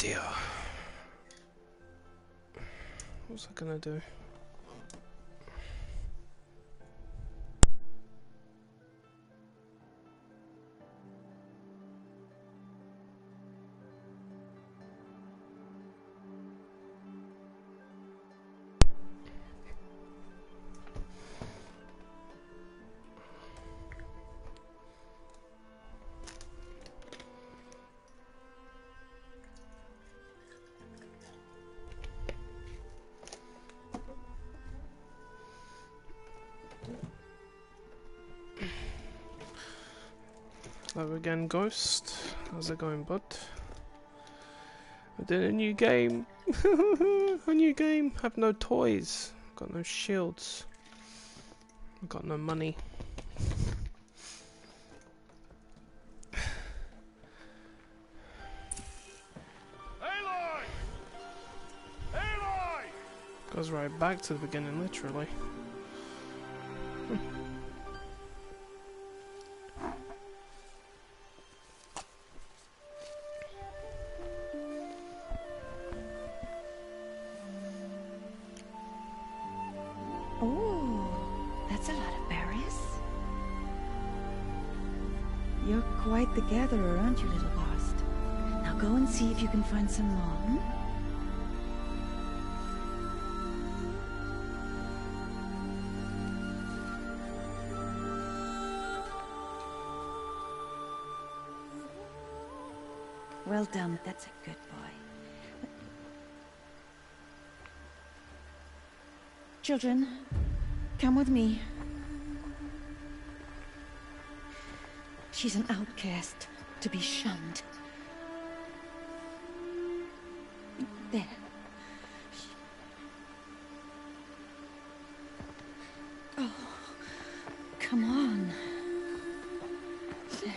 dear. What was I gonna do? Hello again, Ghost. How's it going, bud? I did a new game. A new game. Have no toys. Got no shields. Got no money. Aloy! Aloy! Goes right back to the beginning, literally. The gatherer, aren't you, little bast? Now go and see if you can find some more, hmm? Well done, that's a good boy. Children, come with me. She's an outcast, to be shunned. There. Oh, come on. There.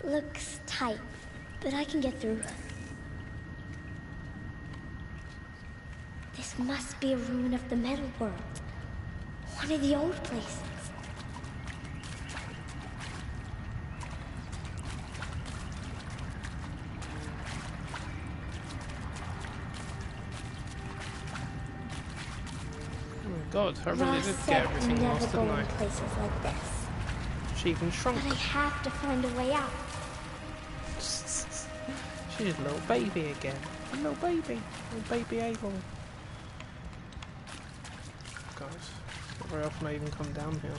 Looks tight, but I can get through. This must be a ruin of the metal world. One of the old places. Oh my god, I really did get everything lost, didn't I? Places like this. She even shrunk. But I have to find a way out. She's a little baby again. A little baby. Little baby Aloy. God, not very often I even come down here.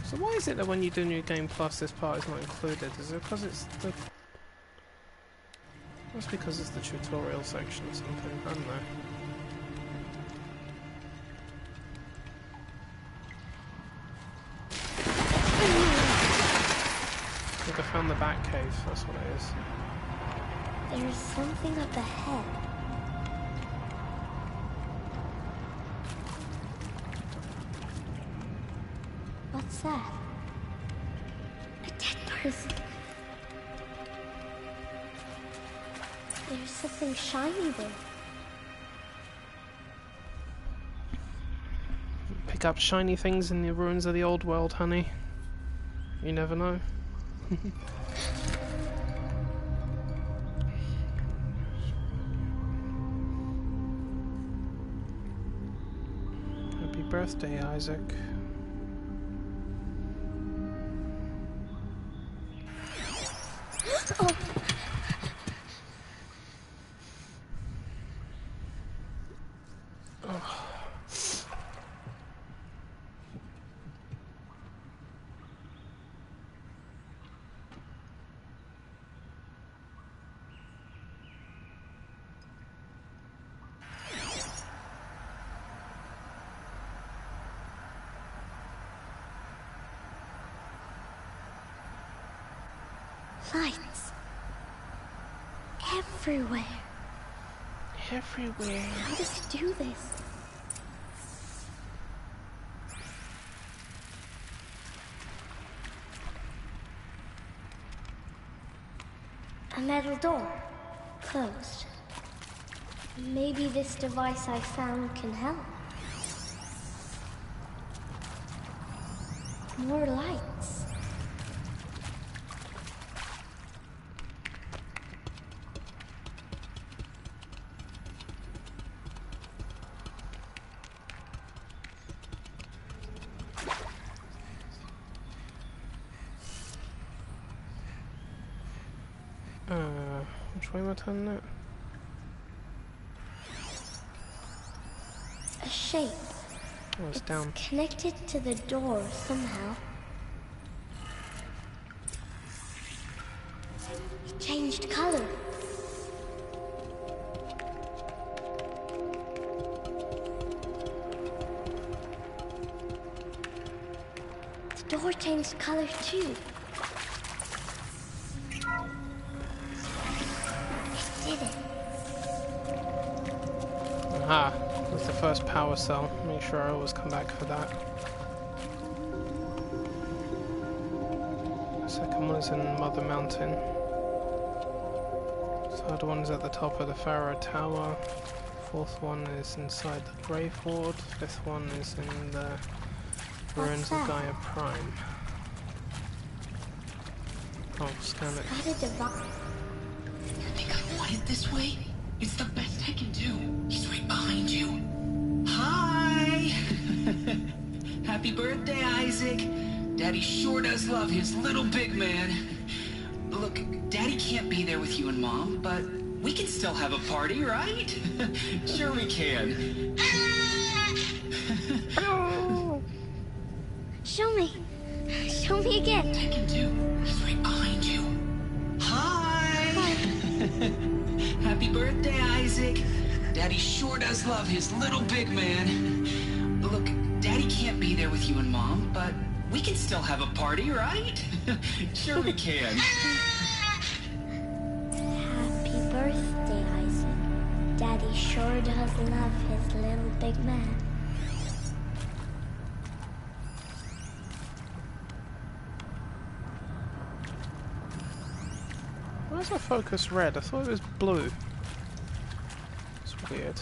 So why is it that when you do New Game Plus this part is not included? Is it because it's the... That's because it's the tutorial section or something, I don't know. I think I found the bat cave, that's what it is. There's something up ahead. What's that? A dead person. There's something shiny there. Pick up shiny things in the ruins of the old world, honey. You never know. Happy birthday, Isaac. Lights. Everywhere. Everywhere. How does it do this? A metal door. Closed. Maybe this device I found can help. More lights. Which way am I turning it? A shape. Oh, it's down. Connected to the door somehow. It changed color. The door changed color too. It did it. Aha, that's the first power cell. Make sure I always come back for that. The second one is in Mother Mountain. Third one is at the top of the Pharaoh Tower. Fourth one is inside the Grave Ward. Fifth one is in the ruins of Gaia Prime. Oh, scan it. Got a device. You think I want it this way? It's the best I can do. He's right behind you. Hi! Happy birthday, Isaac. Daddy sure does love his little big man. Look, Daddy can't be there with you and Mom, but we can still have a party, right? Sure we can. Show me. Show me again. I can do. He's right behind you. Hi! Happy birthday, Isaac. Daddy sure does love his little big man. Look, Daddy can't be there with you and Mom, but we can still have a party, right? Sure we can. Happy birthday, Isaac. Daddy sure does love his little big man. Why is my focus red? I thought it was blue. It's weird.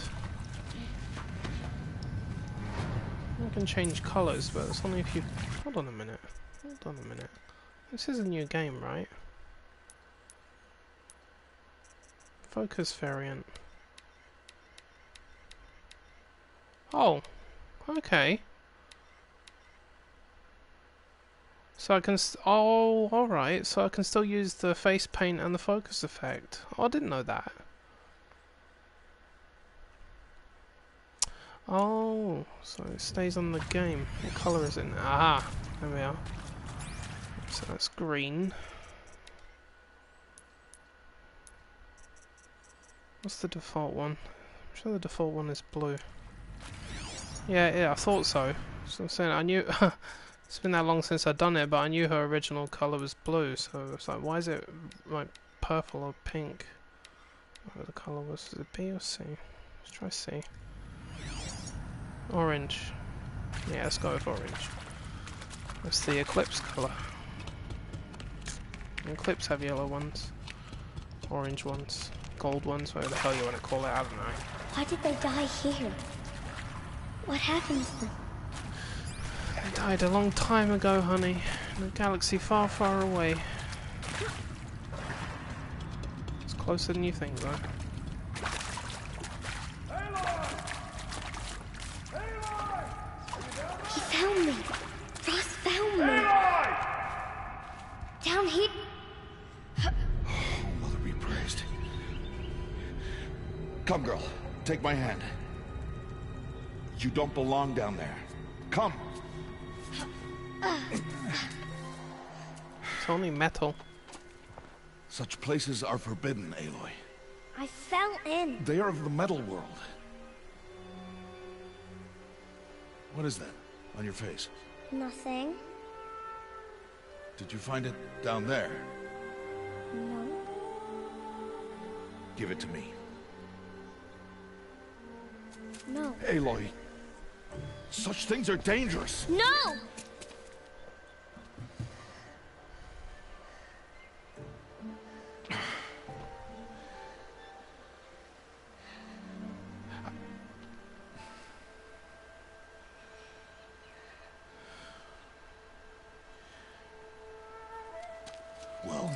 I can change colours, but it's only if you... Hold on a minute. Hold on a minute. This is a new game, right? Focus variant. Oh, okay. So I can... oh, alright. So I can still use the face paint and the focus effect. Oh, I didn't know that. Oh, so it stays on the game. What colour is it? Ah, there we are. So that's green. What's the default one? I'm sure the default one is blue. Yeah, I thought so. So I'm saying I knew. It's been that long since I'd done it, but I knew her original colour was blue. So it's like, why is it like purple or pink? What the colour was? Is it B or C? Let's try C. Orange. Yeah, let's go with orange. That's the Eclipse colour. Eclipse have yellow ones, orange ones, gold ones, whatever the hell you want to call it, I don't know. Why did they die here? What happened to them? They died a long time ago, honey, in a galaxy far, far away. It's closer than you think, though. He found me. Ross found me. Down here. Mother be praised. Come, girl. Take my hand. You don't belong down there. Come. It's only metal. Such places are forbidden, Aloy. I fell in. They are of the metal world. What is that on your face? Nothing. Did you find it down there? No. Give it to me. No. Aloy, such things are dangerous. No! Well,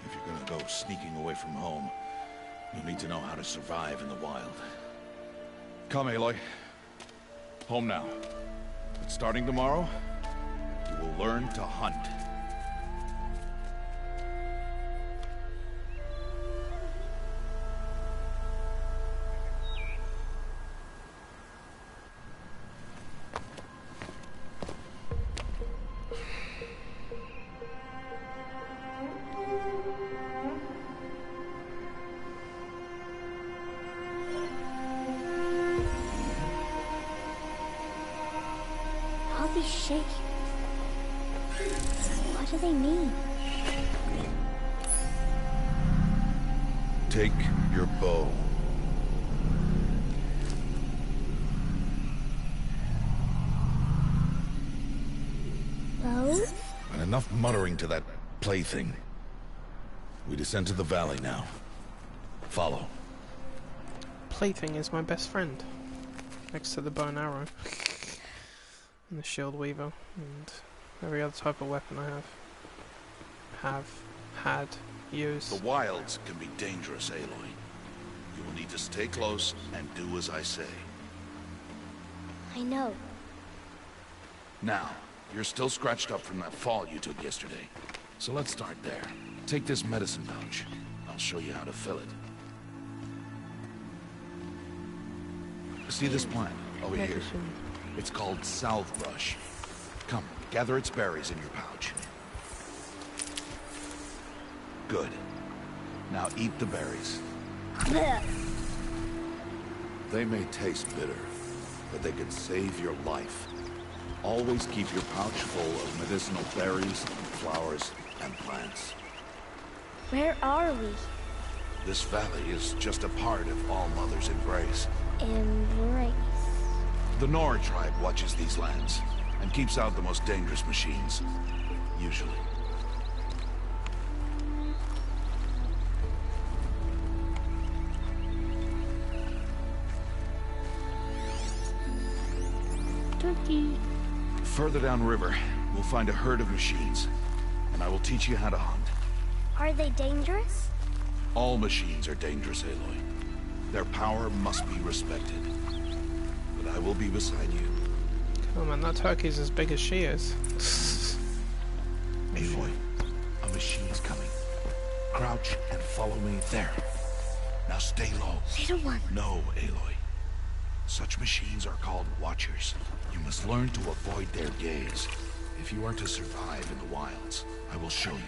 if you're gonna go sneaking away from home, you'll need to know how to survive in the wild. Come, Aloy. Home now. But starting tomorrow, you will learn to hunt. All these shaking. What do they mean? Take your bow. Bows? And enough muttering to that plaything. We descend to the valley now. Follow. Plaything is my best friend. Next to the bow and arrow. And the shield weaver. And every other type of weapon I had, used. The wilds can be dangerous, Aloy. You will need to stay close and do as I say. I know. Now, you're still scratched up from that fall you took yesterday. So let's start there. Take this medicine pouch. I'll show you how to fill it. See this plant over here? Medicine. It's called salve brush. Come, gather its berries in your pouch. Good. Now eat the berries. Blech. They may taste bitter, but they can save your life. Always keep your pouch full of medicinal berries, flowers, and plants. Where are we? This valley is just a part of All Mother's embrace. Embrace. The Nora tribe watches these lands and keeps out the most dangerous machines. Usually. Turkey. Further downriver, we'll find a herd of machines, and I will teach you how to hunt. Are they dangerous? All machines are dangerous, Aloy. Their power must be respected. But I will be beside you. Oh man, that turkey's as big as she is. Aloy, a machine's coming. Crouch and follow me there. Now stay low. Little one. No, Aloy. Such machines are called Watchers. You must learn to avoid their gaze. If you are to survive in the wilds, I will show you.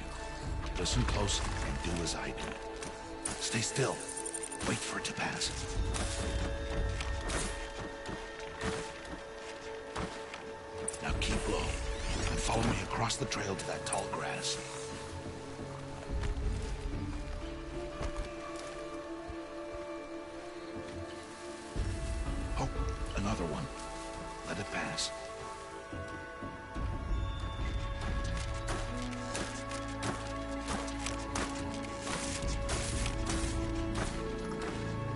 Listen close and do as I do. Stay still. Wait for it to pass. Now keep low and follow me across the trail to that tall grass. Oh, another one. Let it pass.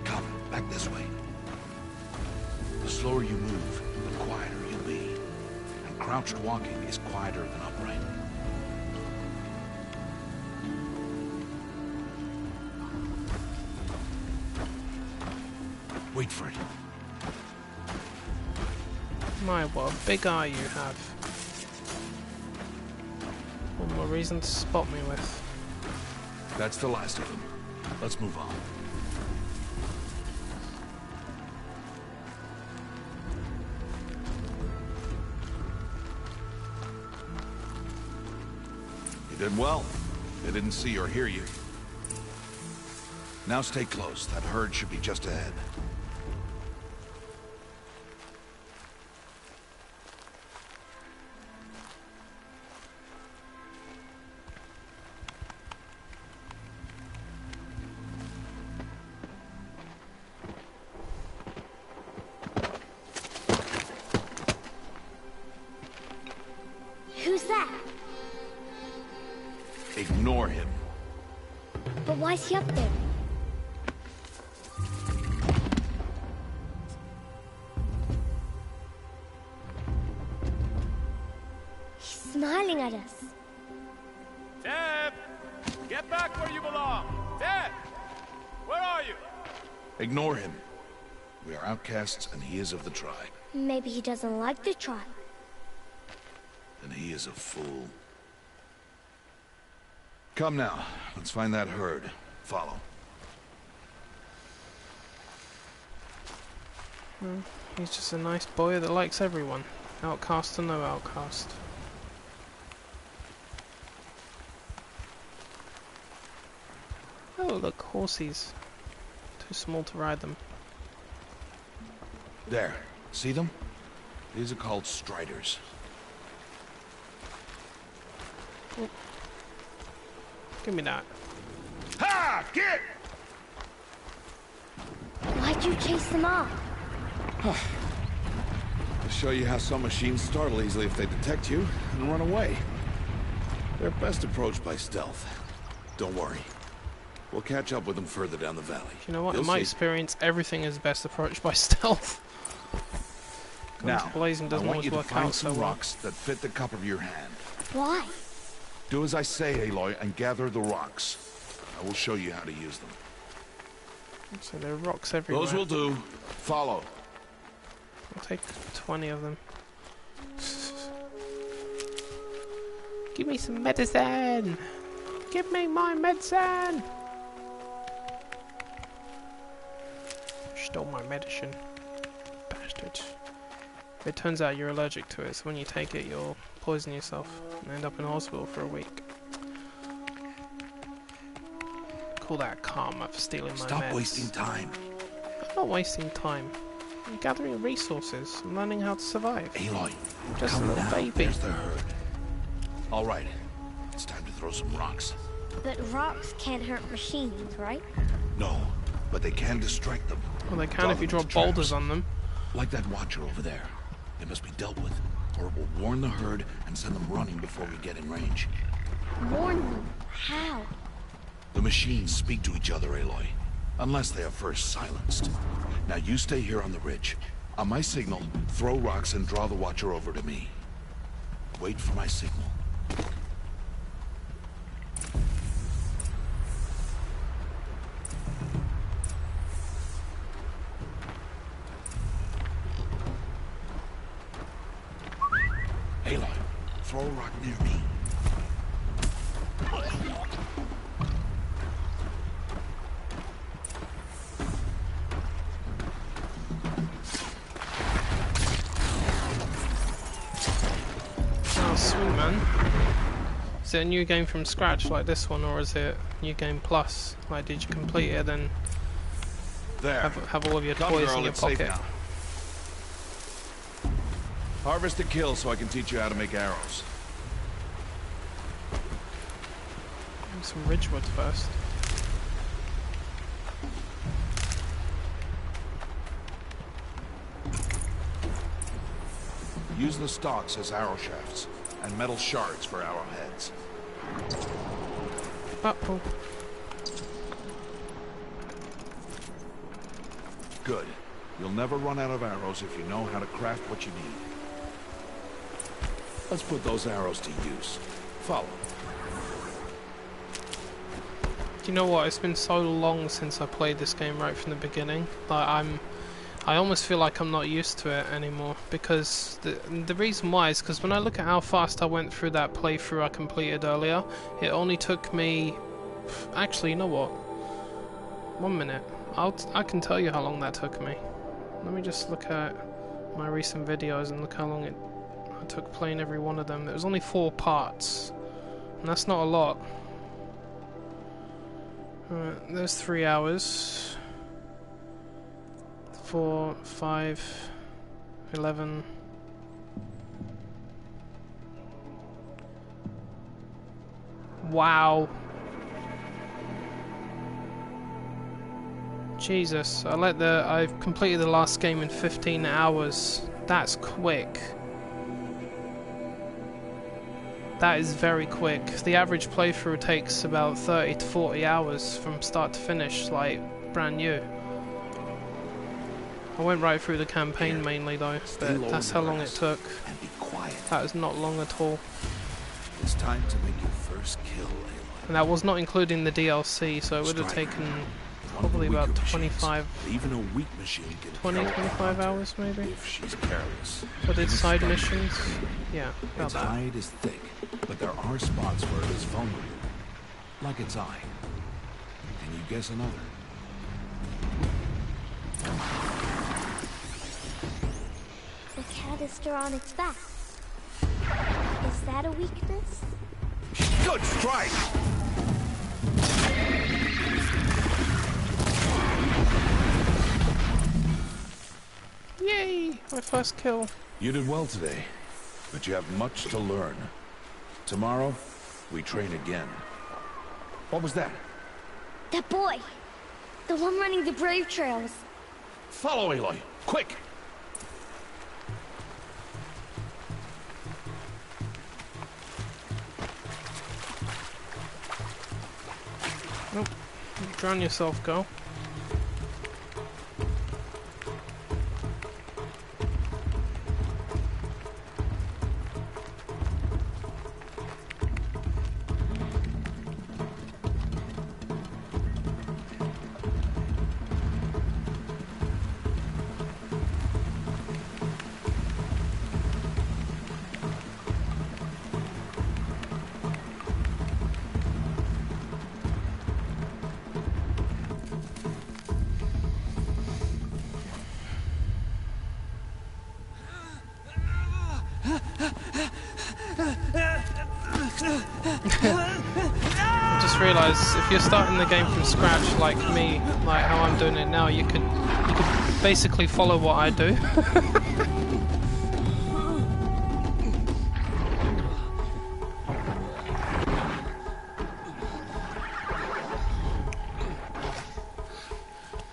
Come, back this way. The slower you move, the quieter you'll be. And crouched walking is quieter than upright. Wait for it. My, what a big eye you have. One more reason to spot me with. That's the last of them. Let's move on. You did well. They didn't see or hear you. Now stay close. That herd should be just ahead. Ignore him. But why is he up there? He's smiling at us. Deb! Get back where you belong! Deb! Where are you? Ignore him. We are outcasts, and he is of the tribe. Maybe he doesn't like the tribe. And he is a fool. Come now, let's find that herd. Follow. He's just a nice boy that likes everyone. Outcast or no outcast. Oh, look, horsies. Too small to ride them. There. See them? These are called striders. Oh. Give me that. Ha! Get! Why'd you chase them off? To show you how some machines startle easily if they detect you and run away. They're best approached by stealth. Don't worry. We'll catch up with them further down the valley. You know what? You'll In my see. experience, everything is best approached by stealth. Going Now, to blazing I doesn't want always you to work find out so some well. rocks that fit the cup of your hand. Why? Do as I say, Aloy, and gather the rocks. I will show you how to use them. So there are rocks everywhere. Those will do. Follow. I'll take 20 of them. Give me some medicine! Give me my medicine! Stole my medicine. Bastard. It turns out you're allergic to it, so when you take it, you'll poison yourself and end up in hospital for a week. Call that karma for stealing my meds. Stop wasting time. I'm not wasting time. I'm gathering resources and learning how to survive. Aloy, Just a come little now. baby. There's the herd. All right. It's time to throw some rocks. But rocks can't hurt machines, right? No, but they can distract them. Well, they can Draw if you them drop into boulders traps. on them. Like that watcher over there. It must be dealt with, or it will warn the herd and send them running before we get in range. Warn them. How? The machines speak to each other, Aloy. Unless they are first silenced. Now you stay here on the ridge. On my signal, throw rocks and draw the watcher over to me. Wait for my signal. Aloy, throw a rock near me. Oh, sweet man. Is it a new game from scratch like this one, or is it new game plus? Like, did you complete it and There. have all of your Come, toys girl, in your it's safe pocket? now. Harvest and kill so I can teach you how to make arrows. Some ridgewood first. Use the stalks as arrow shafts, and metal shards for arrowheads. Uh-oh. Good. You'll never run out of arrows if you know how to craft what you need. Let's put those arrows to use. Follow. Do you know what? It's been so long since I played this game right from the beginning. Like, I almost feel like I'm not used to it anymore, because the reason why is because when I look at how fast I went through that playthrough I completed earlier, it only took me... Actually, you know what? 1 minute. I can tell you how long that took me. Let me just look at my recent videos and look how long it took playing every one of them. It was only 4 parts, and that's not a lot. Alright, there's 3 hours. 4, 5, 11. Wow. Jesus, I've completed the last game in 15 hours. That's quick. That is very quick. The average playthrough takes about 30 to 40 hours from start to finish, like brand new. I went right through the campaign mainly though, but that's how long it took. And be quiet. That is not long at all. It's time to make your first kill, Aloy. And that was not including the DLC, so it would have Striker. taken One of the probably about weaker 25, machines. Even a weak machine can 20, kill a 25 hunter hours maybe. if she's careless. For the Even side strike missions. her. Yeah, about Its that. hide is thick, but there are spots where it is vulnerable. Like its eye. Can you guess another? The canister on its back. Is that a weakness? Good strike! Yay! My first kill. You did well today, but you have much to learn. Tomorrow, we train again. What was that? That boy! The one running the brave trails. Follow Aloy, quick! Nope. Drown yourself, go. I just realised if you're starting the game from scratch like me, like how I'm doing it now, you could basically follow what I do.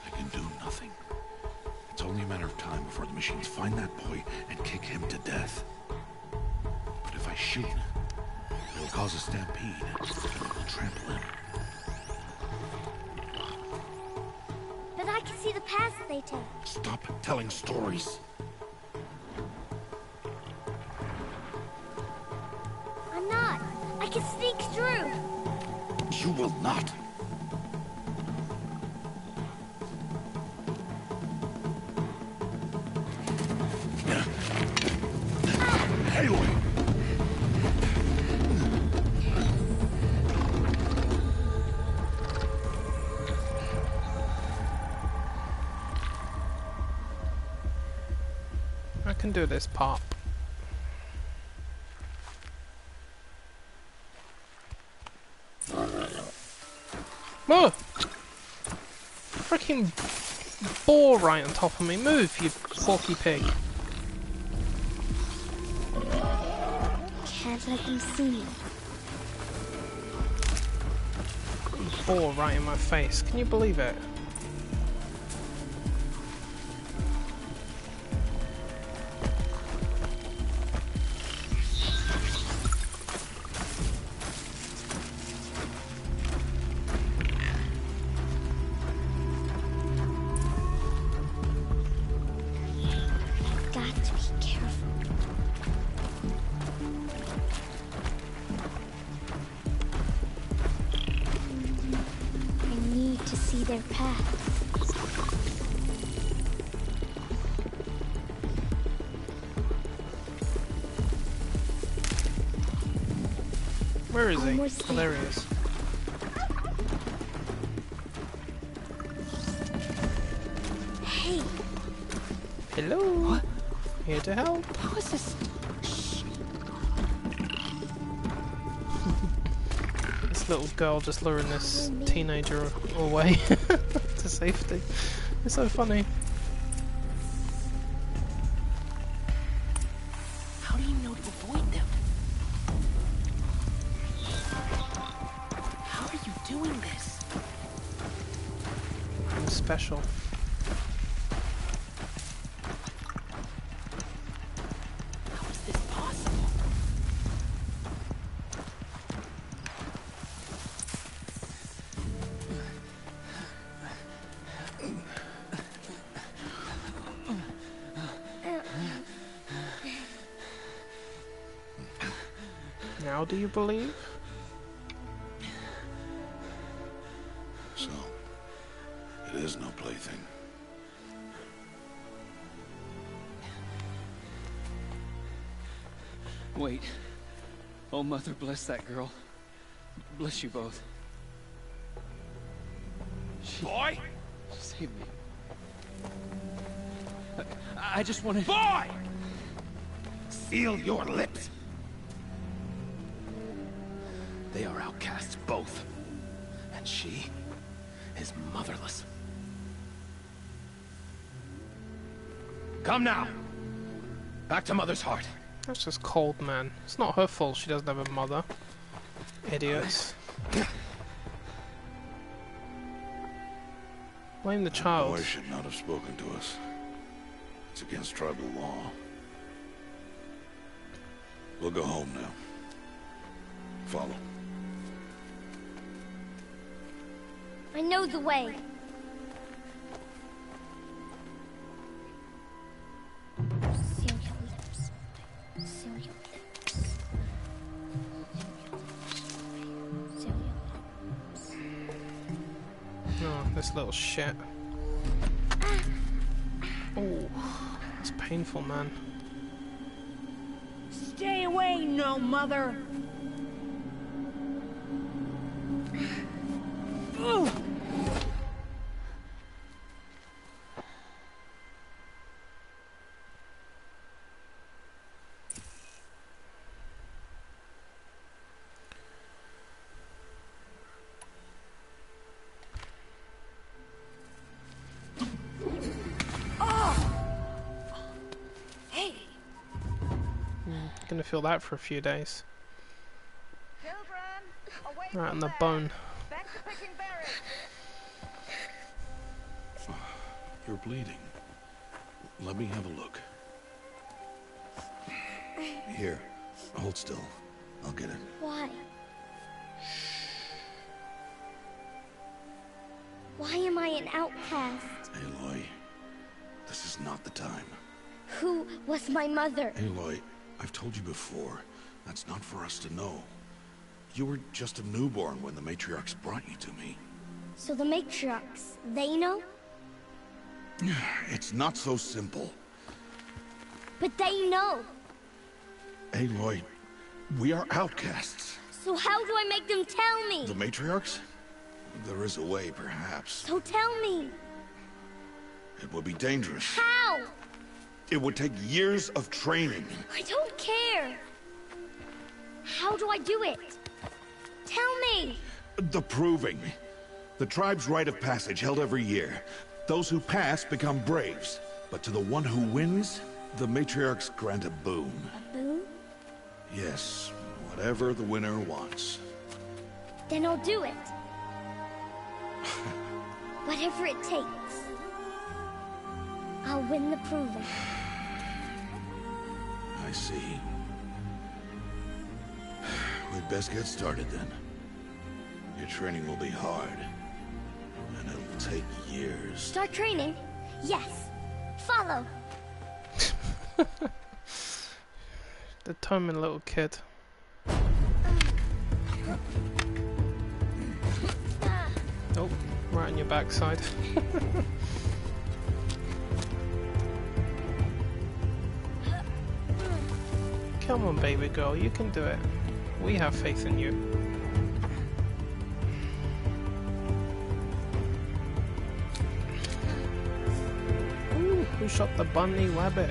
I can do nothing. It's only a matter of time before the machines find that boy and kick him to death. But if I shoot, it'll cause a stampede, and it will trample him. But I can see the paths they take. Stop telling stories. I'm not. I can sneak through. You will not. Aloy! I can do this pop. Oh! Freaking boar right on top of me. Move, you porky pig. Can't let them see me. Boar right in my face. Can you believe it? Got to be careful. I need to see their paths. Where is he? Almost Oh, there he is. Hey, Hello? What? Here to help. How is this? This little girl just luring this teenager away to safety. It's so funny. How do you know to avoid them? How are you doing this? I'm special. How is this possible? Now do you believe? So, it is no plaything. Wait. Oh, Mother, bless that girl. Bless you both. Boy! Save me. I just wanted... Boy! Seal your lips. They are outcasts, both. And she is motherless. Come now. Back to Mother's heart. That's just cold, man. It's not her fault she doesn't have a mother. Idiots. Blame the The child. boy should not have spoken to us. It's against tribal law. We'll go home now. Follow. I know the way. Seal your lips. Seal your lips. Seal your lips. Oh, this little shit. Oh, it's painful, man. Stay away, no mother. Ooh. Hey! Gonna feel that for a few days. Children, away Right from on the there. bone. Back to picking berries. You're bleeding. Let me have a look. Here, hold still. I'll get it. Why? Why am I an outcast? Aloy, this is not the time. Who was my mother? Aloy, I've told you before, that's not for us to know. You were just a newborn when the matriarchs brought you to me. So the matriarchs, they know? It's not so simple. But they know. Aloy, we are outcasts. So how do I make them tell me? The matriarchs? There is a way, perhaps. So tell me. It would be dangerous. How? It would take years of training. I don't care. How do I do it? Tell me. The proving. The tribe's rite of passage held every year. Those who pass become braves. But to the one who wins, the matriarchs grant a boon. A boon? Yes, whatever the winner wants. Then I'll do it. Whatever it takes. I'll win the proving. I see. We'd best get started then. Your training will be hard. And it'll take years. Start training? Yes. Follow. Determined little kid. Oh, right on your backside. Come on, baby girl, you can do it. We have faith in you. Ooh, who shot the bunny rabbit?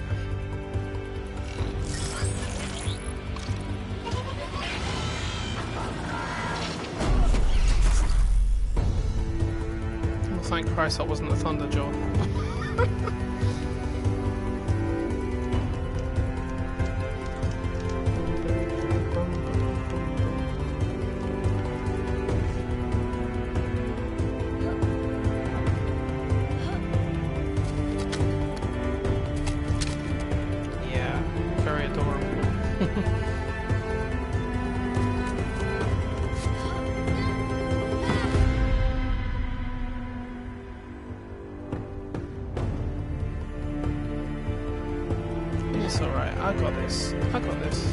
Oh, thank Christ that wasn't a Thunderjaw. Yeah, very adorable. It's alright, I got this. I got this.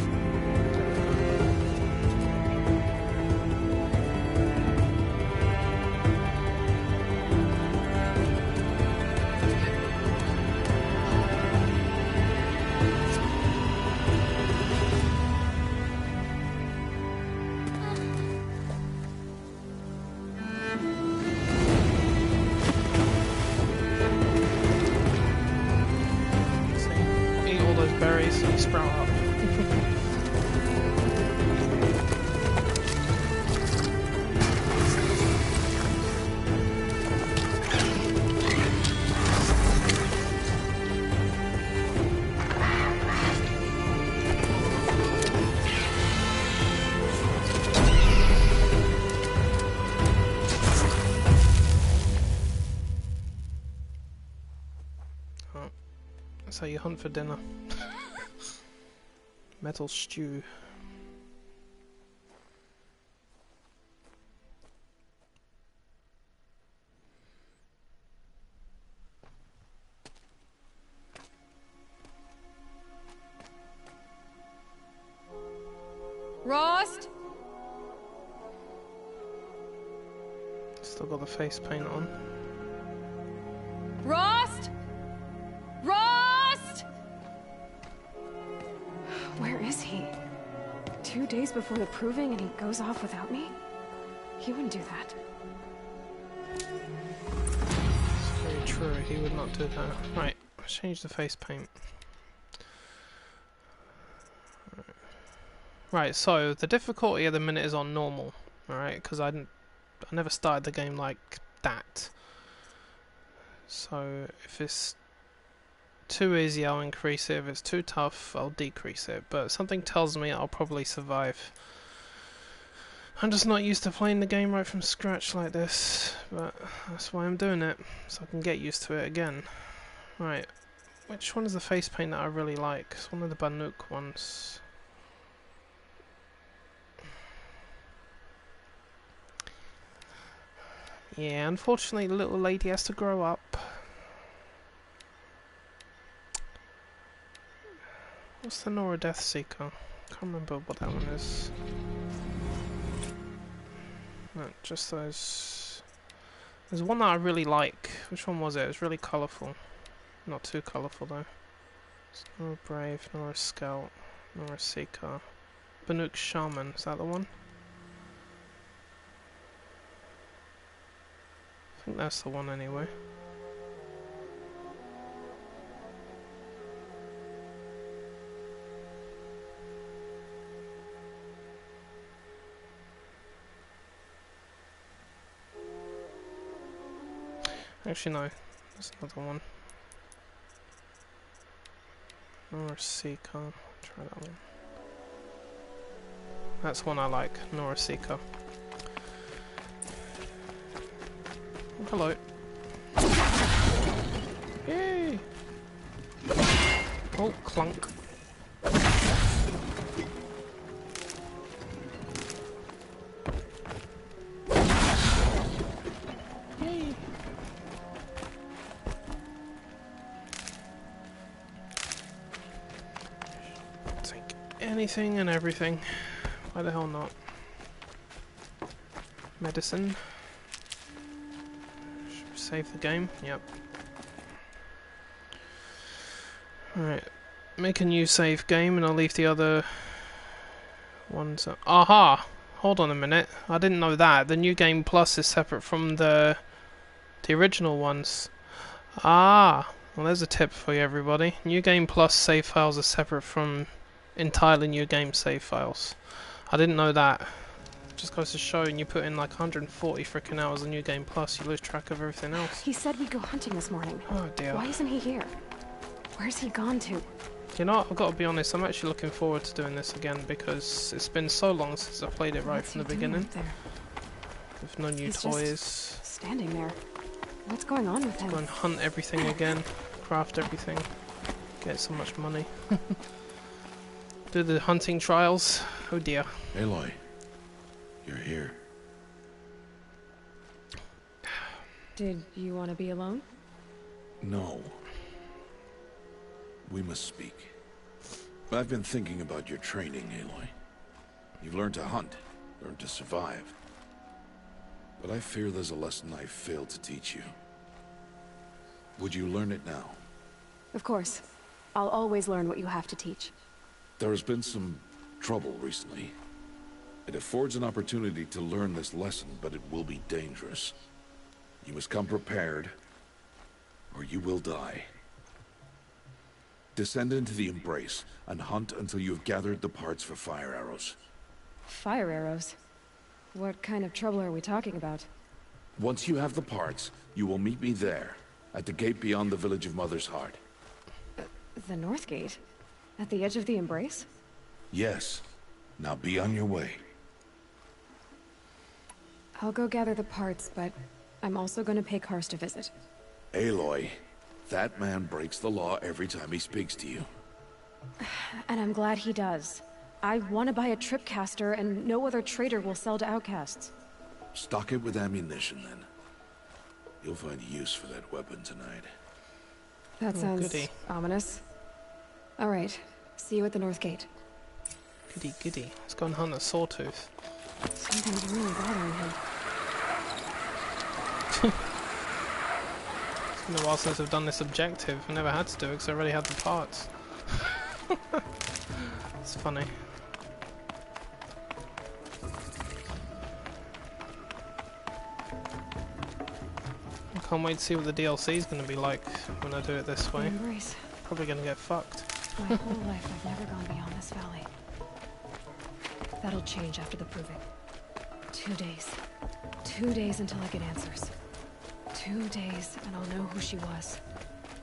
That's how you hunt for dinner. Metal stew. Rost? Still got the face paint on. Rost? Rost? Where is he? 2 days before the proving and he goes off without me? He wouldn't do that. It's very true, he would not do that. Right, let's change the face paint. Right, so the difficulty at the minute is on normal, alright, because I never started the game like that. So if it's too easy, I'll increase it. If it's too tough, I'll decrease it. But something tells me I'll probably survive. I'm just not used to playing the game right from scratch like this, but that's why I'm doing it, so I can get used to it again. Right, which one is the face paint that I really like? It's one of the Banuk ones. Yeah, unfortunately the little lady has to grow up. What's the Nora Deathseeker? Can't remember what that one is. No, just those. There's one that I really like. Which one was it? It was really colourful. Not too colourful though. It's Nora Brave, Nora Scout, Nora Seeker. Banuk Shaman, is that the one? I think that's the one anyway. Actually no, there's another one. Nora Seeker, try that one. That's one I like, Nora Seeker. Hello. Yay! Oh, clunk. Yay! Take anything and everything. Why the hell not? Medicine. Save the game, yep. Alright, make a new save game and I'll leave the other ones. Aha! Hold on a minute, I didn't know that. The New Game Plus is separate from the original ones. Ah! Well, there's a tip for you, everybody. New Game Plus save files are separate from entirely New Game save files. I didn't know that. Just goes to show, and you put in like 140 freaking hours of New Game Plus, you lose track of everything else. He said we'd go hunting this morning. Oh dear. Why isn't he here? Where's he gone to? You know what, I've got to be honest, I'm actually looking forward to doing this again because it's been so long since I played it right from the beginning. There? With no new He's toys. Just standing there. What's going on with him? Go and hunt everything again, craft everything, get so much money. Do the hunting trials. Oh dear. Aloy, you're here. Did you want to be alone? No. We must speak. I've been thinking about your training, Aloy. You've learned to hunt, learned to survive. But I fear there's a lesson I failed to teach you. Would you learn it now? Of course. I'll always learn what you have to teach. There has been some trouble recently. It affords an opportunity to learn this lesson, but it will be dangerous. You must come prepared, or you will die. Descend into the Embrace, and hunt until you have gathered the parts for fire arrows. Fire arrows? What kind of trouble are we talking about? Once you have the parts, you will meet me there, at the gate beyond the village of Mother's Heart. The North Gate? At the edge of the Embrace? Yes. Now be on your way. I'll go gather the parts, but I'm also going to pay Karst a visit. Aloy, That man breaks the law every time he speaks to you. And I'm glad he does. I want to buy a tripcaster, and no other trader will sell to outcasts. Stock it with ammunition, then. You'll find use for that weapon tonight. That sounds goody. ominous. All right. See you at the North Gate. Goody goody. Let's go and hunt a sawtooth. Something's really bothering him. It's been a while since I've done this objective. I never had to do it because I already had the parts. It's funny. I can't wait to see what the DLC is going to be like when I do it this way. Embrace. Probably going to get fucked. My whole life I've never gone beyond this valley. That'll change after the proving. 2 days. 2 days until I get answers. 2 days and I'll know who she was.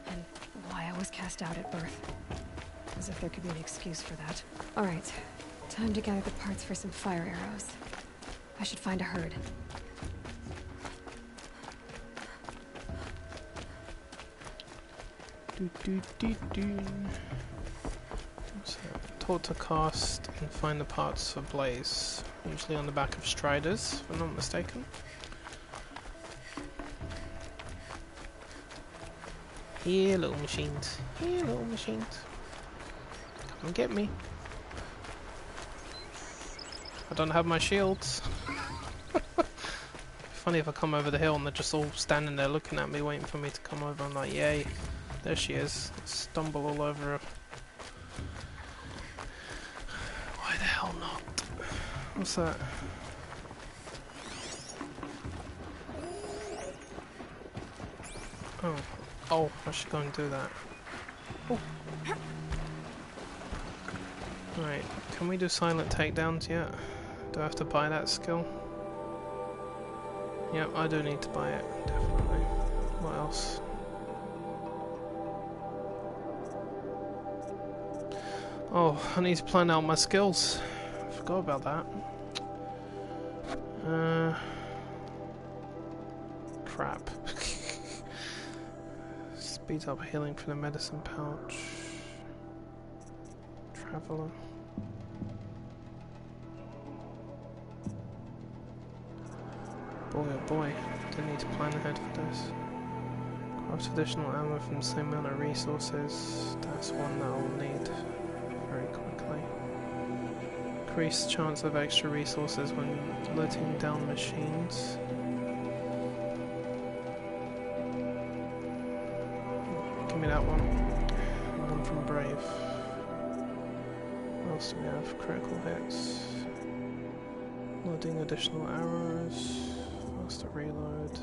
And why I was cast out at birth. As if there could be an excuse for that. Alright. Time to gather the parts for some fire arrows. I should find a herd. So, taught to cast and find the parts for Blaze, usually on the back of Striders, if I'm not mistaken. Here, little machines. Here, little machines. Come and get me. I don't have my shields. Funny if I come over the hill and they're just all standing there looking at me, waiting for me to come over. I'm like, yay. There she is. Stumble all over her. Why the hell not? What's that? Oh. Oh, I should go and do that. Oh. Right, can we do silent takedowns yet? Do I have to buy that skill? Yep, I do need to buy it, definitely. What else? Oh, I need to plan out my skills. I forgot about that. Crap. Speeds up healing from the medicine pouch. Traveler. Boy oh boy, do need to plan ahead for this. Craft additional ammo from the same amount of resources. That's one that I'll need very quickly. Increased chance of extra resources when letting down machines. Give me that one. One from Brave. What else do we have? Critical hits. Loading additional arrows. Faster reload.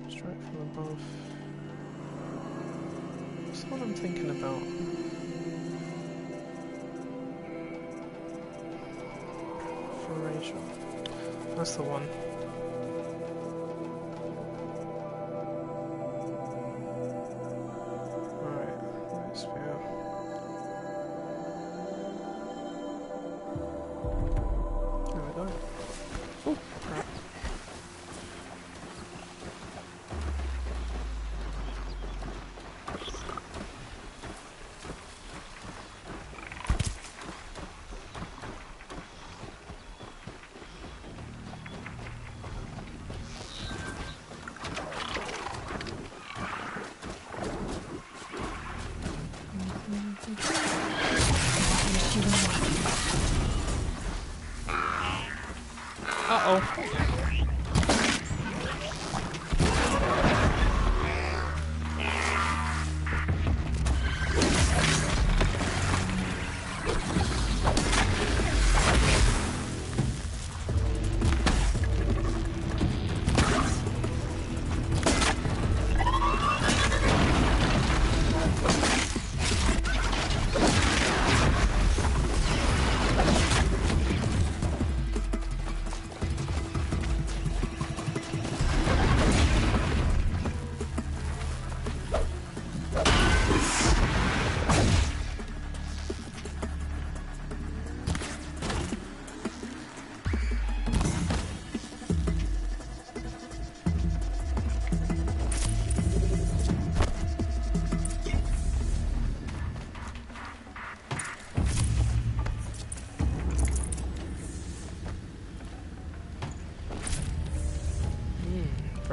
Strike from above. That's what I'm thinking about. For Rachel. That's the one. Alright, nice view. There we go. Oh, crap. Uh-oh.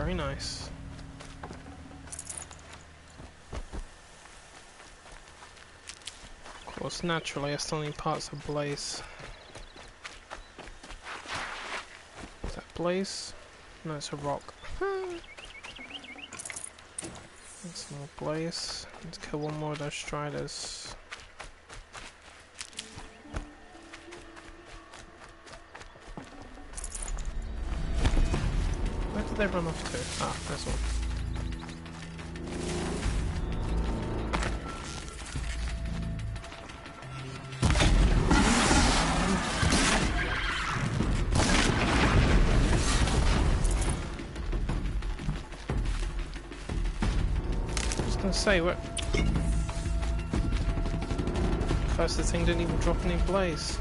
Very nice. Of course, naturally, I still need parts of Blaze. Is that Blaze? No, it's a rock. That's more Blaze. Let's kill one more of those Striders. Where did they run off to? Ah, there's one. Say what? First, the thing didn't even drop any Blaze.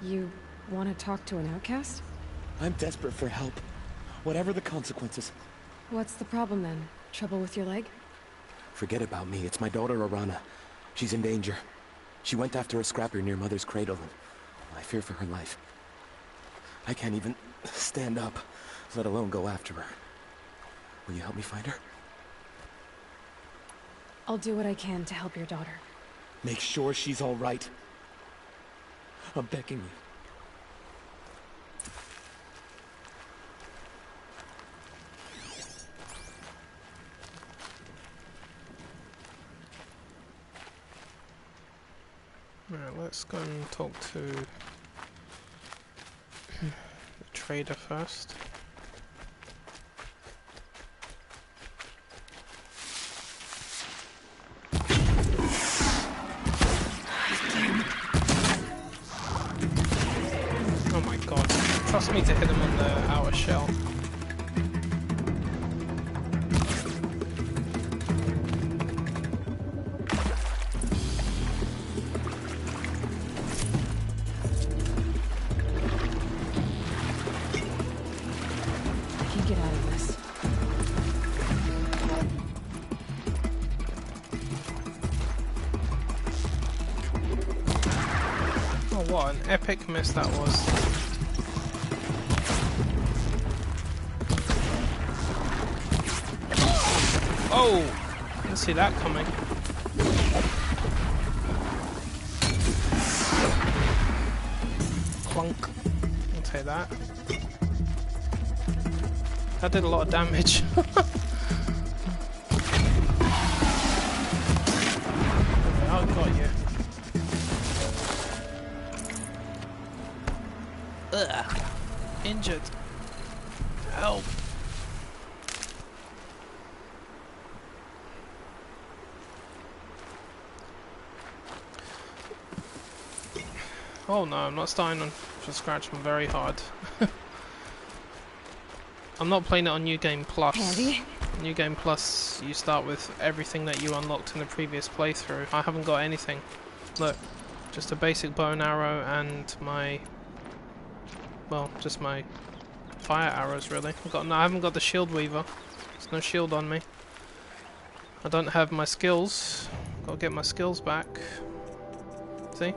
You want to talk to an outcast? I'm desperate for help. Whatever the consequences. What's the problem then? Trouble with your leg? Forget about me. It's my daughter, Arana. She's in danger. She went after a scrapper near Mother's cradle, and I fear for her life. I can't even stand up, let alone go after her. Will you help me find her? I'll do what I can to help your daughter. Make sure she's all right. I'm begging you. Alright, let's go and talk to the trader first. Oh my god, trust me to hit him on the outer shell. What an epic miss that was. Oh! Didn't see that coming. Clunk. I'll take that. That did a lot of damage. I got you. Ugh. Injured. Help. Oh no, I'm not starting on from scratch. I'm very hard. I'm not playing it on New Game Plus. Handy. New Game Plus, you start with everything that you unlocked in the previous playthrough. I haven't got anything. Look, just a basic bow and arrow and my... well, just my fire arrows really. I haven't got the shield weaver. There's no shield on me. I don't have my skills. Gotta get my skills back. See? I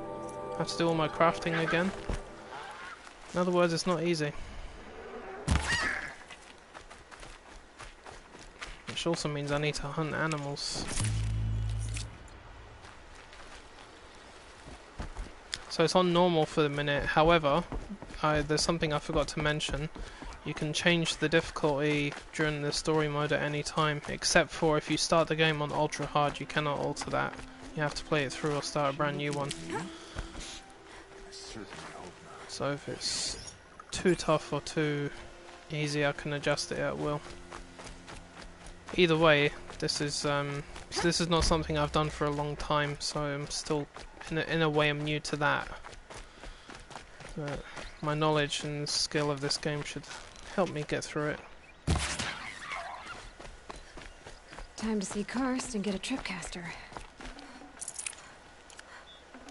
have to do all my crafting again. In other words, it's not easy. Which also means I need to hunt animals. So it's on normal for the minute. However, there's something I forgot to mention. You can change the difficulty during the story mode at any time, except for if you start the game on ultra hard, you cannot alter that. You have to play it through or start a brand new one. So if it's too tough or too easy, I can adjust it at will. Either way, this is not something I've done for a long time, so I'm still, in a way, I'm new to that. But my knowledge and skill of this game should help me get through it. Time to see Karst and get a tripcaster.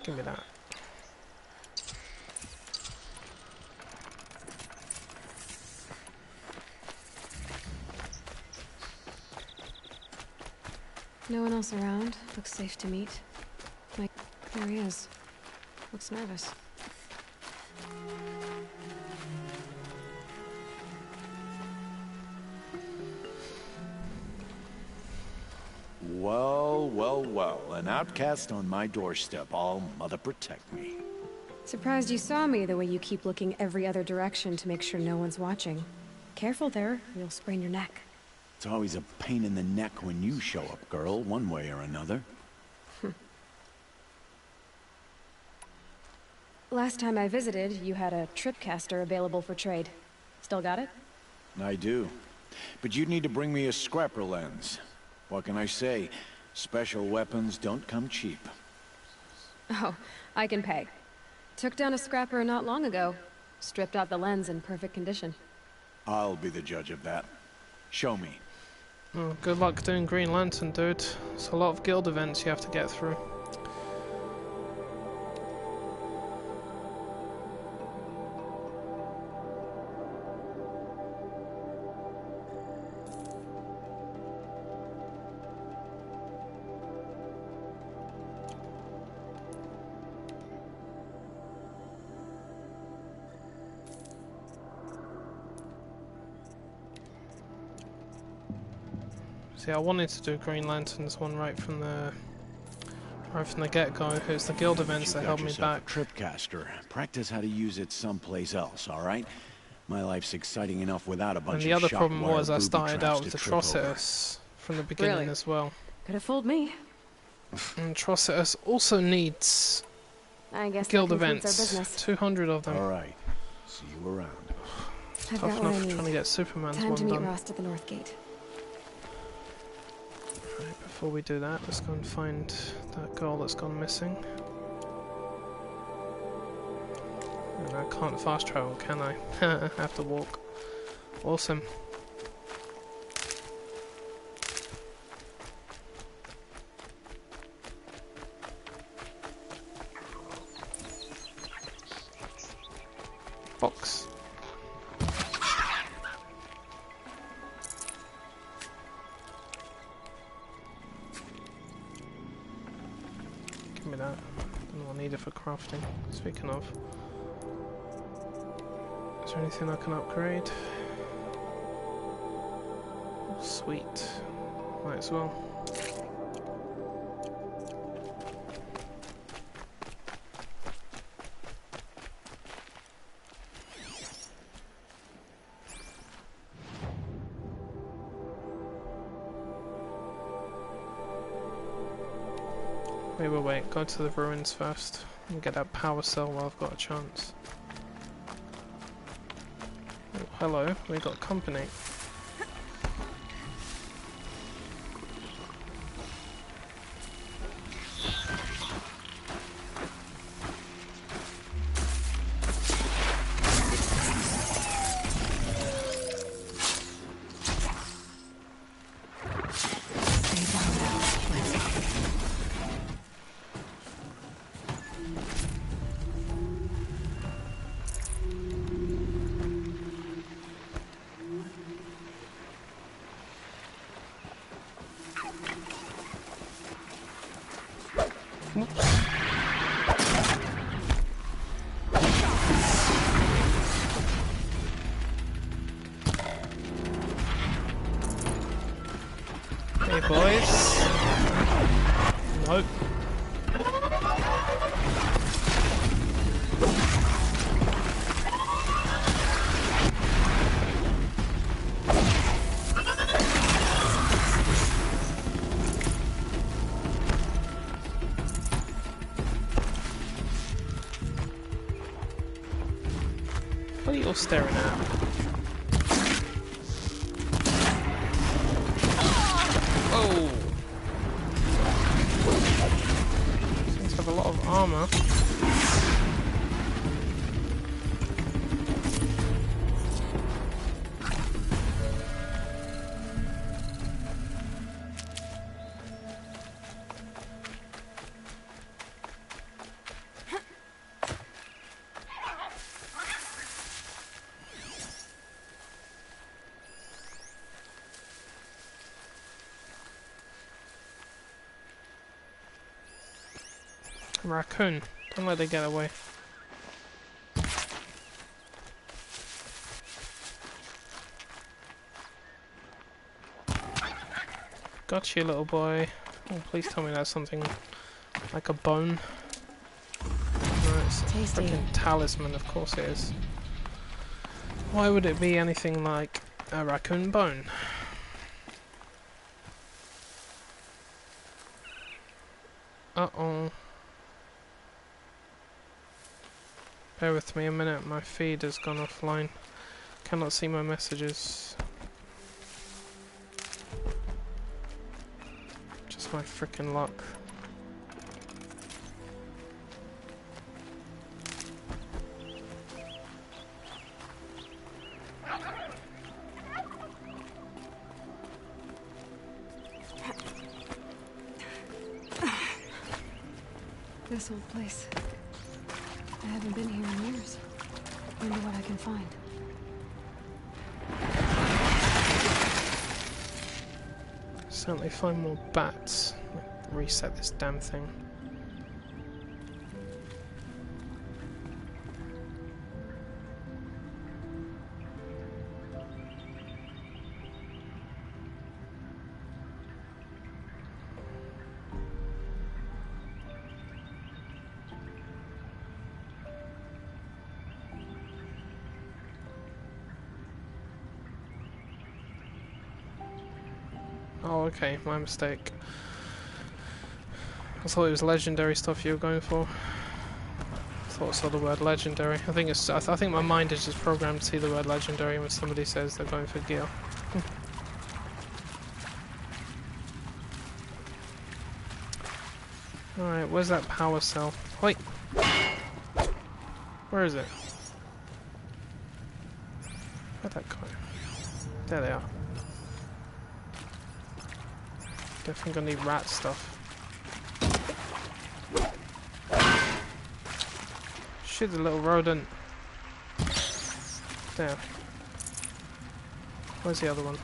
Give me that. No one else around. Looks safe to meet. Mike, there he is. Looks nervous. Well, well, well. An outcast on my doorstep. All mother protect me. Surprised you saw me the way you keep looking every other direction to make sure no one's watching. Careful there, or you'll sprain your neck. It's always a pain in the neck when you show up, girl, one way or another. Last time I visited, you had a tripcaster available for trade. Still got it? I do. But you'd need to bring me a scrapper lens. What can I say? Special weapons don't come cheap. Oh, I can pay. Took down a scrapper not long ago. Stripped out the lens in perfect condition. I'll be the judge of that. Show me. Oh, good luck doing Green Lantern, dude. It's a lot of guild events you have to get through. See, I wanted to do Green Lantern's one right from the get-go. It's the guild events that held me back. Tripcaster. Practice how to use it someplace else, all right? My life's exciting enough without a bunch And the of other problem shot-wire was I booby started traps out with to trip over. Atrocitus from the beginning Really? as well. Could have fooled me. And Atrocitus also needs I guess guild that concludes our events. business. 200 of them. All right. See you around. I've Tough got what I enough need. trying to get Superman's Time one to meet done. Rost at the North Gate. Right, before we do that, let's go and find that girl that's gone missing. And I can't fast travel, can I? I have to walk. Awesome. Box. Give me that. Don't know what I need it for crafting. Speaking of. Is there anything I can upgrade? Oh, sweet. Might as well. Wait, go to the ruins first and get that power cell while I've got a chance. Oh, hello, we got company. Hey boys. Nope. What are you all staring at? Whoa! Seems to have a lot of armor. Raccoon. Don't let it get away. Got you, little boy. Oh, please tell me that's something like a bone. No, it's a Tasty. freaking talisman, of course it is. Why would it be anything like a raccoon bone? Uh-oh. Bear with me a minute, my feed has gone offline. Cannot see my messages. Just my frickin' luck. This old place. I haven't been here in years. Wonder what I can find. Certainly find more bats. Reset this damn thing. Oh, okay, my mistake. I thought it was legendary stuff you were going for. I thought I saw the word legendary. I think it's. I think my mind is just programmed to see the word legendary when somebody says they're going for gear. All right, where's that power cell? Wait, where is it? Where'd that go? There they are. Definitely gonna need rat stuff. Shoot the little rodent. There. Where's the other one?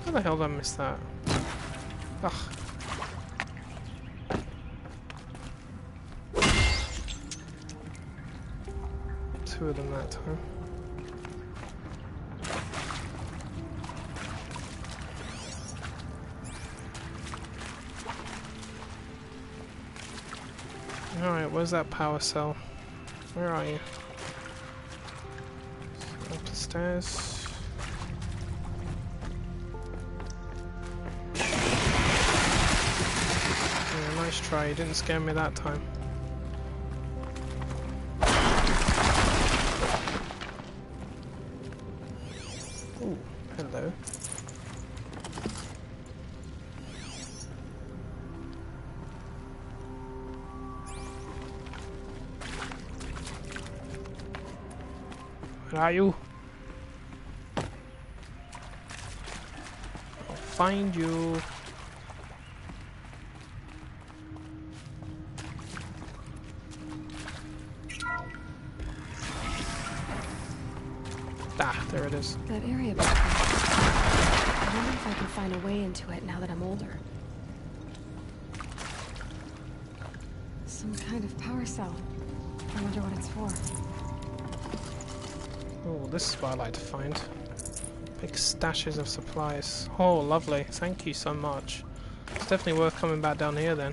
How the hell did I miss that? Ugh. Two of them that time. Alright, where's that power cell? Where are you? Up the stairs. Yeah, nice try, you didn't scare me that time. Ooh, hello. Where are you? I'll find you. Ah, there it is. That area back there. I wonder if I can find a way into it now that I'm older. Some kind of power cell. I wonder what it's for. Oh, this is what I like to find. Big stashes of supplies. Oh, lovely. Thank you so much. It's definitely worth coming back down here then.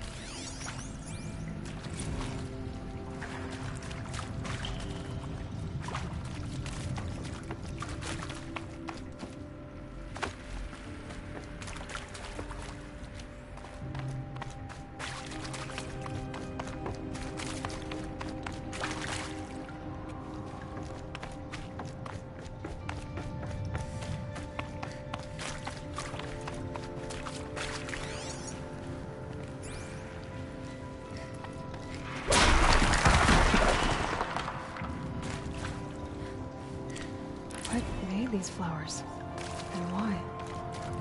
These flowers. And why?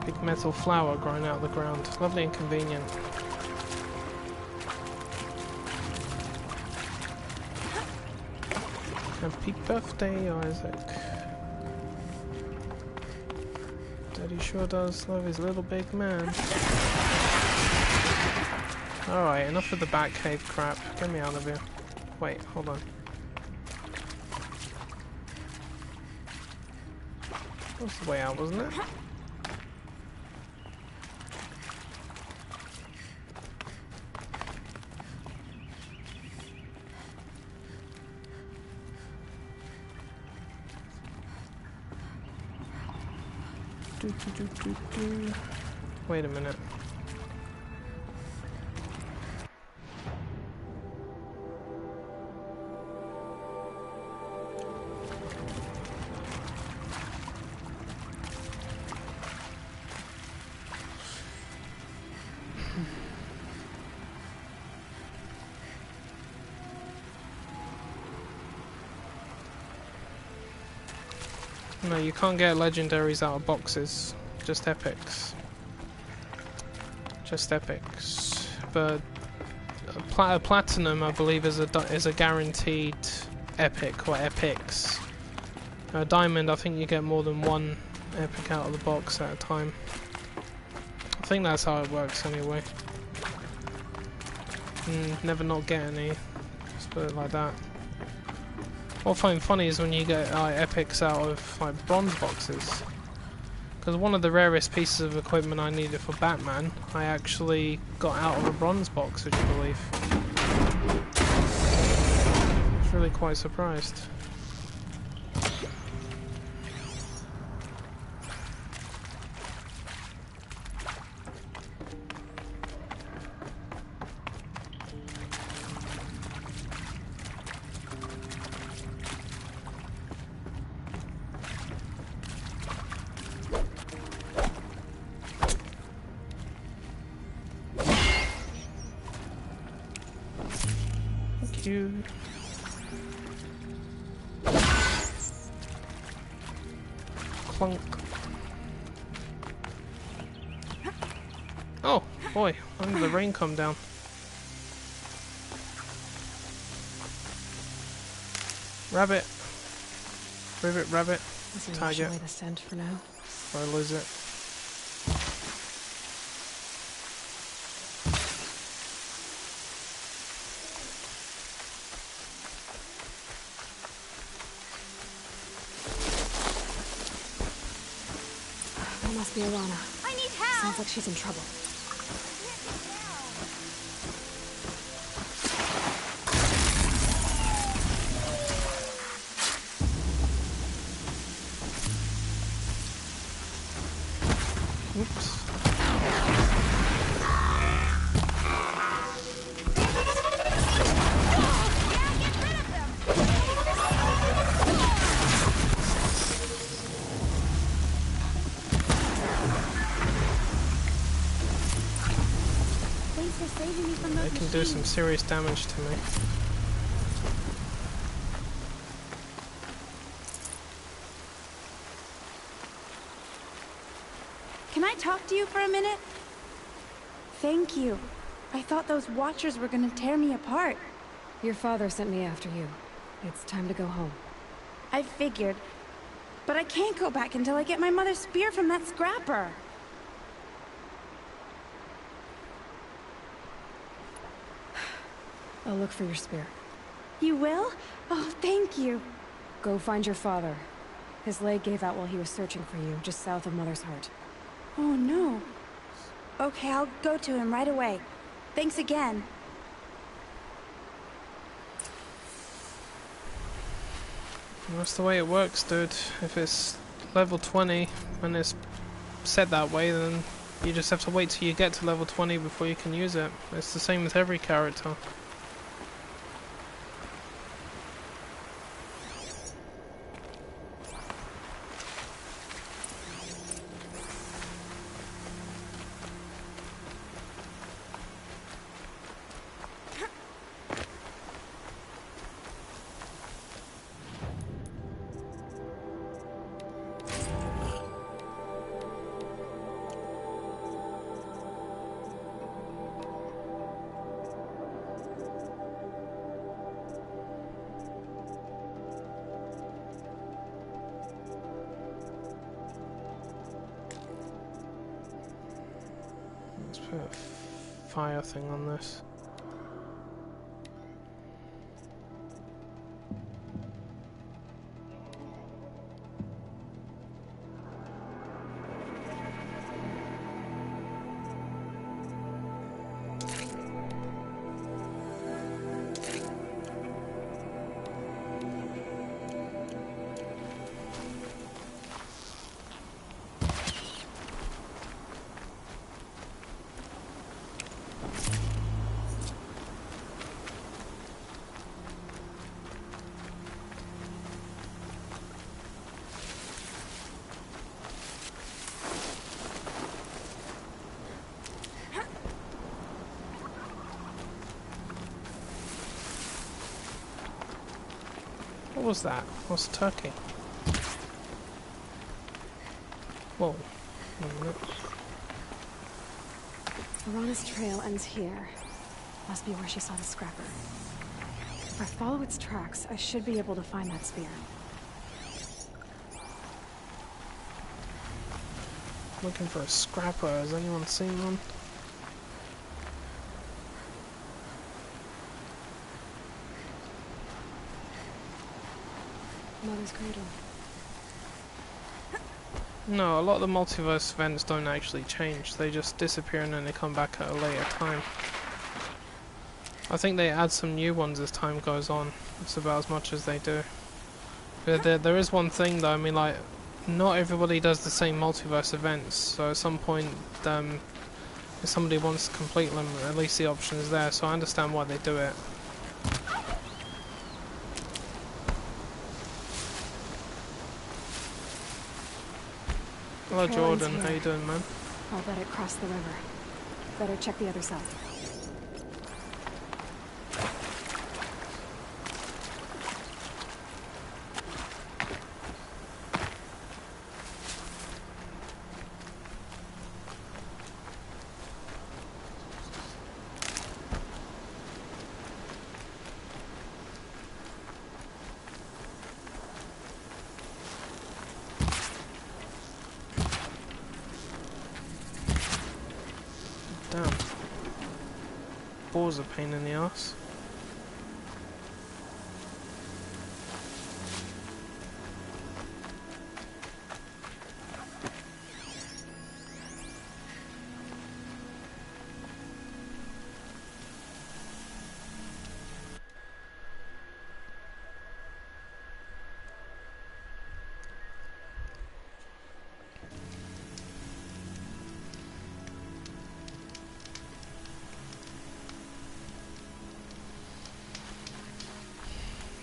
Big metal flower growing out of the ground. Lovely and convenient. Happy birthday, Isaac. Daddy sure does love his little big man. Alright, enough of the Batcave crap. Get me out of here. Wait, hold on. That was the way out, wasn't it? Wait a minute. No, you can't get legendaries out of boxes. Just epics. Just epics. But a platinum, I believe, is a guaranteed epic or epics. A diamond, I think you get more than one epic out of the box at a time. I think that's how it works anyway. Never not get any. Let's put it like that. What I find funny is when you get epics out of like bronze boxes. Because one of the rarest pieces of equipment I needed for Batman, I actually got out of a bronze box, would you believe? I was really quite surprised. Clunk. Oh boy, when did the rain come down? Rabbit. Ribbit, rabbit. Tiger. The scent for now. Or I lose it. That must be Alana. I need help! Sounds like she's in trouble. Oops. They can do some serious damage to me. Can I talk to you for a minute? Thank you. I thought those Watchers were gonna tear me apart. Your father sent me after you. It's time to go home. I figured. But I can't go back until I get my mother's spear from that scrapper. I'll look for your spear. You will? Oh, thank you. Go find your father. His leg gave out while he was searching for you, just south of Mother's Heart. Oh, no. Okay, I'll go to him right away. Thanks again. That's the way it works, dude. If it's level 20 and it's set that way, then you just have to wait till you get to level 20 before you can use it. It's the same with every character. Fire thing on this. What was that? What's a turkey? Whoa. Wait a minute. Arana's trail ends here. Must be where she saw the scrapper. If I follow its tracks, I should be able to find that spear. Looking for a scrapper. Has anyone seen one? Mother's cradle. No, a lot of the multiverse events don't actually change. They just disappear and then they come back at a later time. I think they add some new ones as time goes on. It's about as much as they do. But there is one thing though, I mean, like, not everybody does the same multiverse events, so at some point, if somebody wants to complete them, at least the option is there, so I understand why they do it. Hello Jordan, how you doing, man? I'll bet it crossed the river. Better check the other side. Damn. Boar's a pain in the ass.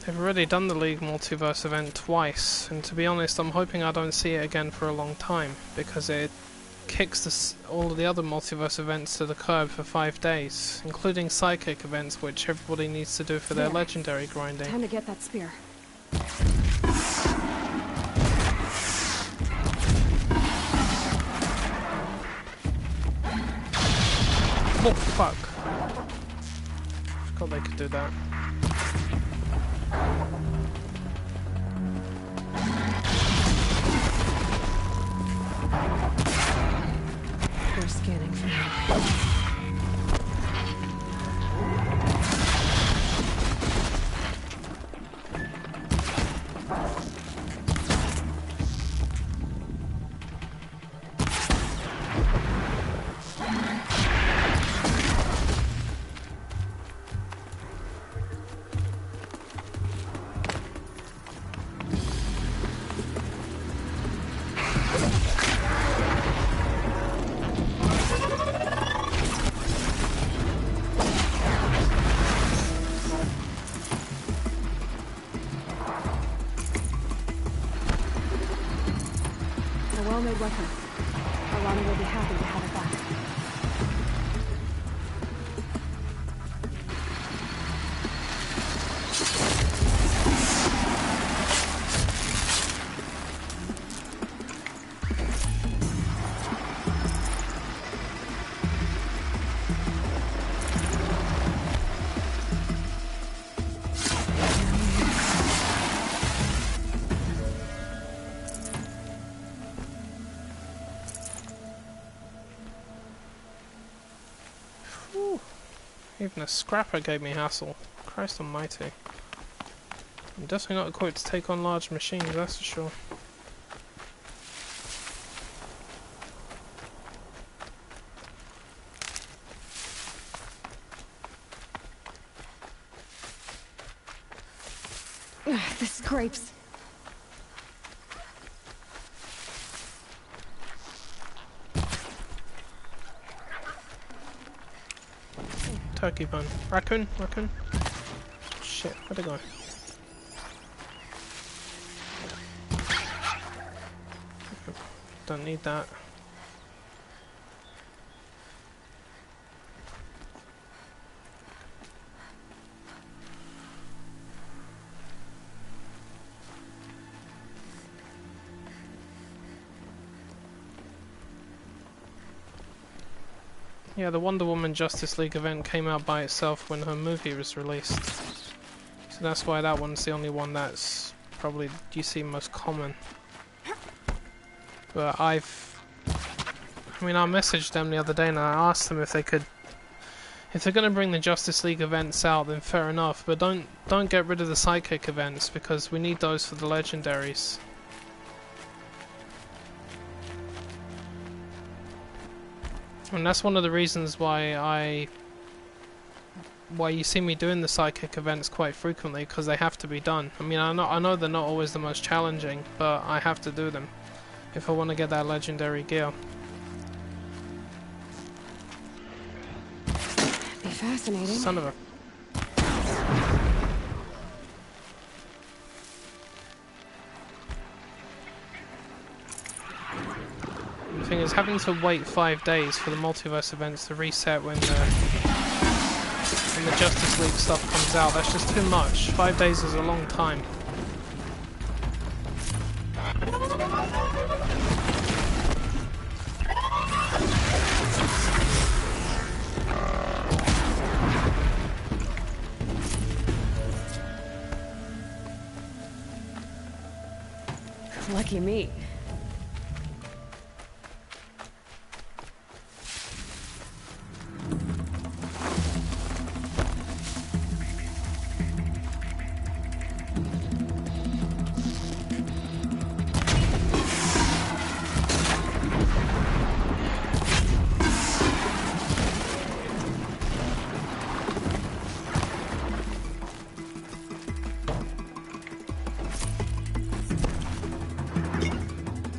They've already done the League Multiverse event twice, and to be honest, I'm hoping I don't see it again for a long time, because it kicks all of the other multiverse events to the curb for 5 days, including psychic events, which everybody needs to do for their legendary grinding. Time to get that spear. Oh, fuck. God, they could do that. They're scanning for me. Well-made weapon. Arana will be happy to have it back. Even a scrapper gave me hassle. Christ almighty. I'm definitely not equipped to take on large machines, that's for sure. The scrapes. Turkey bun. Raccoon? Raccoon? Shit, where'd it go? Don't need that. Yeah, the Wonder Woman Justice League event came out by itself when her movie was released. So that's why that one's the only one that's probably you see most common. But I messaged them the other day and I asked them if they could, if they're going to bring the Justice League events out, then fair enough. But don't get rid of the Sidekick events because we need those for the legendaries. And that's one of the reasons why you see me doing the Sidekick events quite frequently, because they have to be done. I mean, I know they're not always the most challenging, but I have to do them if I want to get that legendary gear. Be fascinating. Son of a... The thing is, having to wait 5 days for the multiverse events to reset when the Justice League stuff comes out, that's just too much. 5 days is a long time. Lucky me.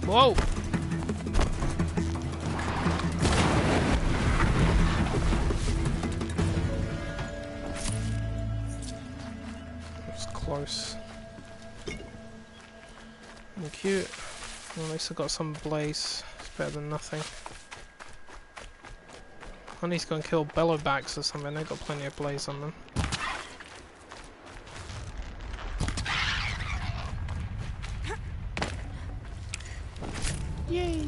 Whoa! That's close. And cute. Well, at least I got some blaze. It's better than nothing. I need to go and kill bellowbacks or something. They've got plenty of blaze on them. Yay!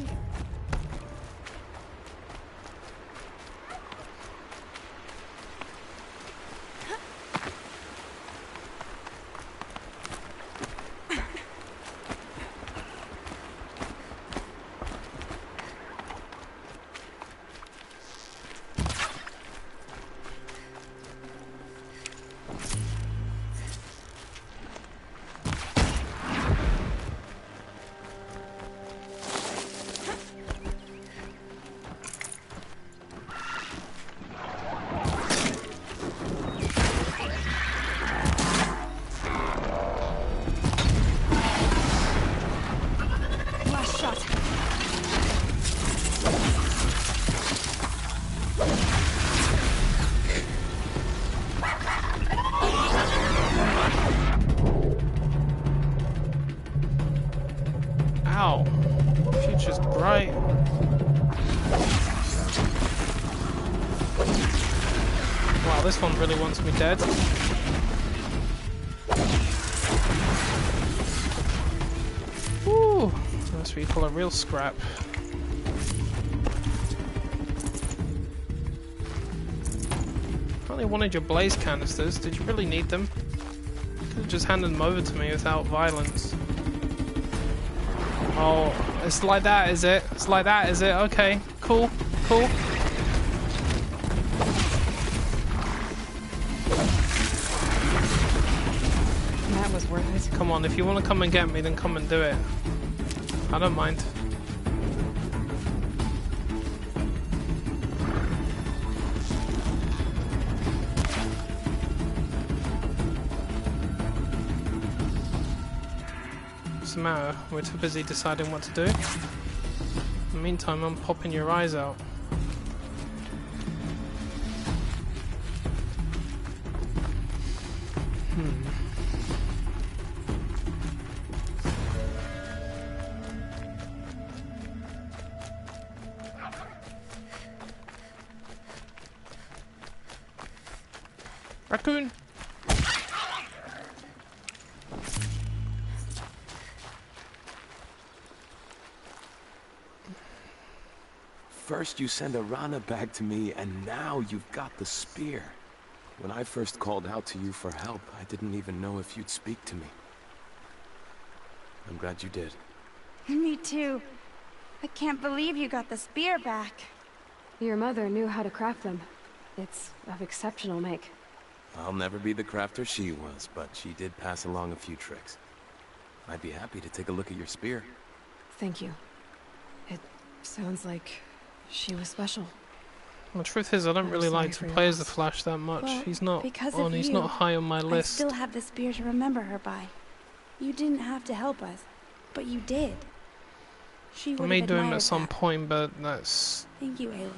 Ow. Future's bright. Wow, this one really wants me dead. Woo! That's what you call a real scrap. I only wanted your blaze canisters. Did you really need them? You could have just handed them over to me without violence. Oh, it's like that, is it? It's like that, is it? Okay, cool, cool. was worth it. Come on, if you want to come and get me, then come and do it. I don't mind. What's the matter? We're too busy deciding what to do. In the meantime, I'm popping your eyes out. Raccoon! First you send Arana back to me, and now you've got the spear. When I first called out to you for help, I didn't even know if you'd speak to me. I'm glad you did. Me too. I can't believe you got the spear back. Your mother knew how to craft them. It's of exceptional make. I'll never be the crafter she was, but she did pass along a few tricks. I'd be happy to take a look at your spear. Thank you. It sounds like she was special. Well, the truth is, I don't really like to play as the Flash that much. Well, he's not on. He's you, not high on my list. I still have the spear to remember her by. You didn't have to help us, but you did. She would I may have do him admired at some that. point, but that's Thank you, Aloy,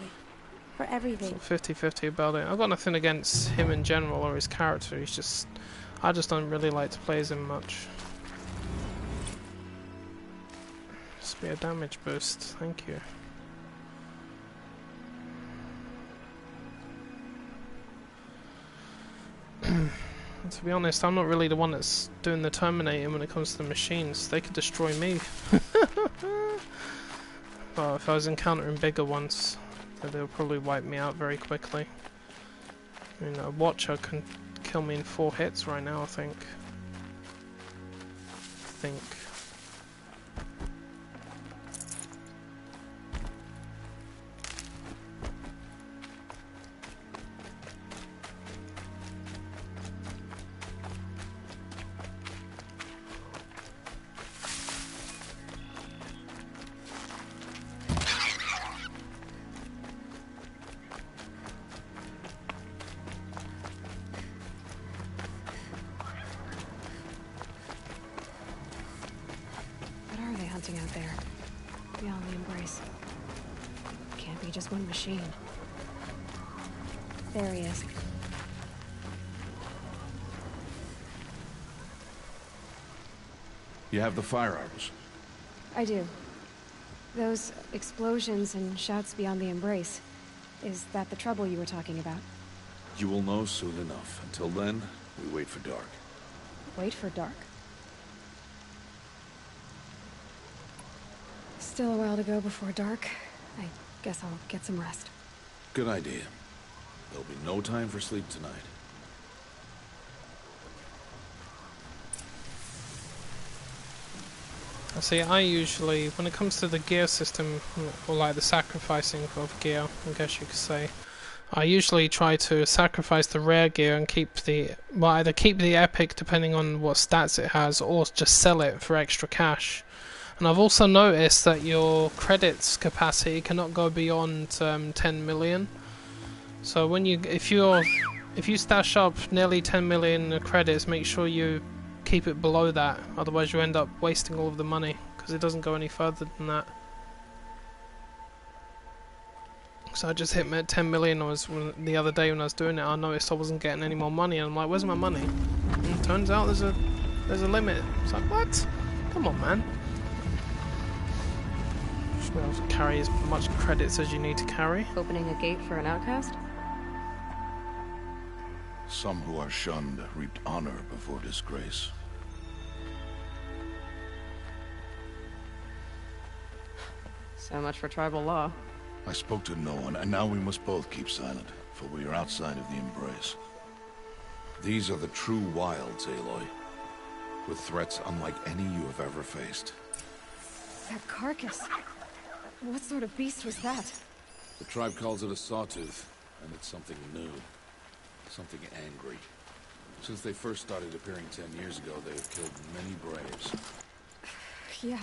for everything. 50-50 about it. I've got nothing against him in general or his character. He's just, I just don't really like to play as him much. Spear damage boost. Thank you. To be honest, I'm not really the one that's doing the terminating when it comes to the machines. They could destroy me. Well, if I was encountering bigger ones, they'll probably wipe me out very quickly. I mean, a Watcher can kill me in 4 hits right now, I think. Out there, beyond the embrace. Can't be just one machine. There he is. You have the firearms. I do. Those explosions and shouts beyond the embrace. Is that the trouble you were talking about? You will know soon enough. Until then, we wait for dark. Wait for dark? Still a while to go before dark. I guess I'll get some rest. Good idea. There'll be no time for sleep tonight. See, I usually, when it comes to the gear system, or like the sacrificing of gear, I guess you could say, I usually try to sacrifice the rare gear and keep the, well, either keep the epic depending on what stats it has, or just sell it for extra cash. And I've also noticed that your credits capacity cannot go beyond 10 million. So when if you stash up nearly 10 million credits, make sure you keep it below that. Otherwise, you end up wasting all of the money because it doesn't go any further than that. So I just hit 10 million. The other day when I was doing it, I noticed I wasn't getting any more money, and I'm like, "Where's my money?" And it turns out there's a limit. It's like, what? Come on, man. Be able to carry as much credits as you need to carry. Opening a gate for an outcast? Some who are shunned reaped honor before disgrace. So much for tribal law. I spoke to no one, and now we must both keep silent, for we are outside of the embrace. These are the true wilds, Aloy, with threats unlike any you have ever faced. That carcass. What sort of beast was that? The tribe calls it a sawtooth, and it's something new. Something angry. Since they first started appearing 10 years ago, they have killed many braves. Yeah.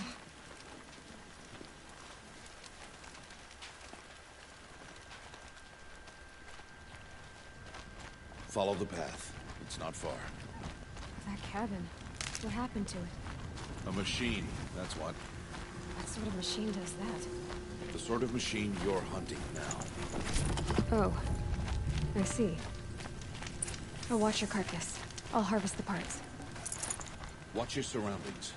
Follow the path. It's not far. That cabin. What happened to it? A machine, that's what. What sort of machine does that? The sort of machine you're hunting now. Oh. I see. I'll watch your carcass. I'll harvest the parts. Watch your surroundings.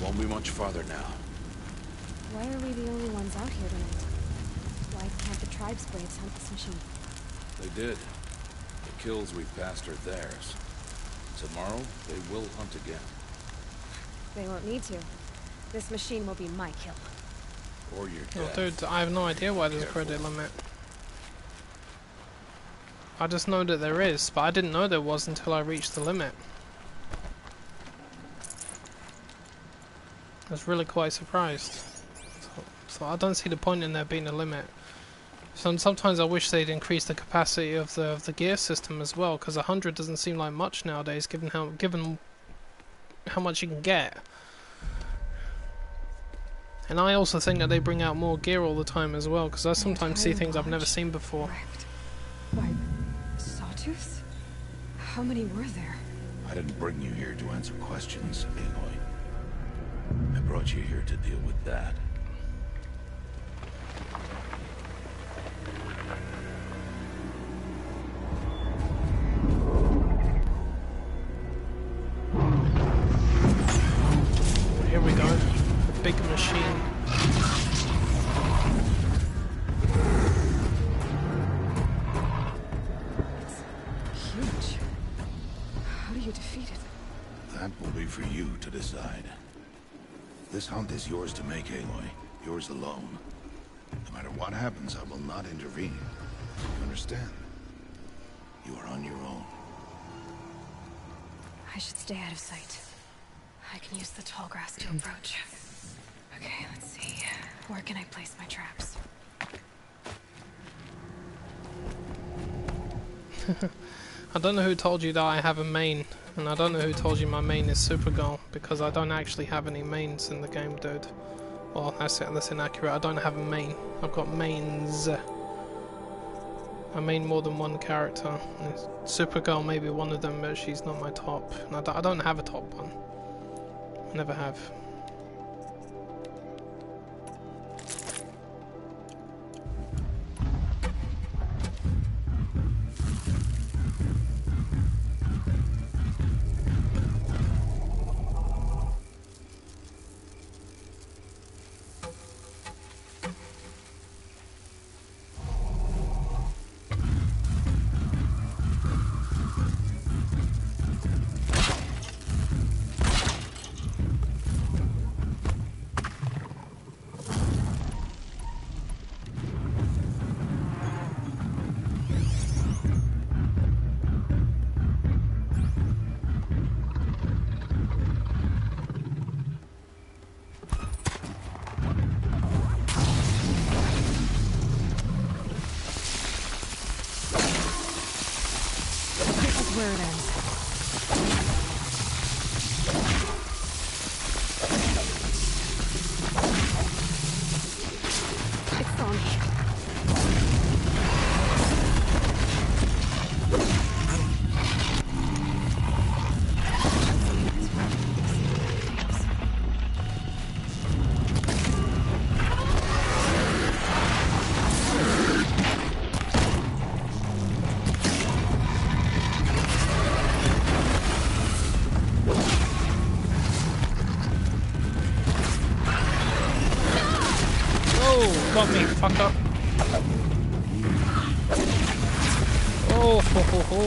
Won't be much farther now. Why are we the only ones out here tonight? Why can't the tribe's braves hunt this machine? They did. The kills we've passed are theirs. Tomorrow, they will hunt again. They won't need to. This machine will be my kill. Or your Oh, death. dude, I have no idea why there's a Careful. credit limit. I just know that there is, but I didn't know there was until I reached the limit. I was really quite surprised. So I don't see the point in there being a limit. Sometimes I wish they'd increase the capacity of the gear system as well, because 100 doesn't seem like much nowadays, given how much you can get. And I also think that they bring out more gear all the time as well, because I sometimes see things I've never seen before. Wrecked. Why, sawtooths? How many were there? I didn't bring you here to answer questions, Aloy. I brought you here to deal with that. Here we go. The big machine. Huge. How do you defeat it? That will be for you to decide. This hunt is yours to make, Aloy. Yours alone. No matter what happens, I will not intervene. You understand? You are on your own. I should stay out of sight. I can use the tall grass to approach. Okay, let's see. Where can I place my traps? I don't know who told you that I have a main, and I don't know who told you my main is Supergirl, because I don't actually have any mains in the game, dude. Well, that's inaccurate. I don't have a main. I've got mains. I main more than one character. And Supergirl may be one of them, but she's not my top. And I don't have a top one. I never have. Where it ends. It's on me. Oh, got me, fucker. Oh, ho, ho, ho.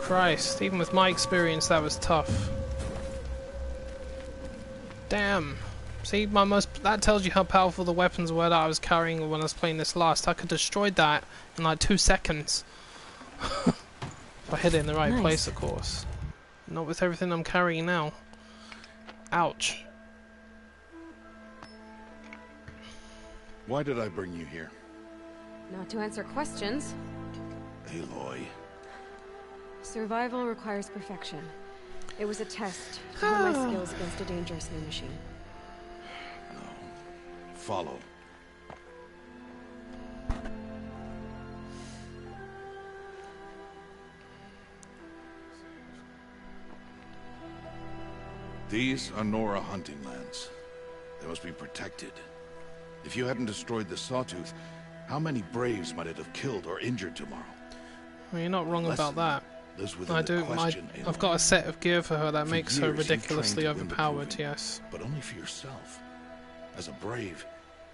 Christ, even with my experience, that was tough. Damn. See, that tells you how powerful the weapons were that I was carrying when I was playing this last. I could destroy that in like 2 seconds. If I hit it in the right place, of course. Not with everything I'm carrying now. Ouch. Why did I bring you here? Not to answer questions. Aloy. Survival requires perfection. It was a test to hone my skills against a dangerous new machine. No. Follow. These are Nora hunting lands. They must be protected. If you hadn't destroyed the Sawtooth, how many Braves might it have killed or injured tomorrow? Well, you're not wrong about that. I've got a set of gear for her that makes her ridiculously overpowered, yes. But only for yourself. As a Brave,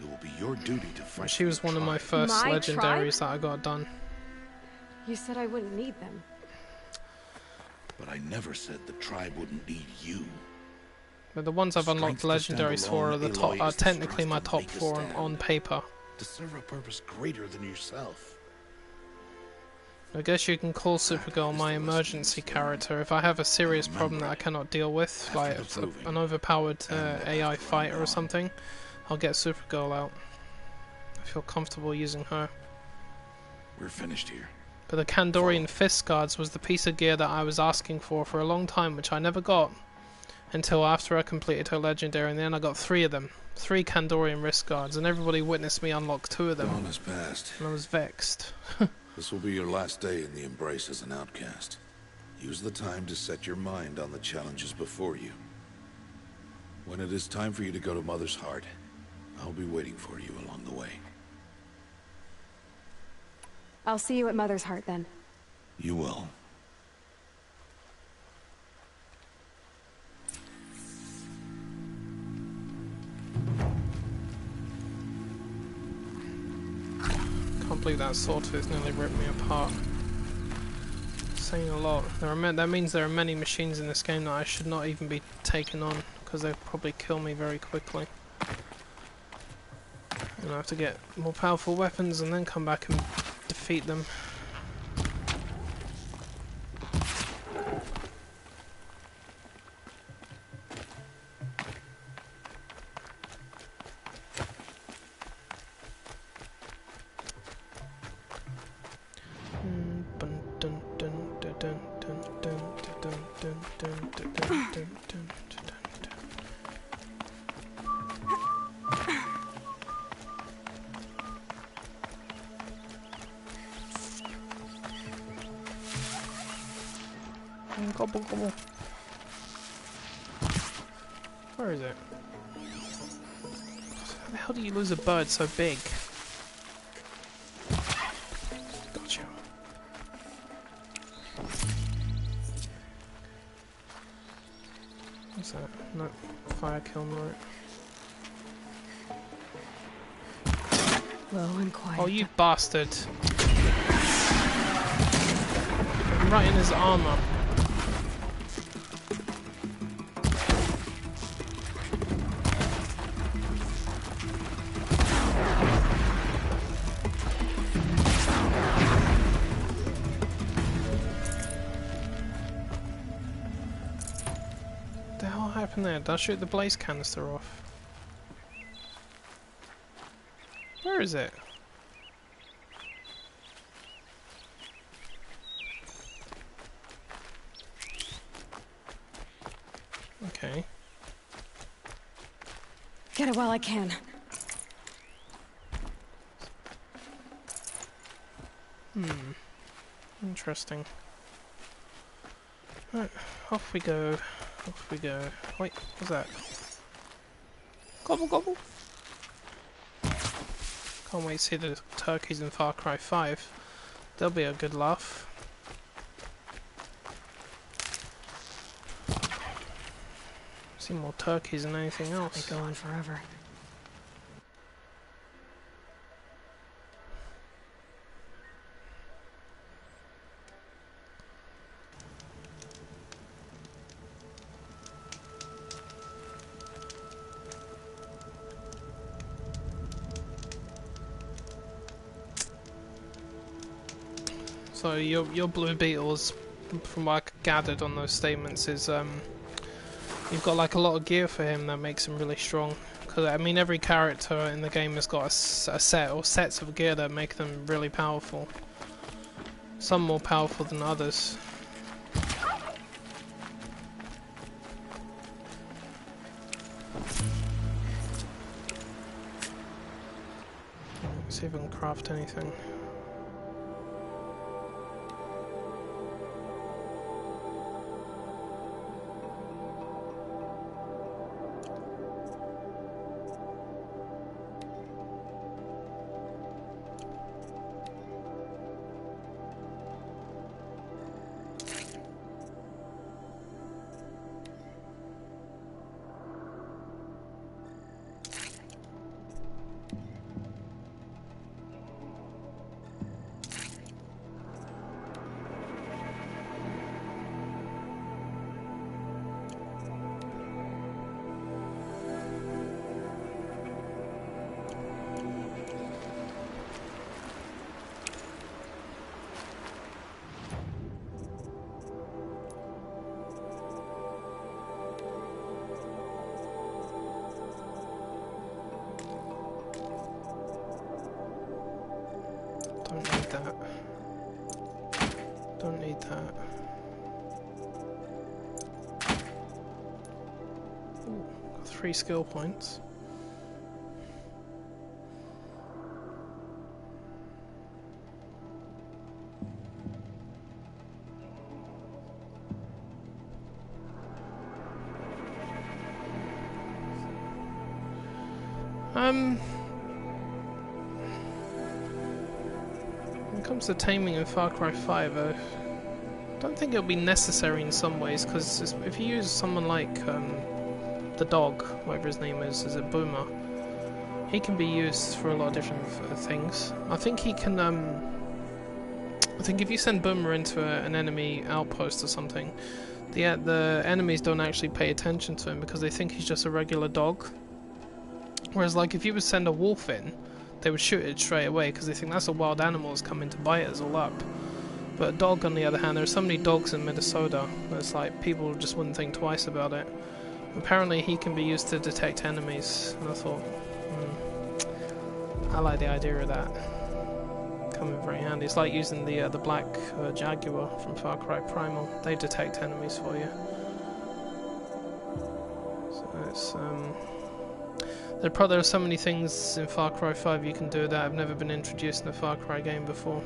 it will be your duty to fight. She was one of my first legendaries that I got done. You said I wouldn't need them. But I never said the tribe wouldn't need you. But the ones I've unlocked legendaries for are technically my top 4 on paper. To serve a purpose greater than yourself. I guess you can call Supergirl my emergency character if I have a serious problem that I cannot deal with, like an overpowered AI fighter or something. I'll get Supergirl out. I feel comfortable using her. We're finished here. But the Kandorian Fist Guards was the piece of gear that I was asking for a long time, which I never got until after I completed her legendary, and then I got 3 of them. 3 Kandorian Wrist Guards, and everybody witnessed me unlock 2 of them. Dawn has passed. And I was vexed. This will be your last day in the Embrace as an outcast. Use the time to set your mind on the challenges before you. When it is time for you to go to Mother's Heart, I'll be waiting for you along the way. I'll see you at Mother's Heart then. You will. Can't believe that Sawtooth nearly ripped me apart. Saying a lot. That means there are many machines in this game that I should not even be taking on, because they'll probably kill me very quickly. And I have to get more powerful weapons and then come back and defeat them. Gobble, gobble. Where is it? How the hell do you lose a bird so big? Gotcha. What's that? No, fire kill note. Low and quiet. Oh, you bastard! I'm right in his armor. What the hell happened there? Did I shoot the blaze canister off? Where is it? Okay. Get it while I can. Interesting. Right, off we go. Off we go. Wait, what's that? Gobble gobble! Can't wait to see the turkeys in Far Cry 5. They'll be a good laugh. See more turkeys than anything else. They go on forever. So your blue beetles, from what I gathered on those statements, is you've got like a lot of gear for him that makes him really strong. Because I mean, every character in the game has got a set or sets of gear that make them really powerful. Some more powerful than others. Let's see if I can craft anything. Don't need that. Don't need that. Ooh, got 3 skill points. When it comes to taming in Far Cry 5, I don't think it'll be necessary in some ways, because if you use someone like the dog, whatever his name is it Boomer, he can be used for a lot of different things. I think he can, I think if you send Boomer into an enemy outpost or something, the enemies don't actually pay attention to him because they think he's just a regular dog. Whereas, like, if you would send a wolf in, they would shoot it straight away because they think that's a wild animal that's coming to bite us all up. But a dog, on the other hand, there are so many dogs in Minnesota, it's like people just wouldn't think twice about it. Apparently he can be used to detect enemies, and I thought, I like the idea of that. Coming very handy. It's like using the black Jaguar from Far Cry Primal. They detect enemies for you. So it's there are so many things in Far Cry 5 you can do that have never been introduced in a Far Cry game before.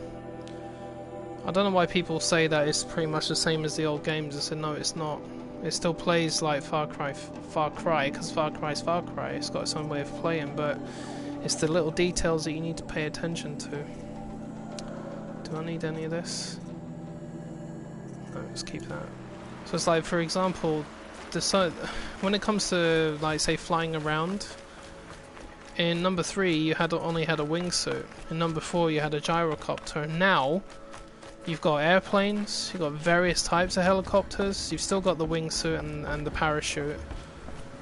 I don't know why people say that it's pretty much the same as the old games. I said no, it's not. It still plays like Far Cry, because Far Cry is Far Cry. It's got its own way of playing, but it's the little details that you need to pay attention to. Do I need any of this? No, let's keep that. So it's like, for example, when it comes to, like, say, flying around, in number 3 you only had a wingsuit. In number 4 you had a gyrocopter. Now you've got airplanes, you've got various types of helicopters, you've still got the wingsuit and the parachute.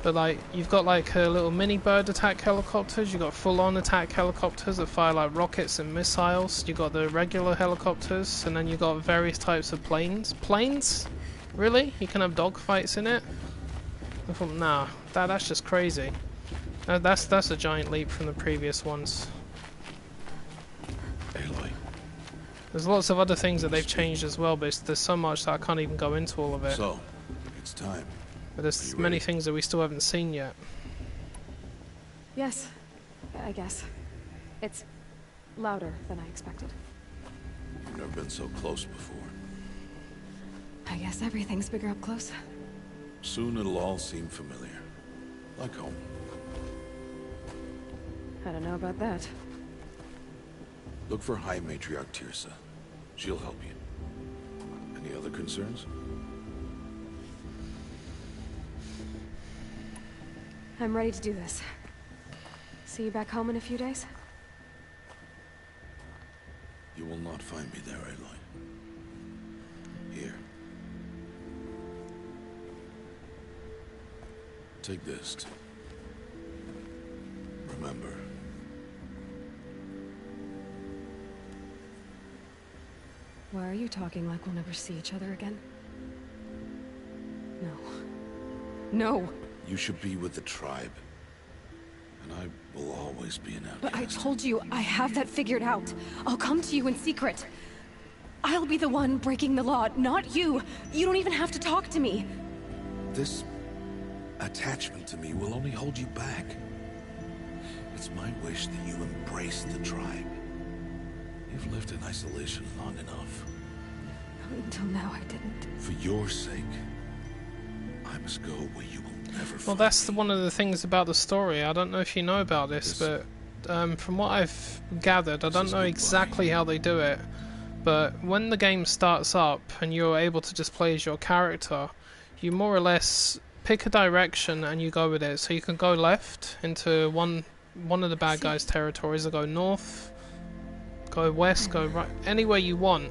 But like, you've got like little mini bird attack helicopters, you've got full-on attack helicopters that fire like rockets and missiles, you've got the regular helicopters, and then you've got various types of planes. Planes? Really? You can have dogfights in it? I thought, nah, that's just crazy. That's a giant leap from the previous ones. Aloy. There's lots of other things that they've changed as well, but there's so much that I can't even go into all of it. So, it's time. But there's many things that we still haven't seen yet. Yes, I guess. It's louder than I expected. You've never been so close before. I guess everything's bigger up close. Soon it'll all seem familiar. Like home. I don't know about that. Look for High Matriarch Tirsa. She'll help you. Any other concerns? I'm ready to do this. See you back home in a few days? You will not find me there, Aloy. Here. Take this. Remember. Why are you talking like we'll never see each other again? No. No! You should be with the tribe. And I will always be an outcast. But I told you, I have that figured out. I'll come to you in secret. I'll be the one breaking the law, not you. You don't even have to talk to me. This attachment to me will only hold you back. It's my wish that you embrace the tribe. You've lived in isolation long enough. Until now, I didn't. For your sake, I must go where you will never find Well, that's me. one of the things about the story. I don't know if you know about this, but from what I've gathered, I don't know exactly how they do it, but when the game starts up and you're able to just play as your character, you more or less pick a direction and you go with it. So you can go left into one of the bad guys' territories, or go north, go west, go right, anywhere you want.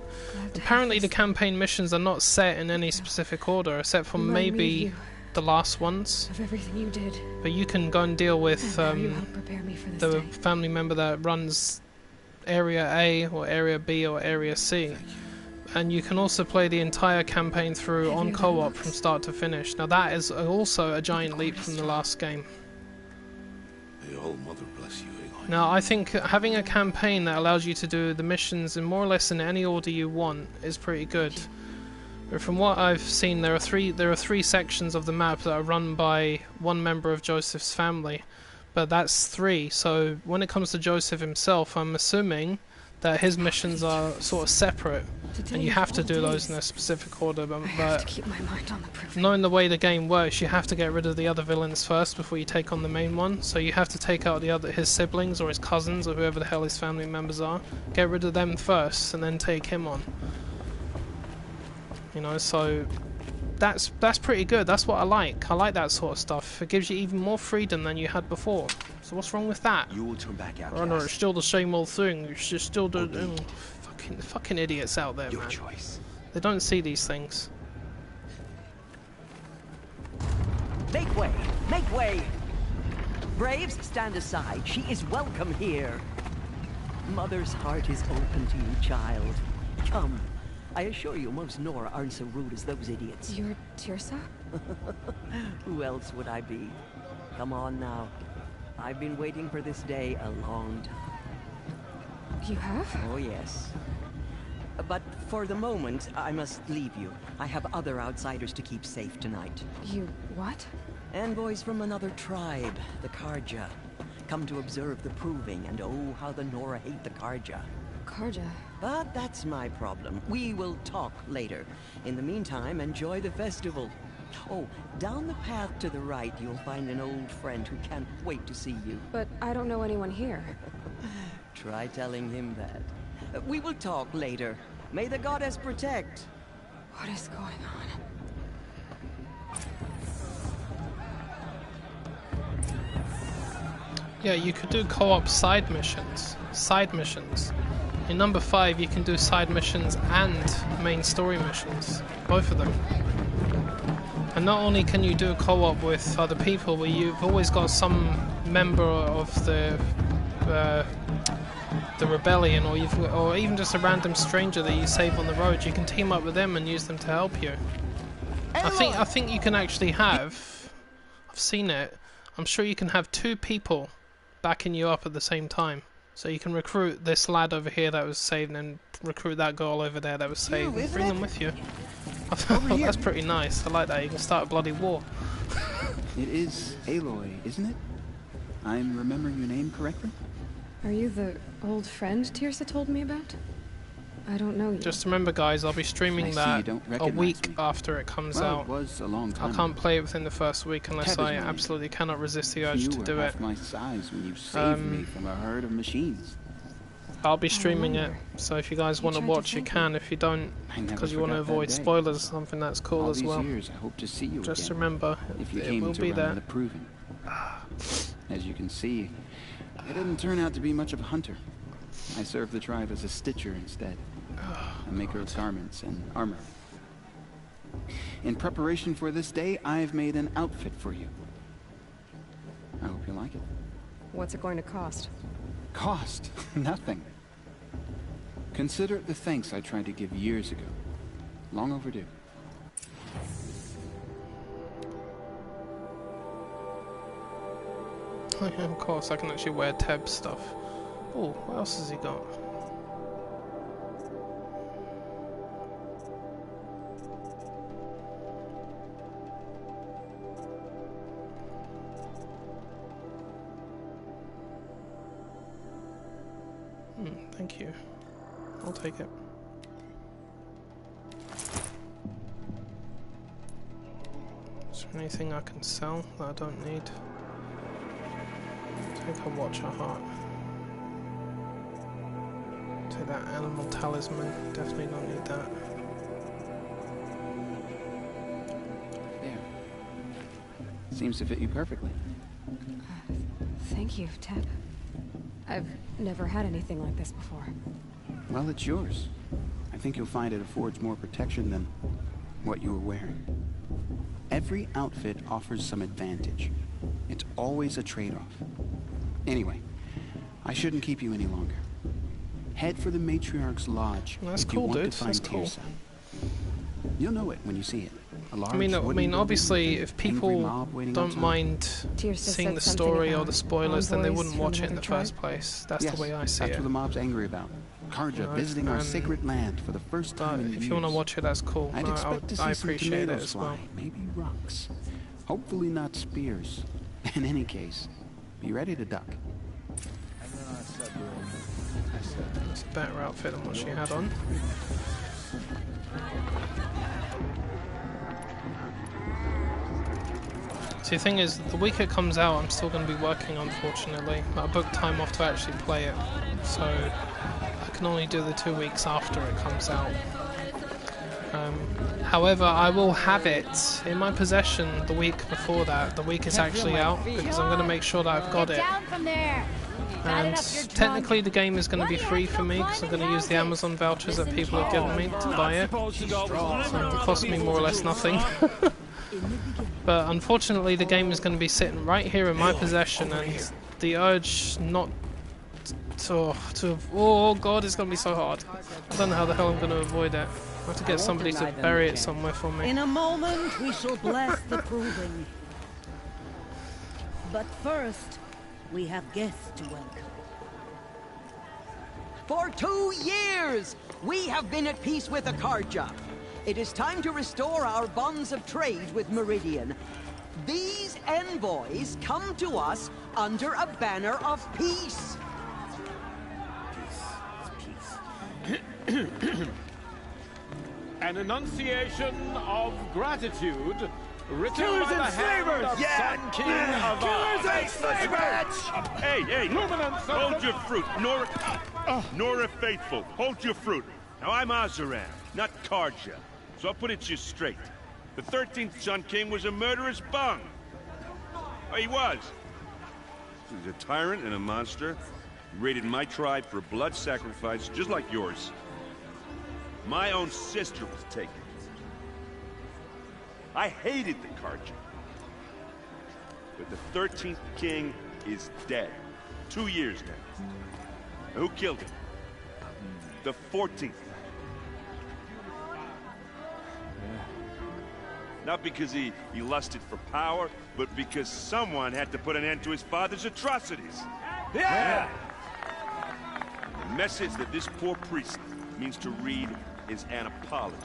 Apparently the campaign missions are not set in any specific order, except for maybe the last ones. Of everything you did. But you can go and deal with You helped prepare me for this the day. family member that runs Area A, or Area B, or Area C. And you can also play the entire campaign through on co-op from start to finish. Now that is also a giant leap from the last game. May Old Mother bless you, Aloy. Now I think having a campaign that allows you to do the missions in more or less in any order you want is pretty good. But from what I've seen, there are three sections of the map that are run by one member of Joseph's family. But that's 3, so when it comes to Joseph himself, I'm assuming that his missions are sort of separate, and you have to do those in a specific order. I have But to keep my mind on the Proving. knowing the way the game works, you have to get rid of the other villains first before you take on the main one. So you have to take out his siblings or his cousins or whoever the hell his family members are. Get rid of them first, and then take him on. You know, so that's pretty good. That's what I like. I like that sort of stuff. It gives you even more freedom than you had before. So what's wrong with that? You will turn back out. Oh no, it's still the same old thing. It's just still the fucking idiots out there, Your man. choice. They don't see these things. Make way! Make way! Braves, stand aside. She is welcome here. Mother's heart is open to you, child. Come. I assure you, most Nora aren't so rude as those idiots. You're Tirsa? Who else would I be? Come on now. I've been waiting for this day a long time. You have? Oh, yes. But for the moment, I must leave you. I have other outsiders to keep safe tonight. You what? Envoys from another tribe, the Karja. Come to observe the proving, and oh, how the Nora hate the Karja. Karja? But that's my problem. We will talk later. In the meantime, enjoy the festival. Oh, down the path to the right, you'll find an old friend who can't wait to see you. But I don't know anyone here. Try telling him that. We will talk later. May the goddess protect. What is going on? Yeah, you could do co-op side missions. In number 5, you can do side missions and main story missions. Both of them. And not only can you do a co-op with other people, but you've always got some member of the rebellion, or even just a random stranger that you save on the road. You can team up with them and use them to help you. I think you can actually have. I've seen it. I'm sure you can have 2 people backing you up at the same time. So you can recruit this lad over here that was saved, and recruit that girl over there that was saved, and bring them with you. That's pretty nice. I like that. You can start a bloody war. It is Aloy, isn't it? I'm remembering your name correctly? Are you the old friend Tirsa told me about? I don't know you. Just remember, guys, I'll be streaming that a recognize week me. after it comes Well, out. it was a long time I can't ago. play it within the first week unless Teb is I my name. absolutely cannot resist the urge You to were do half it. my size when you saved me from a herd of machines. I'll be streaming it, remember. so if you guys want to tried to watch, you save can. If you don't, I never because you want to forgot that avoid day. spoilers or something, that's cool All as these well. years, I hope to see you Just again. remember, If you it came will to be run there. the proving. As you can see, I didn't turn out to be much of a hunter. I served the tribe as a stitcher instead, a maker of garments and armor. In preparation for this day, I've made an outfit for you. I hope you like it. What's it going to cost? Cost? Nothing. Consider it the thanks I tried to give years ago. Long overdue. Of course, I can actually wear Teb's stuff. Oh, what else has he got? Thank you. I'll take it. Is there anything I can sell that I don't need? Take a watch of heart. Take that animal talisman. Definitely don't need that. There. Seems to fit you perfectly. Thank you, Teb. I've never had anything like this before. Well, it's yours. I think you'll find it affords more protection than what you were wearing. Every outfit offers some advantage. It's always a trade-off. Anyway, I shouldn't keep you any longer. Head for the Matriarch's Lodge. That's if cool, you want dude. to find That's cool. Tirsa. You'll know it when you see it. A large I mean, obviously, if people don't mind Tirsa seeing said the something story or about the spoilers, then they envoys wouldn't from watch it in another the tribe? first place. That's Yes, the way I see that's it. what the mob's angry about. Karja No, visiting our and- sacred land for the first But time in if years. you want to watch it, that's cool. I'd expect to see I some appreciate it tomatoes as well. fly, maybe rocks. Hopefully not spears. In any case, be ready to duck. It's a better outfit than what she had on. See, the thing is, the week it comes out, I'm still going to be working, unfortunately. I booked time off to actually play it, so I can only do the 2 weeks after it comes out. However, I will have it in my possession the week before that, the week it's actually out, because I'm going to make sure that I've got it. Down from there. And technically the game is going to be free for me, because I'm going to use the Amazon vouchers that people have given me to buy it. So it'll cost me more or less nothing. But unfortunately the game is going to be sitting right here in my possession, and the urge not to oh god, it's going to be so hard. I don't know how the hell I'm going to avoid it. I have to get somebody to bury it somewhere for me. In a moment, we shall bless the proving. But first, we have guests to welcome. For 2 years, we have been at peace with Akarja. It is time to restore our bonds of trade with Meridian. These envoys come to us under a banner of peace. An enunciation of gratitude written Killers by the and hand slavers! of Sun King of Killers and slavers! Hey, Luminance hold your fruit. Nora Faithful, hold your fruit. Now, I'm Azaran, not Karja, so I'll put it to you straight. The 13th Sun King was a murderous bung. Oh, he was. He's a tyrant and a monster. He raided my tribe for blood sacrifice, just like yours. My own sister was taken. I hated the Karja. But the 13th king is dead. 2 years now. Who killed him? The 14th. Not because he lusted for power, but because someone had to put an end to his father's atrocities. Yeah! The message that this poor priest means to read is an apology.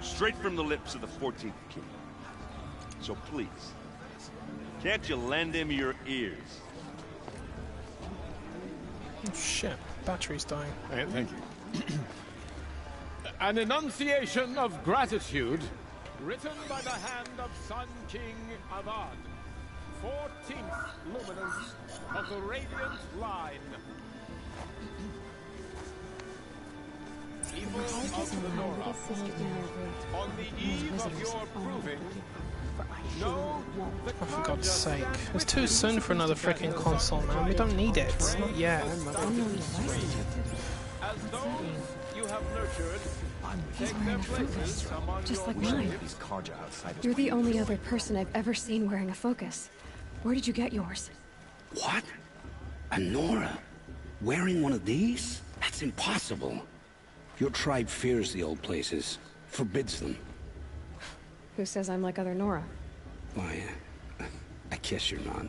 Straight from the lips of the 14th king. So please, can't you lend him your ears? Oh shit, battery's dying. Thank you. An enunciation of gratitude written by the hand of Sun King Avad, 14th luminance of the Radiant Line. Evil of the Nora, on the eve of your proving, know the Oh, for God's sake. It's too soon for another freaking console, man. We don't need it. Not yet. as those you have nurtured take their places among Just your like mine. You're the only other person I've ever seen wearing a focus. Where did you get yours? What? A Nora? Wearing one of these? That's That's impossible. Your tribe fears the old places, forbids them. Who says I'm like other Nora? Why, I guess you're not.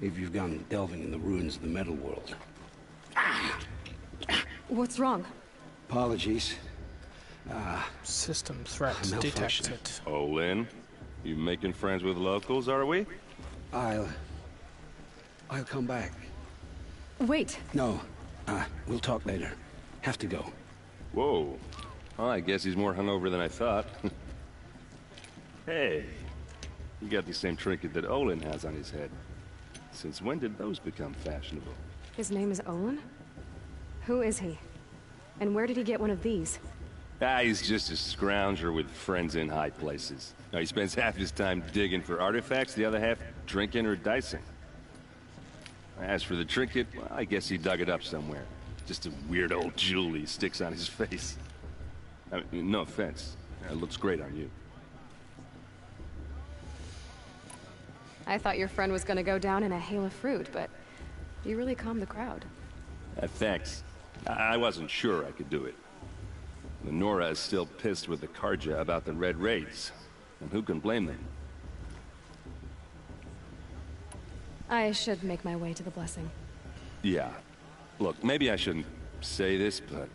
Maybe you've gone delving in the ruins of the metal world. What's wrong? Apologies. System threat malfunction. detected. Olin, you making friends with locals, are we? I'll come back. Wait. No, we'll talk later. Have to go. Whoa. Well, I guess he's more hungover than I thought. Hey, you got the same trinket that Olin has on his head. Since when did those become fashionable? His name is Olin? Who is he? And where did he get one of these? He's just a scrounger with friends in high places. Now, he spends half his time digging for artifacts, the other half drinking or dicing. As for the trinket, well, I guess he dug it up somewhere. Just a weird old jewel he sticks on his face. I mean, no offense. It looks great on you. I thought your friend was gonna go down in a hail of fruit, but you really calmed the crowd. Thanks. I wasn't sure I could do it. The Nora is still pissed with the Karja about the Red Raids. And who can blame them? I should make my way to the blessing. Yeah. Look, maybe I shouldn't say this, but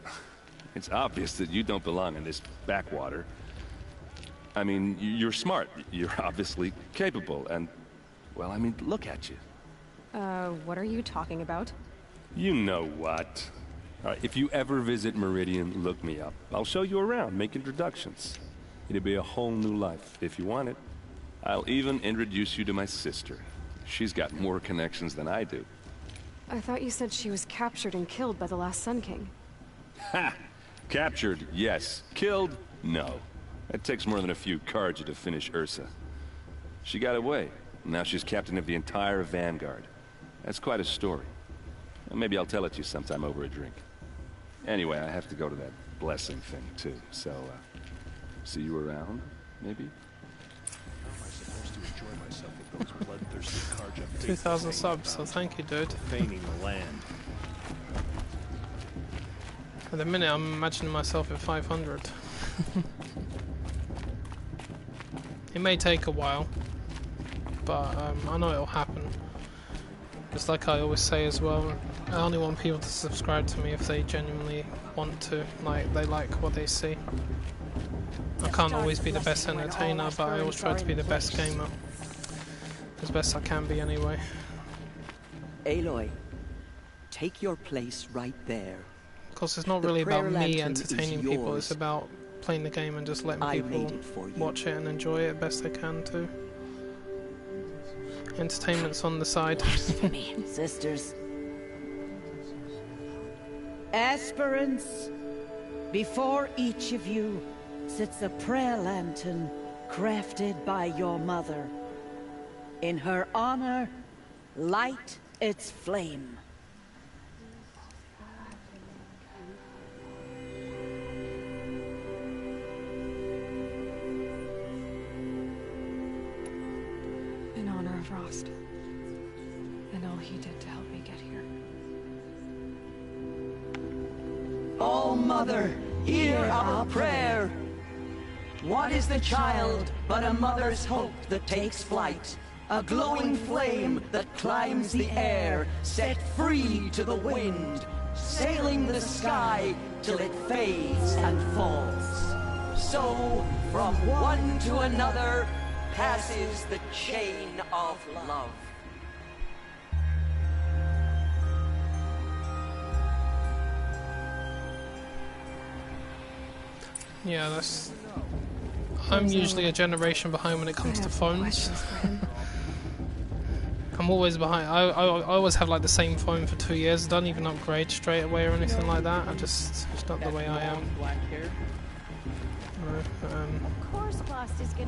it's obvious that you don't belong in this backwater. I mean, you're smart. You're obviously capable, and... well, I mean, look at you. What are you talking about? You know what. If you ever visit Meridian, look me up. I'll show you around, make introductions. It'll be a whole new life, if you want it. I'll even introduce you to my sister. She's got more connections than I do. I thought you said she was captured and killed by the last Sun King. Ha! Captured, yes. Killed, no. It takes more than a few Karja to finish Ursa. She got away. Now she's captain of the entire Vanguard. That's quite a story. Maybe I'll tell it to you sometime over a drink. Anyway, I have to go to that blessing thing, too. So, see you around, maybe? How am I supposed to enjoy myself with those bloodthirsty Karja? 2,000 subs, so thank you, dude. Feigning the land. At the minute, I'm imagining myself at 500. It may take a while, but I know it'll happen. Just like I always say as well, I only want people to subscribe to me if they genuinely want to, like they like what they see. I can't always be the best entertainer, but I always try to be the best gamer. As best I can be anyway. Aloy, take your place right there. Because it's not really about me entertaining people, it's about playing the game and just letting people watch it and enjoy it best they can too. Entertainment's on the side. Sisters. Aspirants, before each of you sits a prayer lantern crafted by your mother. In her honor, light its flame. In honor of Rost. And all he did to help me get here. Oh, Mother, hear our prayer. What is the child but a mother's hope that takes flight? A glowing flame that climbs the air, set free to the wind, sailing the sky till it fades and falls. So, from one to another, passes the chain of love. Yeah, that's... I'm usually a generation behind when it comes to phones. I'm always behind. I always have like the same phone for 2 years. Don't even upgrade straight away or anything like that. It's not the way I am.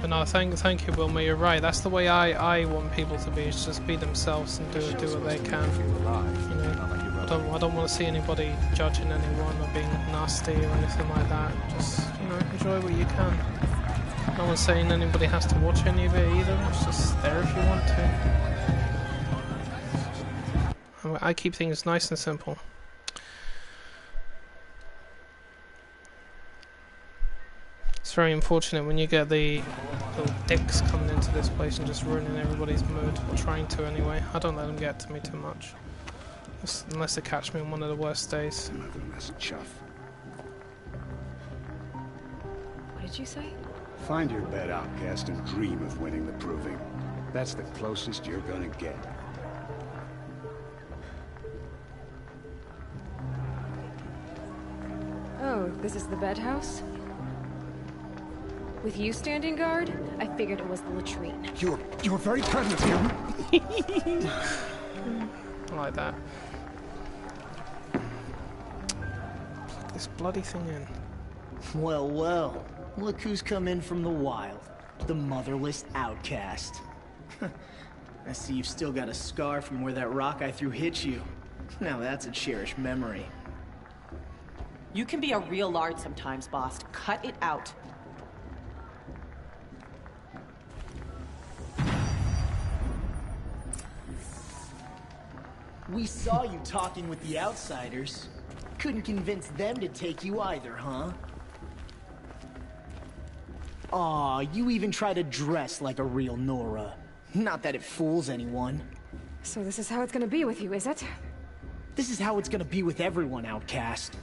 But no, thank you, Wilma. You're right. That's the way I want people to be. Is just be themselves and do what they can. You know, I don't want to see anybody judging anyone or being nasty or anything like that. Just enjoy what you can. No one's saying anybody has to watch any of it either. It's just there if you want to. I keep things nice and simple. It's very unfortunate when you get the little dicks coming into this place and just ruining everybody's mood, or trying to anyway. I don't let them get to me too much. Unless they catch me on one of the worst days. That's chuff. What did you say? Find your bed, outcast, and dream of winning the proving. That's the closest you're gonna get. Oh, this is the bed house? With you standing guard, I figured it was the latrine. You're very present here. I like that. Plug this bloody thing in. Well, well. Look who's come in from the wild. The motherless outcast. I see you've still got a scar from where that rock I threw hit you. Now that's a cherished memory. You can be a real lard sometimes, boss. Cut it out. We saw you talking with the outsiders. Couldn't convince them to take you either, huh? Aw, you even try to dress like a real Nora. Not that it fools anyone. So this is how it's gonna be with you, is it? This is how it's gonna be with everyone, outcast.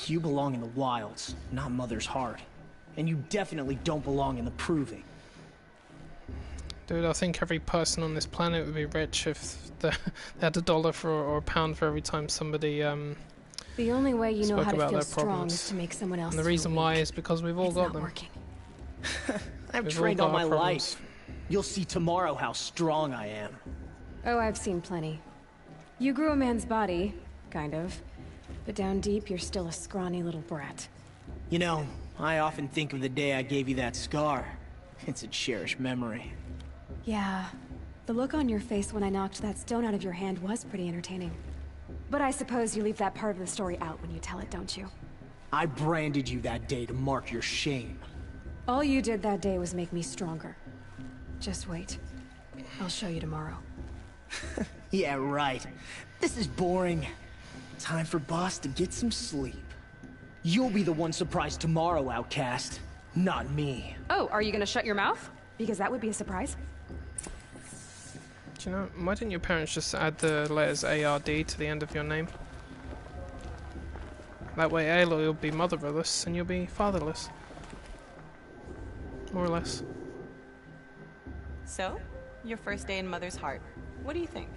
You belong in the wilds, not Mother's heart. And you definitely don't belong in the proving. Dude, I think every person on this planet would be rich if they had $1 for or a pound for every time somebody the only way you know spoke how to about feel their strong problems. is to make someone else And the reason feel why weak. is because we've all It's got not them. working. I've We've all trained got all my our problems. life. You'll see tomorrow how strong I am. Oh, I've seen plenty. You grew a man's body, kind of. But down deep, you're still a scrawny little brat. You know, I often think of the day I gave you that scar. It's a cherished memory. Yeah. The look on your face when I knocked that stone out of your hand was pretty entertaining. But I suppose you leave that part of the story out when you tell it, don't you? I branded you that day to mark your shame. All you did that day was make me stronger. Just wait. I'll show you tomorrow. Yeah, right. This is boring. Time for Boss to get some sleep. You'll be the one surprised tomorrow, outcast. Not me. Oh, are you gonna shut your mouth? Because that would be a surprise. Do you know, why didn't your parents just add the letters ARD to the end of your name? That way Ayla will be motherless and you'll be fatherless. More or less. So, your first day in Mother's heart. What do you think?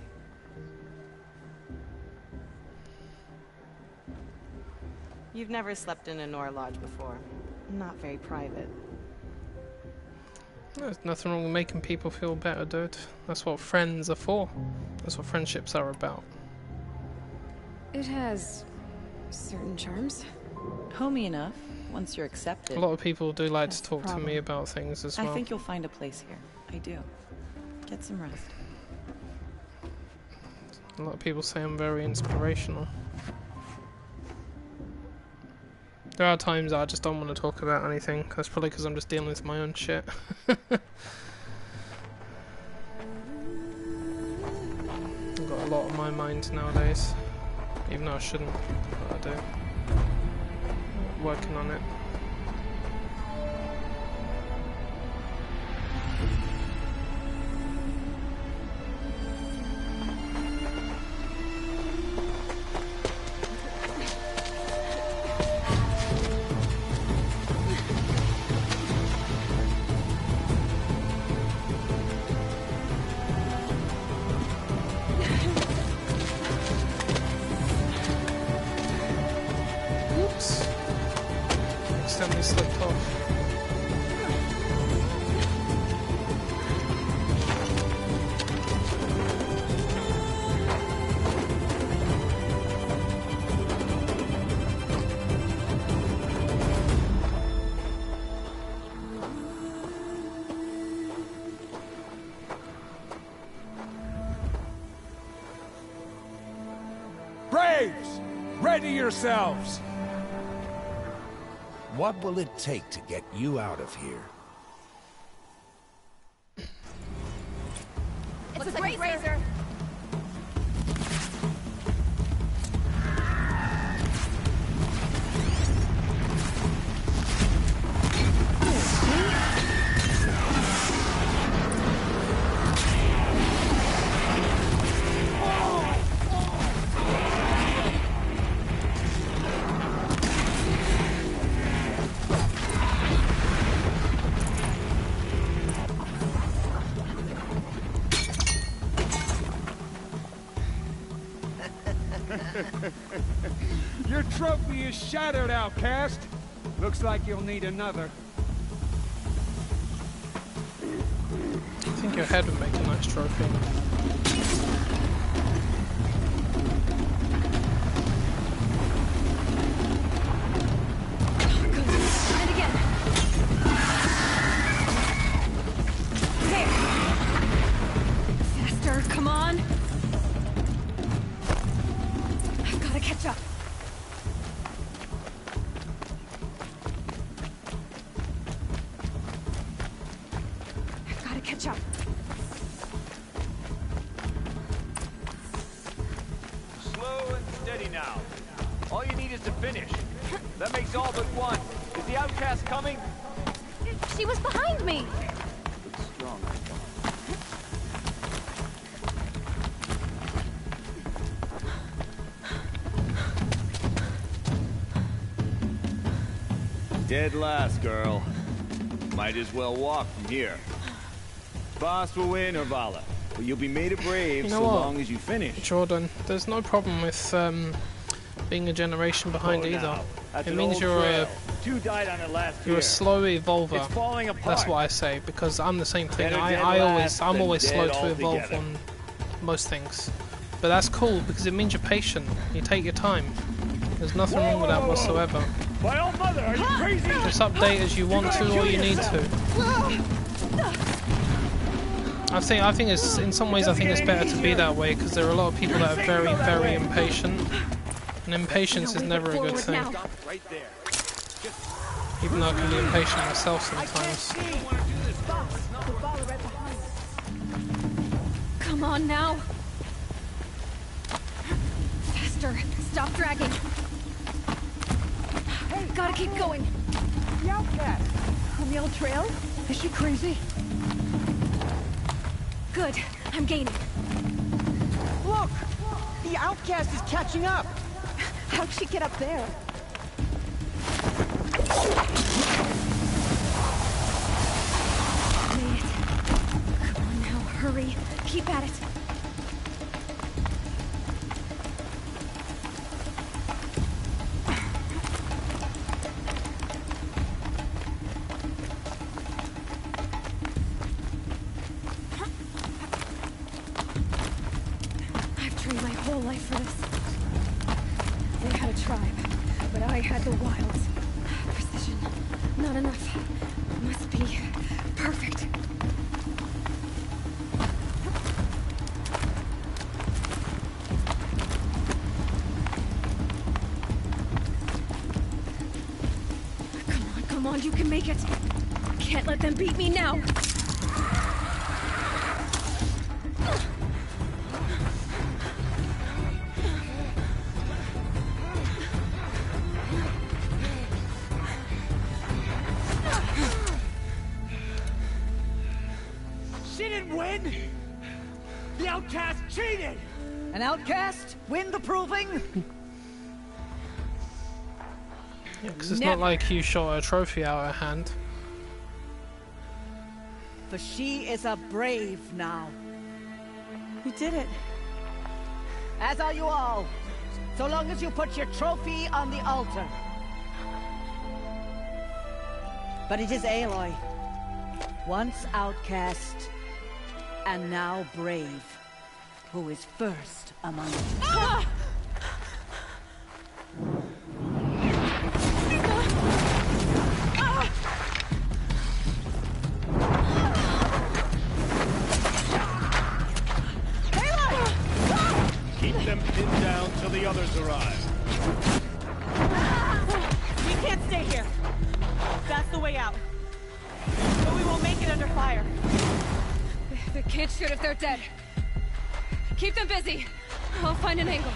You've never slept in a Nora lodge before. Not very private. There's nothing wrong with making people feel better, dude. That's what friends are for. That's what friendships are about. It has certain charms. Homey enough, once you're accepted. A lot of people do like That's to the talk to problem. me about things as well. I think you'll find a place here. I do. Get some rest. A lot of people say I'm very inspirational. There are times I just don't want to talk about anything. That's probably because I'm just dealing with my own shit. I've got a lot on my mind nowadays. Even though I shouldn't, but I do. Working on it. Oops. Accidentally slipped off. Braves! Ready yourselves! What will it take to get you out of here? It's a grazer. Your trophy is shattered, outcast. Looks like you'll need another. I think your head would make a nice trophy. And again. There. Faster, come on. I've got to catch up. I've got to catch up. Slow and steady now. All you need is to finish. That makes all but one. Is the outcast coming? She was behind me. Looks strong. Dead last, girl. Might as well walk from here. Boss will win, or Vala. But you'll be made a brave so long as you finish. Jordan, there's no problem with being a generation behind either. It means you're a slow evolver. That's what I say, because I'm the same thing. I'm always slow to evolve on most things. But that's cool because it means you're patient. You take your time. There's nothing wrong with that whatsoever. My old mother, are you crazy? Just update as you want to or you need to. I think it's in some ways I think it's better to be that way because there are a lot of people that are very, very impatient, and impatience is never a good thing. Even though I can be impatient myself sometimes. Come on now. Faster. Stop dragging. Hey, gotta keep going. The outcast. On the old trail? Is she crazy? Good. I'm gaining. Look! The outcast is catching up! How'd she get up there? Made it. Come on now, hurry. Keep at it. I've trained my whole life for this. They had a tribe, but I had the wilds. Precision. Not enough. Must be perfect. Come on, you can make it. Can't let them beat me now. She didn't win! The outcast cheated! An outcast? Win the proving? Yeah, because it's not like you shot a trophy out of hand. For she is a brave now. We did it. As are you all. So long as you put your trophy on the altar. But it is Aloy. Once outcast, and now brave, who is first among you. Ah! Keep them pinned down till the others arrive. We can't stay here. That's the way out. But we won't make it under fire. They can't shoot if they're dead. Keep them busy. I'll find an angle.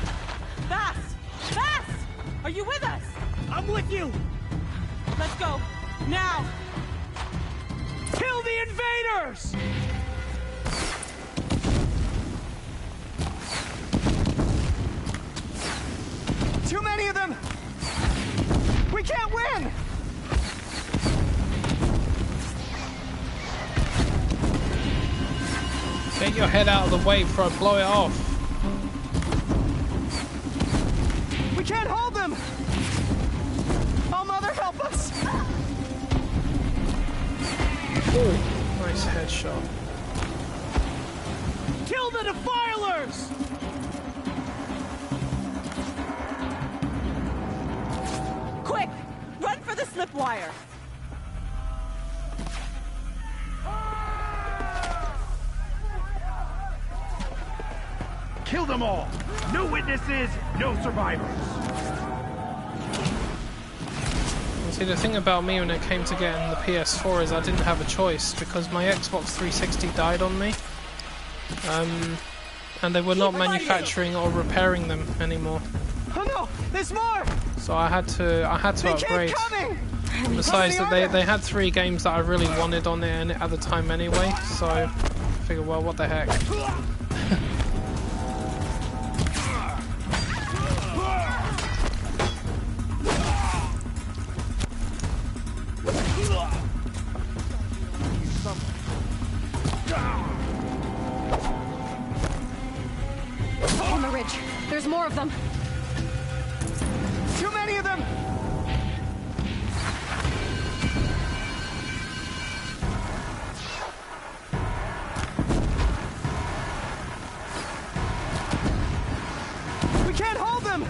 Fast! Fast! Are you with us? I'm with you! Let's go. Now! Kill the invaders! Too many of them! We can't win! Get your head out of the way before I blow it off. Headshot. Kill the defilers! Quick! Run for the slip wire! Kill them all! No witnesses, no survivors! See, the thing about me when it came to getting the PS4 is I didn't have a choice because my Xbox 360 died on me. And they were not manufacturing or repairing them anymore. Oh no! There's more! So I had to upgrade. Besides that, they had 3 games that I really wanted on it at the time anyway, so I figured, well, what the heck. On the ridge. There's more of them. Too many of them! We can't hold them!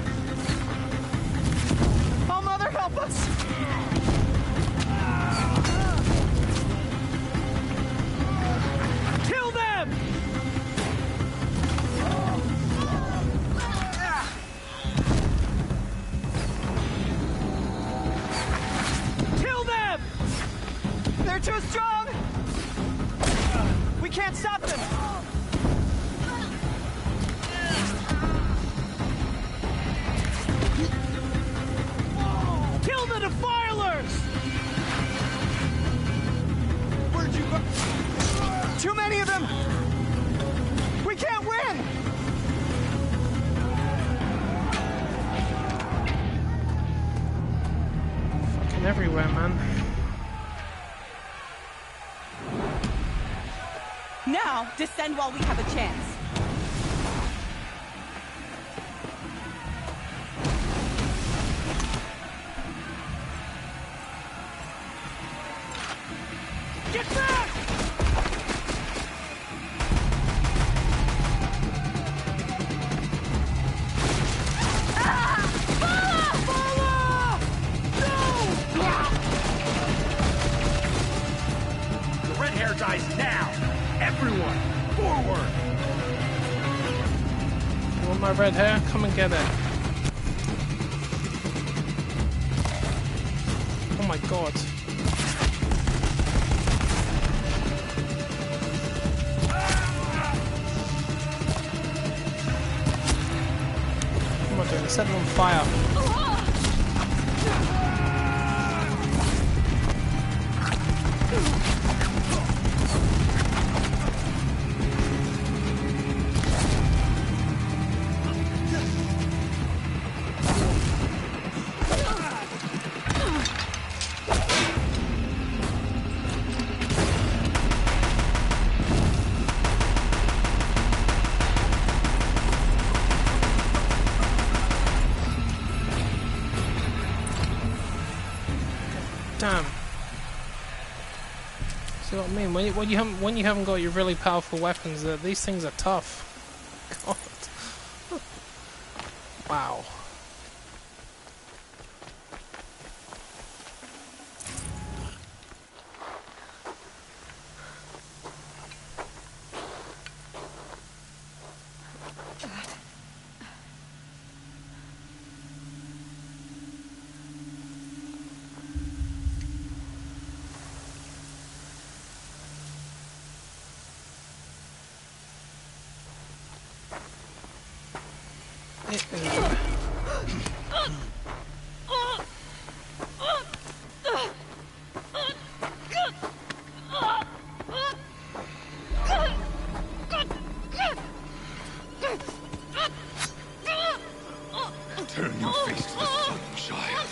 Oh, Mother, help us! Kill them! Kill them! They're too strong! We can't stop them! Kill the defilers! Where'd you go? Too many of them! We can't win! Fucking everywhere, man. Now, descend while we have a chance. Get back! The red hair dies now! Everyone, forward! You want my red hair? Come and get it. Oh my god. What am I doing? Set it on fire. Damn. See what I mean? When you haven't got your really powerful weapons, these things are tough. God. Wow. Turn your face to the sun, child.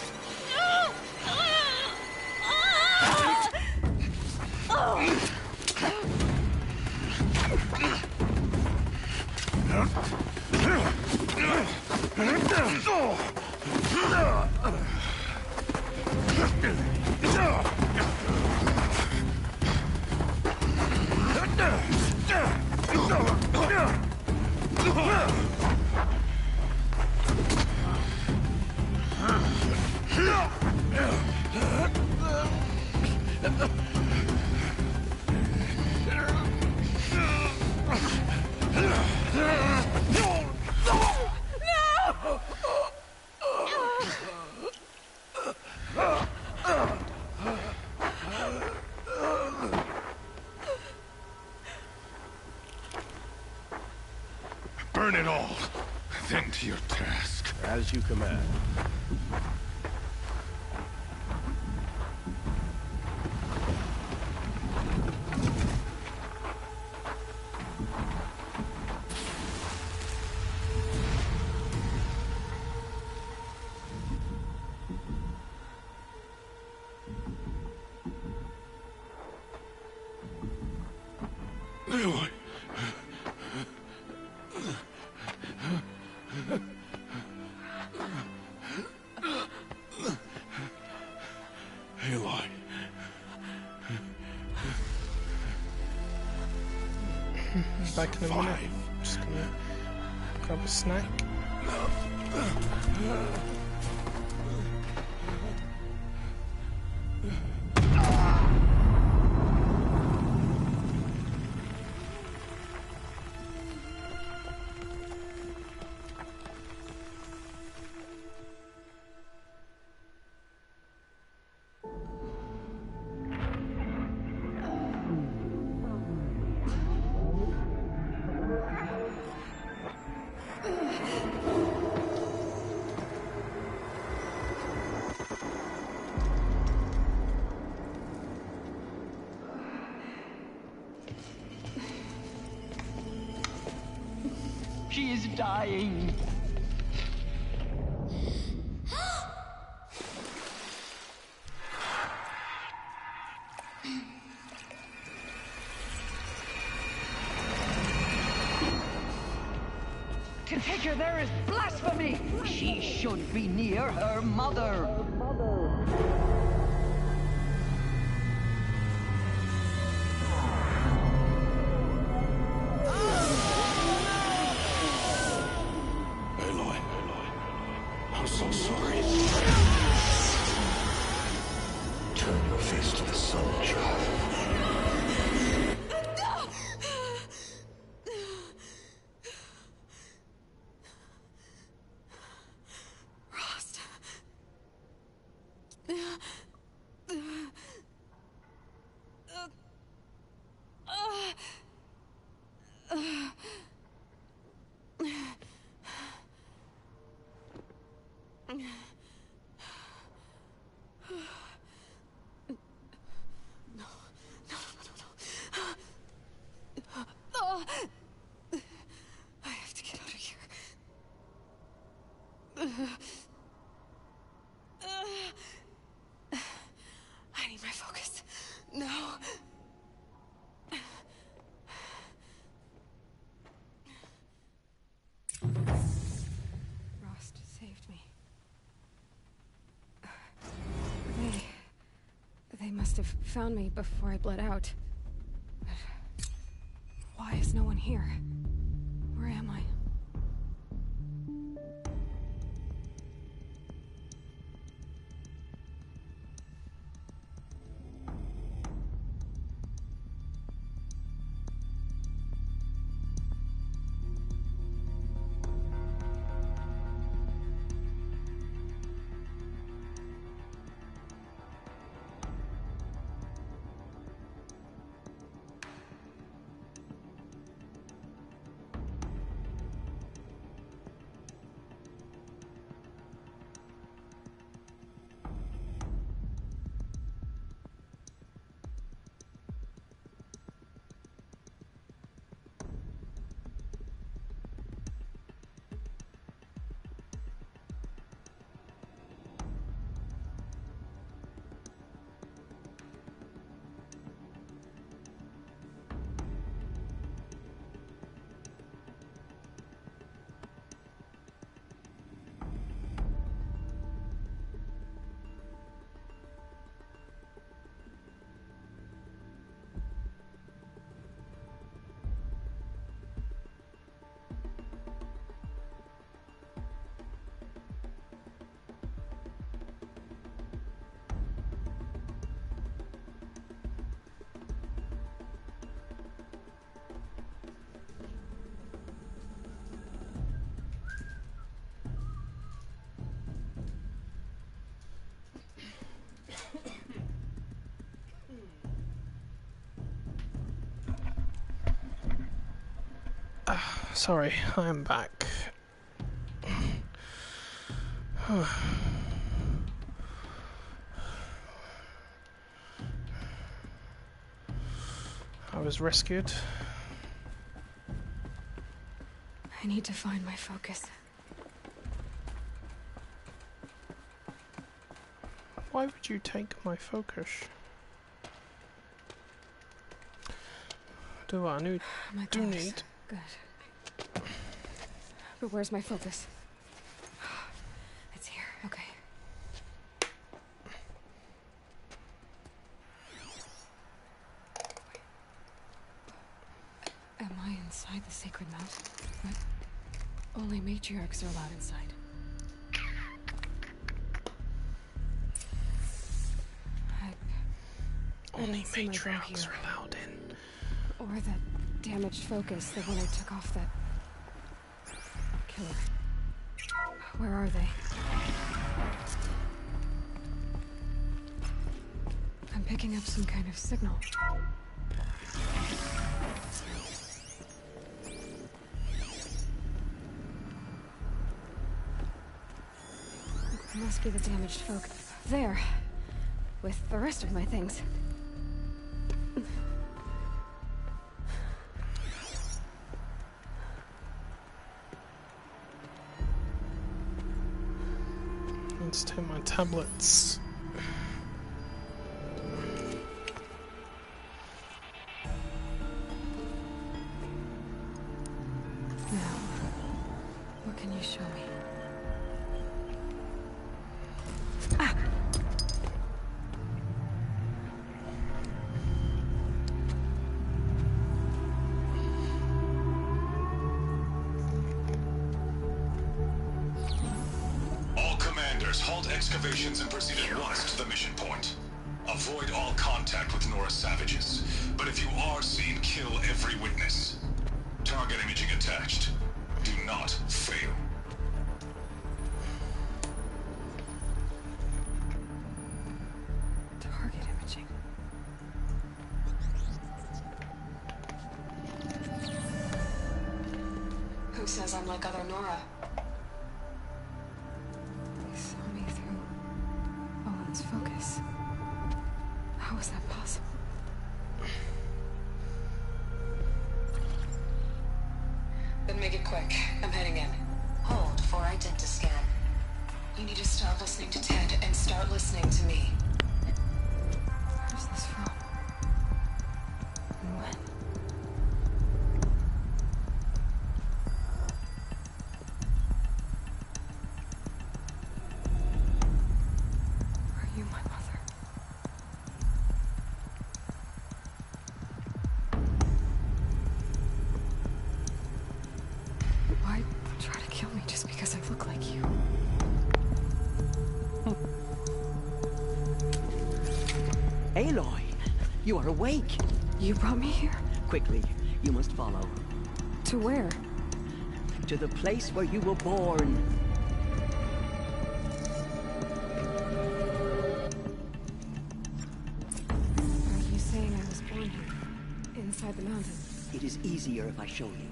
Burn it all, then to your task. As you command. Aloy. Aloy. Back in a minute. Just gonna grab a snack. She is dying. To take her there is blasphemy. She should be near her mother. Aloy. I'm so sorry. Turn your face to the sun, child. Rost. I have to get out of here. I need my focus. No. Rost saved me. They must have found me before I bled out. But why is no one here? Where am I? Sorry, I am back. I was rescued. I need to find my focus. Why would you take my focus? Do I need? My Do gloves. need? Good. But where's my focus? It's here. Okay. Am I inside the sacred mount? What? Only matriarchs are allowed inside. Only matriarchs are allowed in. Or that damaged focus, the one I took off that killer. Where are they? I'm picking up some kind of signal. It must be the damaged focus. There. With the rest of my things. Let's take my tablets. Now, what can you show me? All commanders, halt excavations and proceed at once to the mission point. Avoid all contact with Nora savages, but if you are seen, kill every witness. Target imaging attached. Do not fail. Target imaging. Who says I'm like other Nora? They saw me through Owen's focus. How is that possible? Then make it quick. I'm heading in. Hold for identiscan. You need to stop listening to Ted and start listening to me. Where's this from? And when? Are you my mother? Why try to kill me just because I look like you? Aloy, you are awake. You brought me here? Quickly, you must follow. To where? To the place where you were born. Are you saying I was born here? Inside the mountain? It is easier if I show you.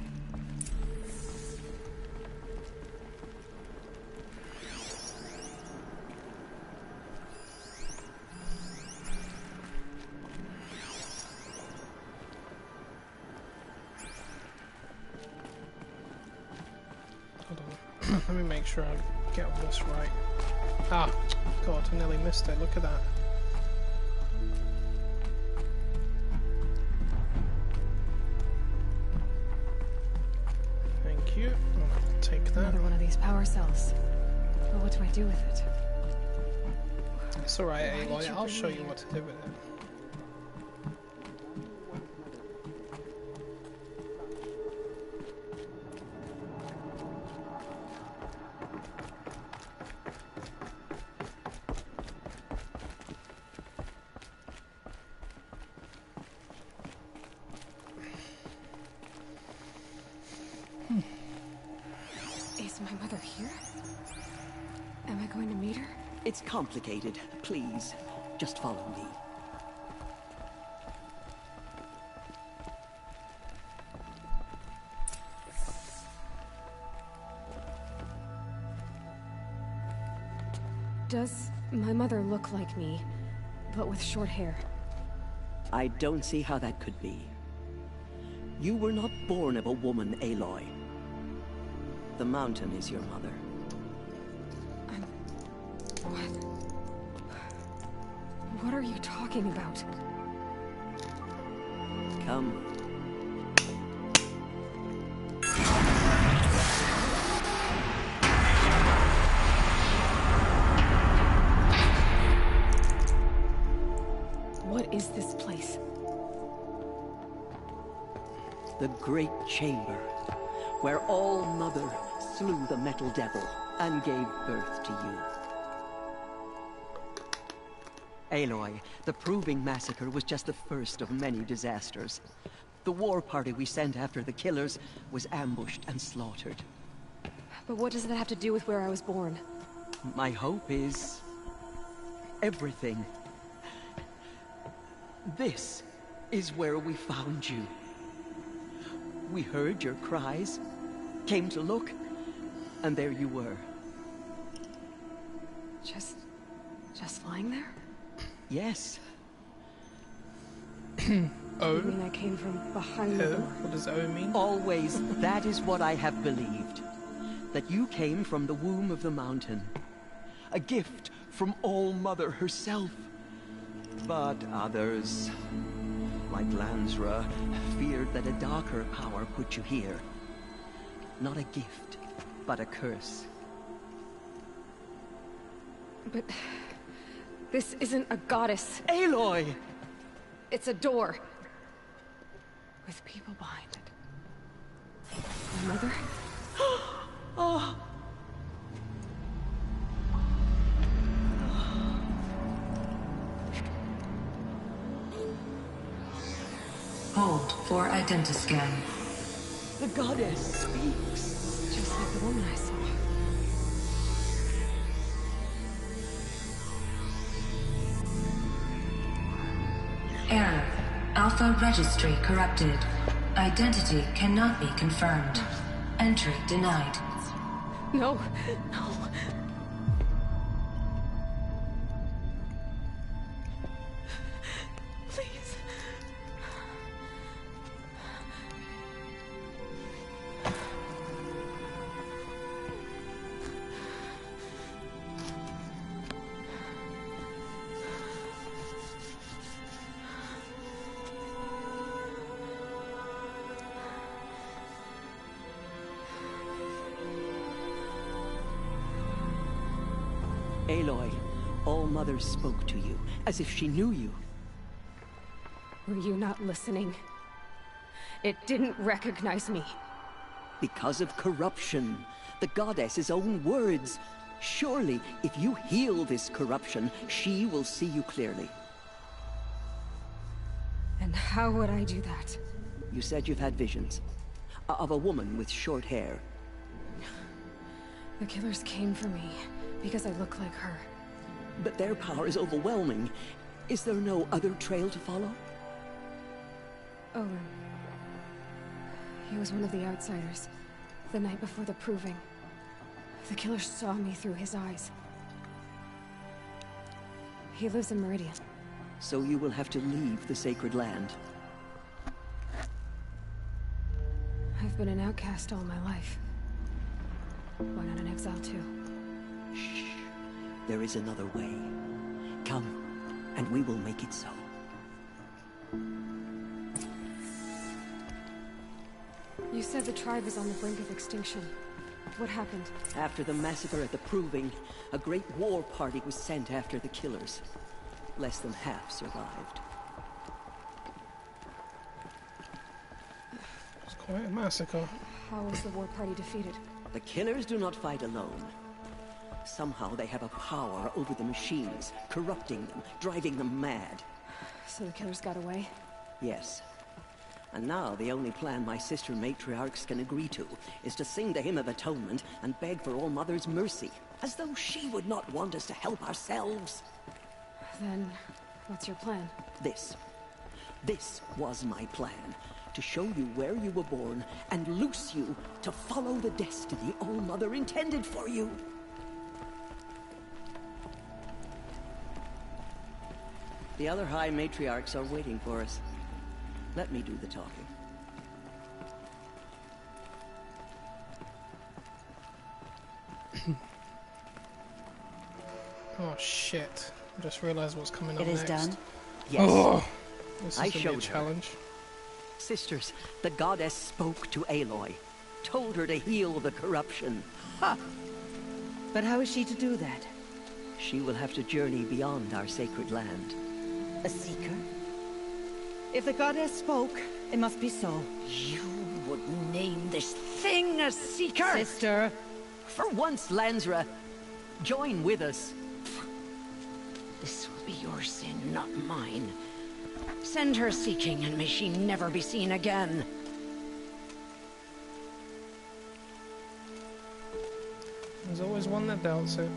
Hold on. Let me make sure I get all this right. Ah, God, I nearly missed it. Look at that. Thank you. I'll take that. Another one of these power cells. But what do I do with it? It's alright, Why did Aloy. you I'll bring show me you here? what to do with it. Is my mother here? Am I going to meet her? It's complicated. Please, just follow me. Does my mother look like me, but with short hair? I don't see how that could be. You were not born of a woman, Aloy. The mountain is your mother. What are you talking about? Come. What is this place? The Great Chamber, where All-Mother slew the Metal Devil and gave birth to you. Aloy, the Proving Massacre was just the first of many disasters. The war party we sent after the killers was ambushed and slaughtered. But what does that have to do with where I was born? My hope is... everything. This is where we found you. We heard your cries, came to look, and there you were. Just lying there? Yes. Oh? You mean I came from behind the door? What does O mean? Always, that is what I have believed. That you came from the womb of the mountain. A gift from All-Mother herself. But others, like Lansra, feared that a darker power put you here. Not a gift, but a curse. But... this isn't a goddess. Aloy! It's a door. With people behind it. My mother? Oh! Hold for identiscan. The goddess speaks. Just like the woman I saw. Error. Alpha registry corrupted. Identity cannot be confirmed. Entry denied. No, no. Please. Aloy, All-Mother spoke to you, as if she knew you. Were you not listening? It didn't recognize me. Because of corruption. The goddess's own words. Surely, if you heal this corruption, she will see you clearly. And how would I do that? You said you've had visions. Of a woman with short hair. The killers came for me, because I look like her. But their power is overwhelming. Is there no other trail to follow? Owen. He was one of the outsiders. The night before the Proving. The killers saw me through his eyes. He lives in Meridian. So you will have to leave the sacred land. I've been an outcast all my life. Why not an exile too? Shh. There is another way. Come, and we will make it so. You said the tribe is on the brink of extinction. What happened? After the massacre at the Proving, a great war party was sent after the killers. Less than half survived. It's quite a massacre. How was the war party defeated? The killers do not fight alone. Somehow they have a power over the machines, corrupting them, driving them mad. So the killers got away? Yes. And now the only plan my sister matriarchs can agree to is to sing the Hymn of Atonement and beg for All-Mother's mercy, as though she would not want us to help ourselves. Then, what's your plan? This was my plan. To show you where you were born and loose you to follow the destiny All-Mother intended for you. The other High Matriarchs are waiting for us. Let me do the talking. Oh shit. I just realized what's coming up It is next. done? Yes. Oh, this is I gonna be a showed her. challenge. Sisters, the goddess spoke to Aloy. Told her to heal the corruption. Ha! But how is she to do that? She will have to journey beyond our sacred land. A seeker? If the goddess spoke, it must be so. You would name this thing a seeker? Sister! For once, Lansra, join with us. This will be your sin, not mine. Send her seeking, and may she never be seen again. There's always one that doubts it.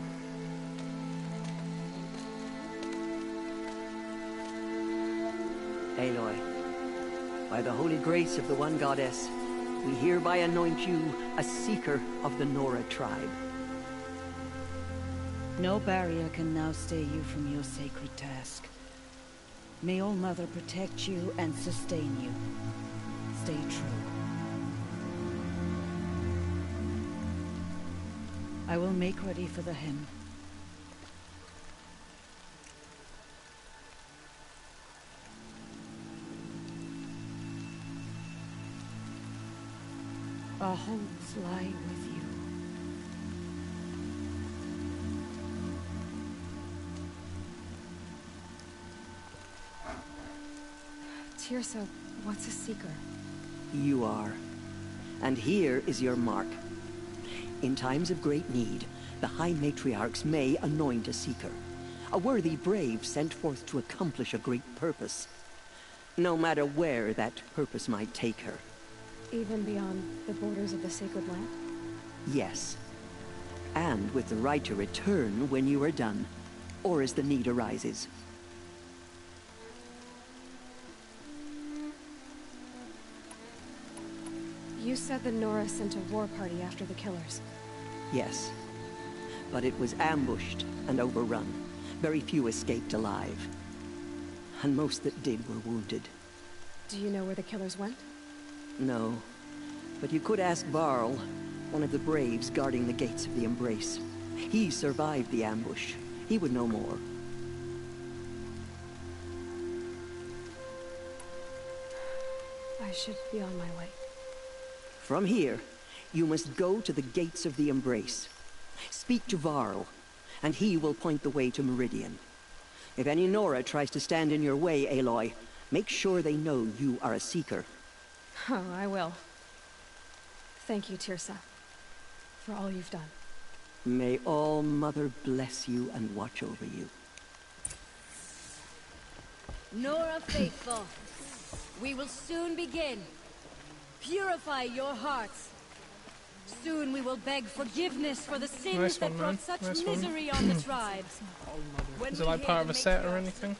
Aloy, by the holy grace of the one goddess, we hereby anoint you a seeker of the Nora tribe. No barrier can now stay you from your sacred task. May All Mother protect you and sustain you. Stay true. I will make ready for the hymn. Our hopes lie with you. Tirsa, what's a seeker? You are. And here is your mark. In times of great need, the High Matriarchs may anoint a seeker. A worthy brave sent forth to accomplish a great purpose. No matter where that purpose might take her. Even beyond the borders of the sacred land? Yes. And with the right to return when you are done, or as the need arises. You said the Nora sent a war party after the killers. Yes. But it was ambushed and overrun. Very few escaped alive. And most that did were wounded. Do you know where the killers went? No. But you could ask Varl, one of the braves guarding the gates of the Embrace. He survived the ambush. He would know more. I should be on my way. From here, you must go to the gates of the Embrace. Speak to Varl, and he will point the way to Meridian. If any Nora tries to stand in your way, Aloy, make sure they know you are a seeker. Oh, I will. Thank you, Tirsa, for all you've done. May All Mother bless you and watch over you. Nora faithful, we will soon begin. Purify your hearts. Soon we will beg forgiveness for the sins Nice that one, brought man. such Nice one. misery on the tribes. Is it like part of a set or anything?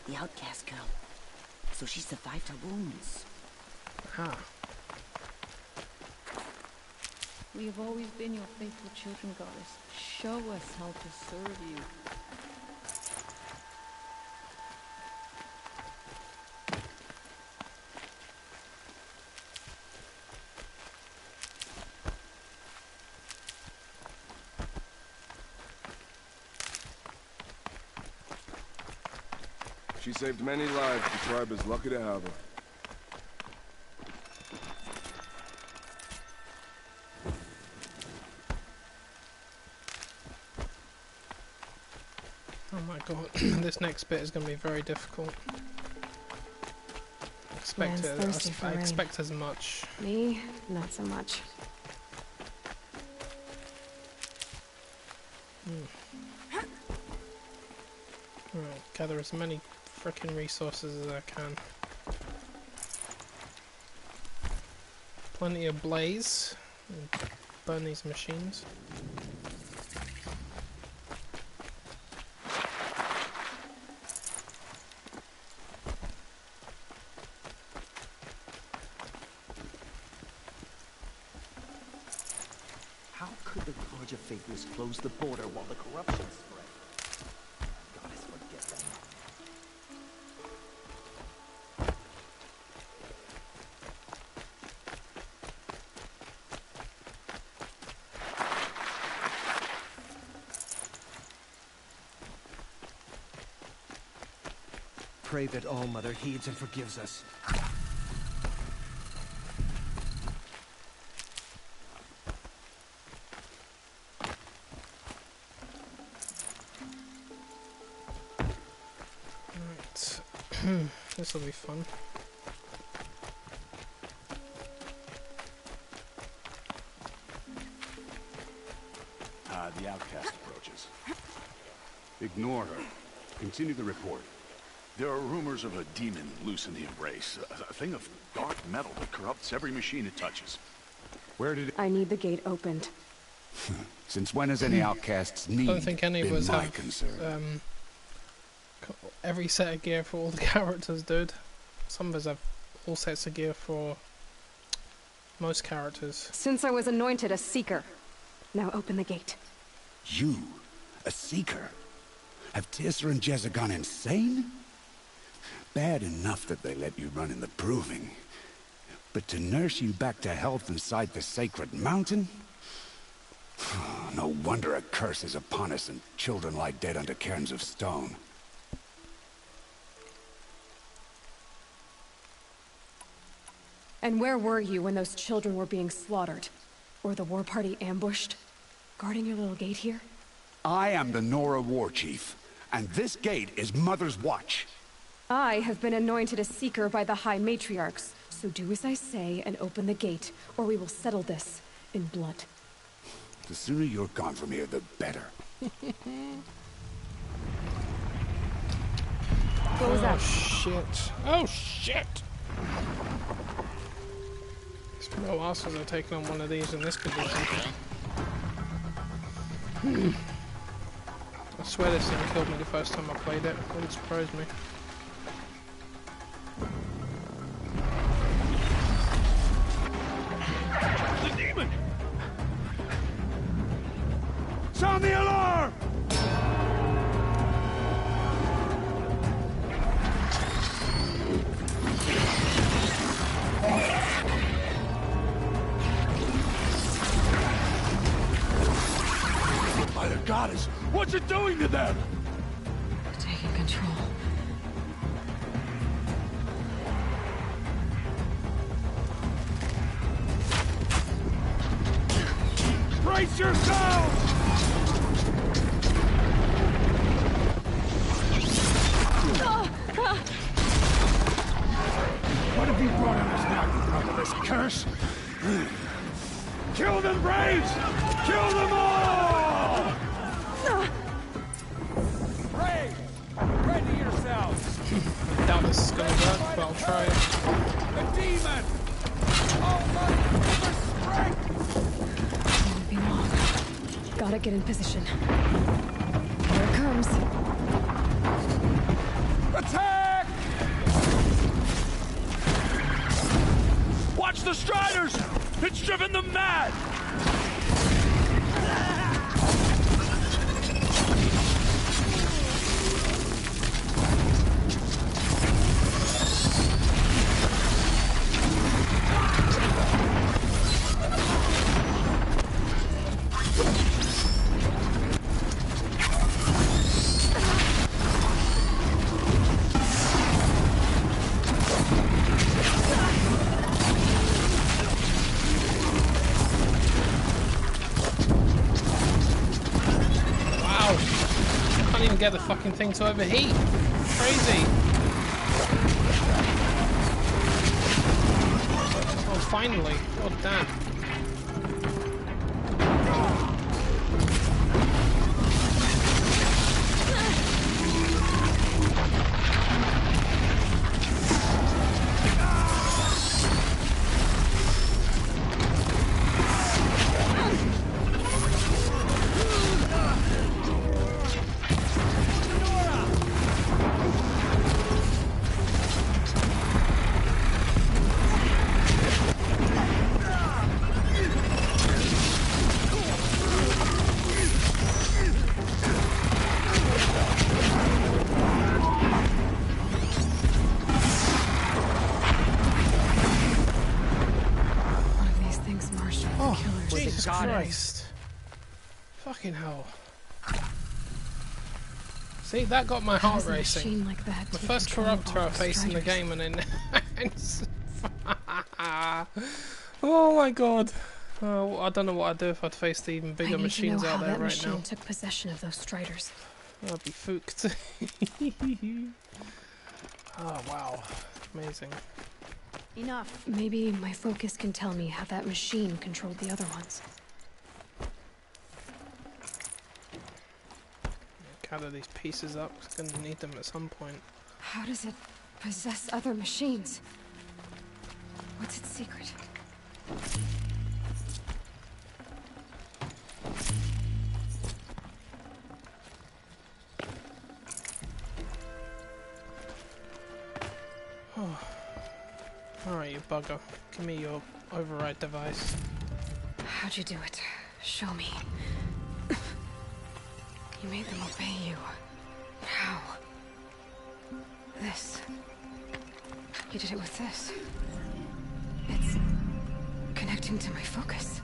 The outcast girl. So she survived her wounds. Ah. We have always been your faithful children, goddess. Show us how to serve you. She saved many lives. The tribe is lucky to have her. Oh my god, this next bit is going to be very difficult. Land's thirsty for I rain. expect as much. Me, not so much. Right, gather as many frickin' resources as I can. Plenty of blaze. And burn these machines. How could the College of Faithless close the border while the corruption spread? pray that All-Mother heeds and forgives us. Right. This will be fun. The outcast approaches. Ignore her. Continue the report. There are rumors of a demon loose in the Embrace. A thing of dark metal that corrupts every machine it touches. Where did it... I need the gate opened. Since when has any outcast's need Don't think any of been us my have concern? every set of gear for all the characters, dude. Some of us have all sets of gear for most characters. Since I was anointed a seeker, now open the gate. You? A seeker? Have Tissa and Jezza gone insane? Bad enough that they let you run in the Proving. But to nurse you back to health inside the sacred mountain? No wonder a curse is upon us and children lie dead under cairns of stone. And where were you when those children were being slaughtered? Or the war party ambushed? Guarding your little gate here? I am the Nora War Chief, and this gate is Mother's watch. I have been anointed a seeker by the High Matriarchs, so do as I say and open the gate, or we will settle this in blood. The sooner you're gone from here, the better. What was that? Oh shit. Oh shit! These pro asses are taking on one of these in this condition. I swear this thing killed me the first time I played it. It wouldn't surprise me. The demon! Sound the alarm! By the goddess, what's it doing to them? Taking control. Brace yourselves! What have you brought on us now, you motherless curse? Kill them, Braves! Kill them all! Braves! Ready yourselves! I doubt this is gonna work, but I'll try it. The demon! Oh my, give us strength! Won't be long. Gotta get in position. Here it comes. Attack! Watch the Striders! It's driven them mad! Get the fucking thing to overheat. Crazy. Oh, finally. God damn. Jesus Christ. Fucking hell. See, that got my heart How does a racing. machine like that The take first control of corruptor all I faced in the Striders? game, and then... Oh my god. Oh, I don't know what I'd do if I'd faced the even bigger machines out there that right machine now. took possession of those Striders. I'd be fooked. Oh wow, amazing. Enough. Maybe my focus can tell me how that machine controlled the other ones. Gather these pieces up, 'cause I'm gonna need them at some point. How does it possess other machines? What's its secret? Alright, you bugger. Give me your override device. How'd you do it? Show me. You made them obey you. How? This. You did it with this. It's connecting to my focus.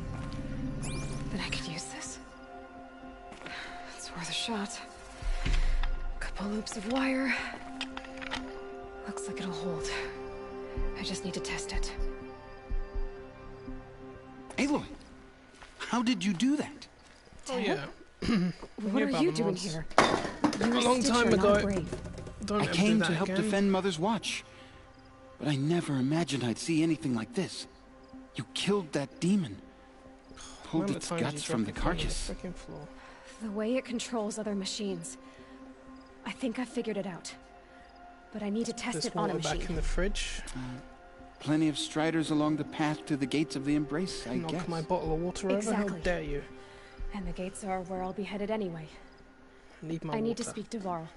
Then I could use this. It's worth a shot. Couple loops of wire. Looks like it'll hold. I just need to test it. Aloy, how did you do that? Oh yeah. What are you doing here? A long time ago. Don't I ever came do to that help again. defend Mother's Watch. But I never imagined I'd see anything like this. You killed that demon. Pulled Amount of its times you guts from the drop it on carcass. frickin' floor. The way it controls other machines. I think I figured it out. But I need to test This it on a water machine. back in the fridge. Plenty of Striders along the path to the gates of the Embrace, I Knock guess. my bottle of water over. Exactly. How dare you? And the gates are where I'll be headed anyway. Need my I water. need to speak to Varl.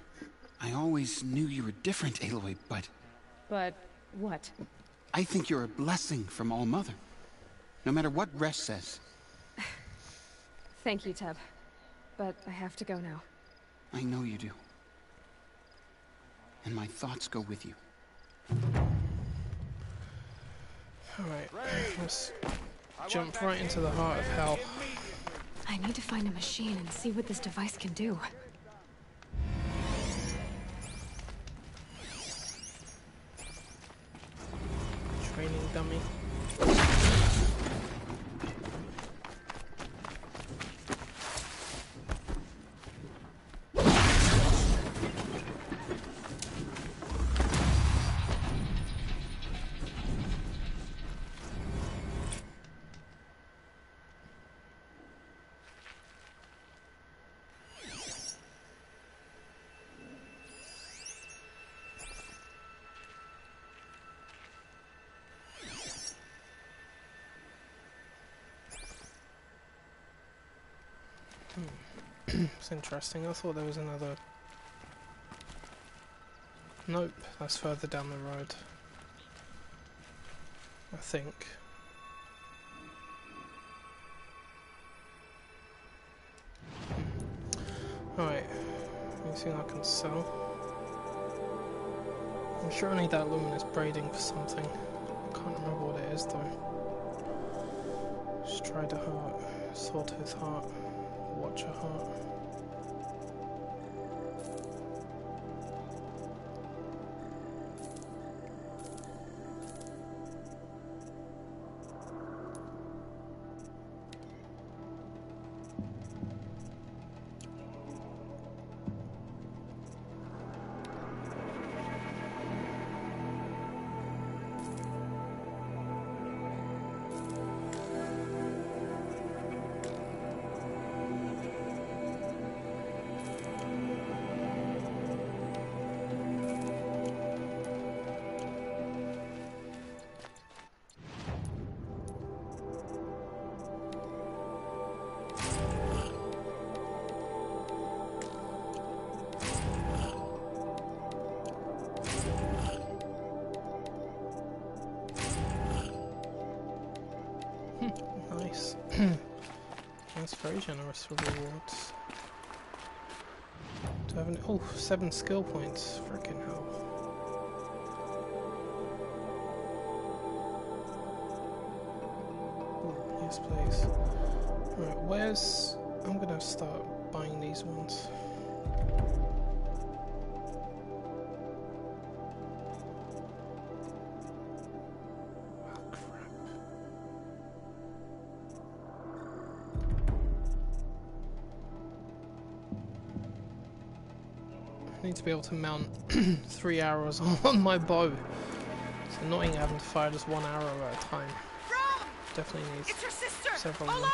I always knew you were different, Aloy, but But what? I think you're a blessing from All Mother. No matter what Resh says. Thank you, Teb. But I have to go now. I know you do. And my thoughts go with you. Alright, let's jump right into the heart of hell. I need to find a machine and see what this device can do. Training dummy. It's interesting. I thought there was another... Nope, that's further down the road. I think. Alright, anything I can sell? I'm sure I need that luminous braiding for something. I can't remember what it is though. Strider heart, Sawtooth heart, Watcher heart. Nice. That's very generous with rewards. Do I have any? Oh, 7 skill points. Frickin' hell. Oh, yes, please. Alright, where's... I'm gonna start buying these ones. need to be able to mount 3 arrows on my bow. It's annoying having to fire just 1 arrow at a time. Definitely needs several of them.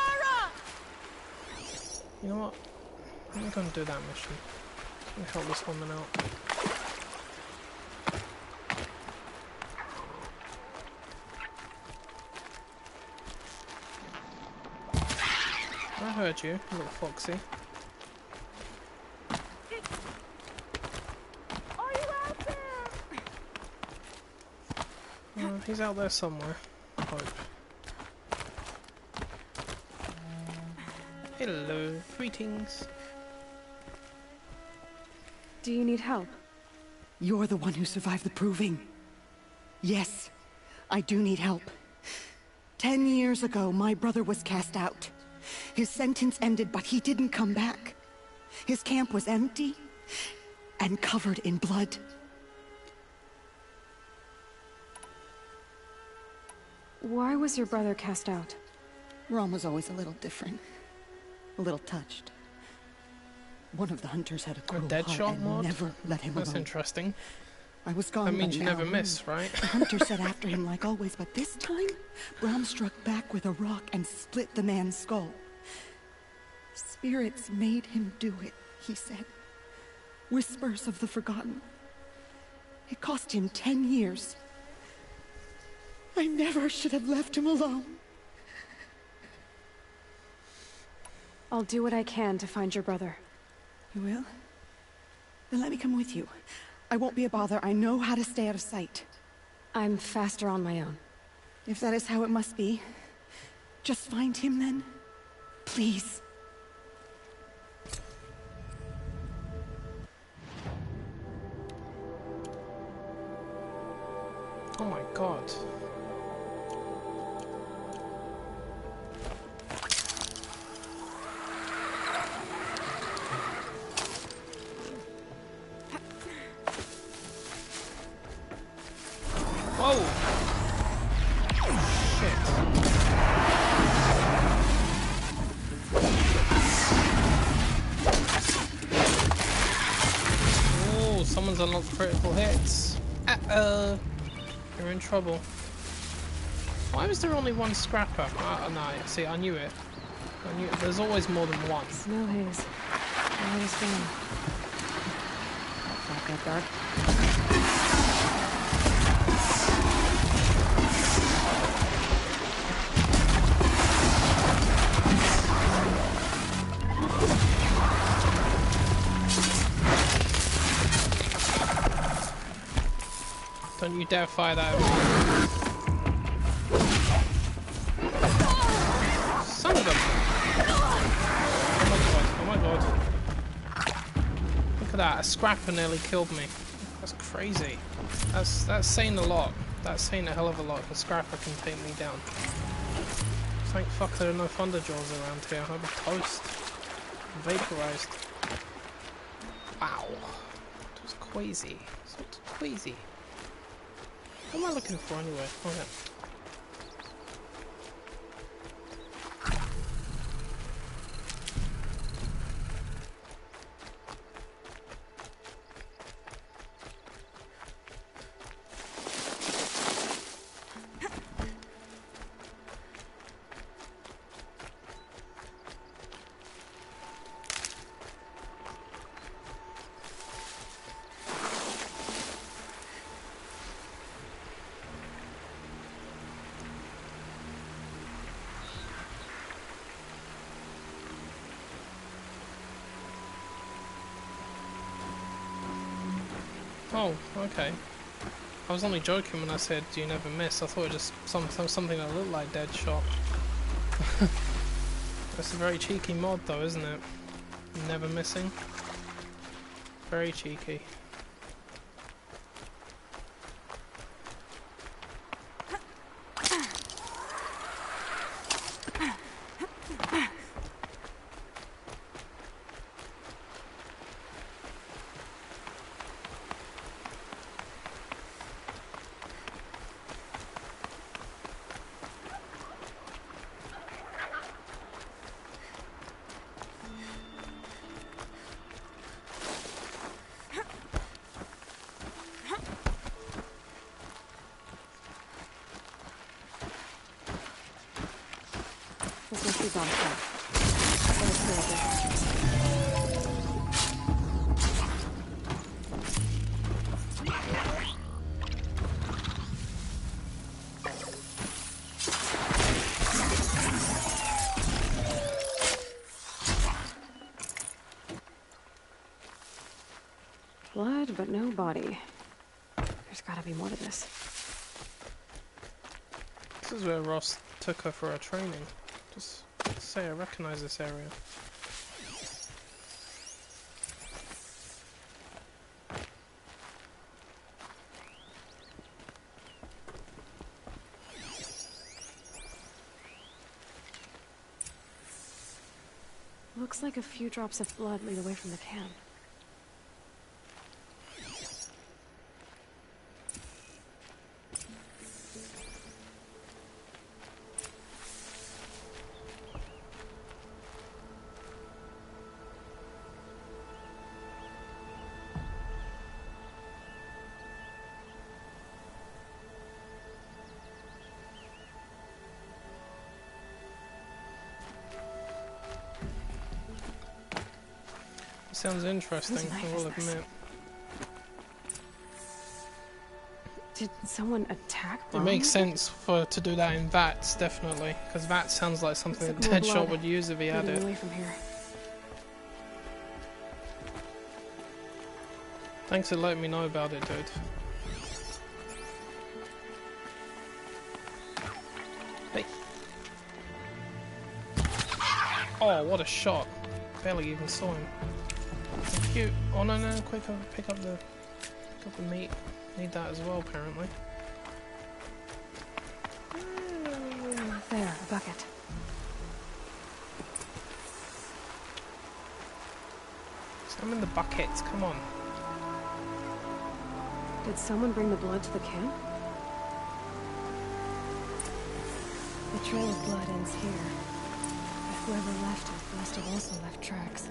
You know what? I'm gonna do that mission. I'm gonna help this woman out. I heard you, little foxy. He's out there somewhere. I hope. Hello, greetings. Do you need help? You're the one who survived the proving. Yes, I do need help. 10 years ago, my brother was cast out. His sentence ended, but he didn't come back. His camp was empty and covered in blood. Why was your brother cast out? Rom was always a little different. A little touched. One of the hunters had a cruel dead heart shot and mod? never let him alone. That's interesting. I was gone. That means by you now. never miss, right? The hunter set after him like always, but this time, Brom struck back with a rock and split the man's skull. Spirits made him do it, he said. Whispers of the forgotten. It cost him 10 years. I never should have left him alone. I'll do what I can to find your brother. You will? Then let me come with you. I won't be a bother. I know how to stay out of sight. I'm faster on my own. If that is how it must be, just find him then. Please. Oh my god. Whoa! Shit. Oh, someone's unlocked critical hits. Uh-oh. You're in trouble. Why was there only one scrapper? No, see, I knew it. I knew it. There's always more than one. Snow haze. I was gone. Not that dark. Don't you dare fire that at me. Son of a... Oh my god. Look at that, a scrapper nearly killed me. That's crazy. That's saying a lot. That's saying a hell of a lot. A scrapper can take me down. Thank fuck there are no thunderjaws around here. I'm toast. Vaporized. Wow. It was queasy. So queasy. What am I looking for anyway? Okay. Oh, okay. I was only joking when I said you never miss. I thought it just something that looked like dead shot. That's a very cheeky mod though, isn't it? Never missing. Very cheeky. Snowshoes on track. Better clear up those hatches. Blood, but no body. There's gotta be more to this. This is where Ross took her for her training. Just say I recognize this area. Looks like a few drops of blood lead away from the camp. Sounds interesting, I will admit. Did someone attack It Brahma? makes sense to do that in VATS, definitely, because VATS sounds like something Looks that like more Deadshot blood would use if he had leading it. away from here. Thanks for letting me know about it, dude. Hey. Oh, what a shot. Barely even saw him. Thank you. Oh no, no, quick, pick up the meat. Need that as well, apparently. There, a bucket. I'm in the buckets, come on. Did someone bring the blood to the camp? The trail of blood ends here. But whoever left it must have also left tracks.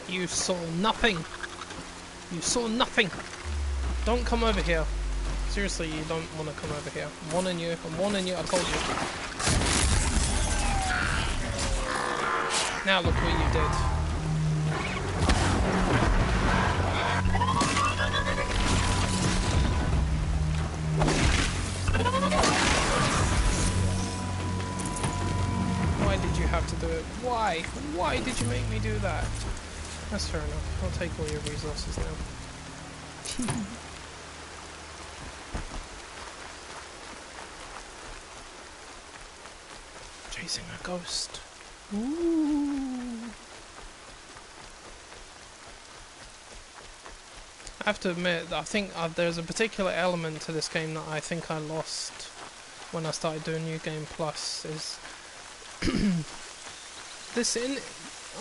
You saw nothing. You saw nothing. Don't come over here. Seriously, you don't want to come over here. I'm warning you. I'm warning you. I told you. Now look what you did. Why did you have to do it? Why? Why did you make me do that? That's fair enough. I'll take all your resources now. Chasing a ghost. Ooh. I have to admit, I think there's a particular element to this game that I think I lost when I started doing New Game Plus. Is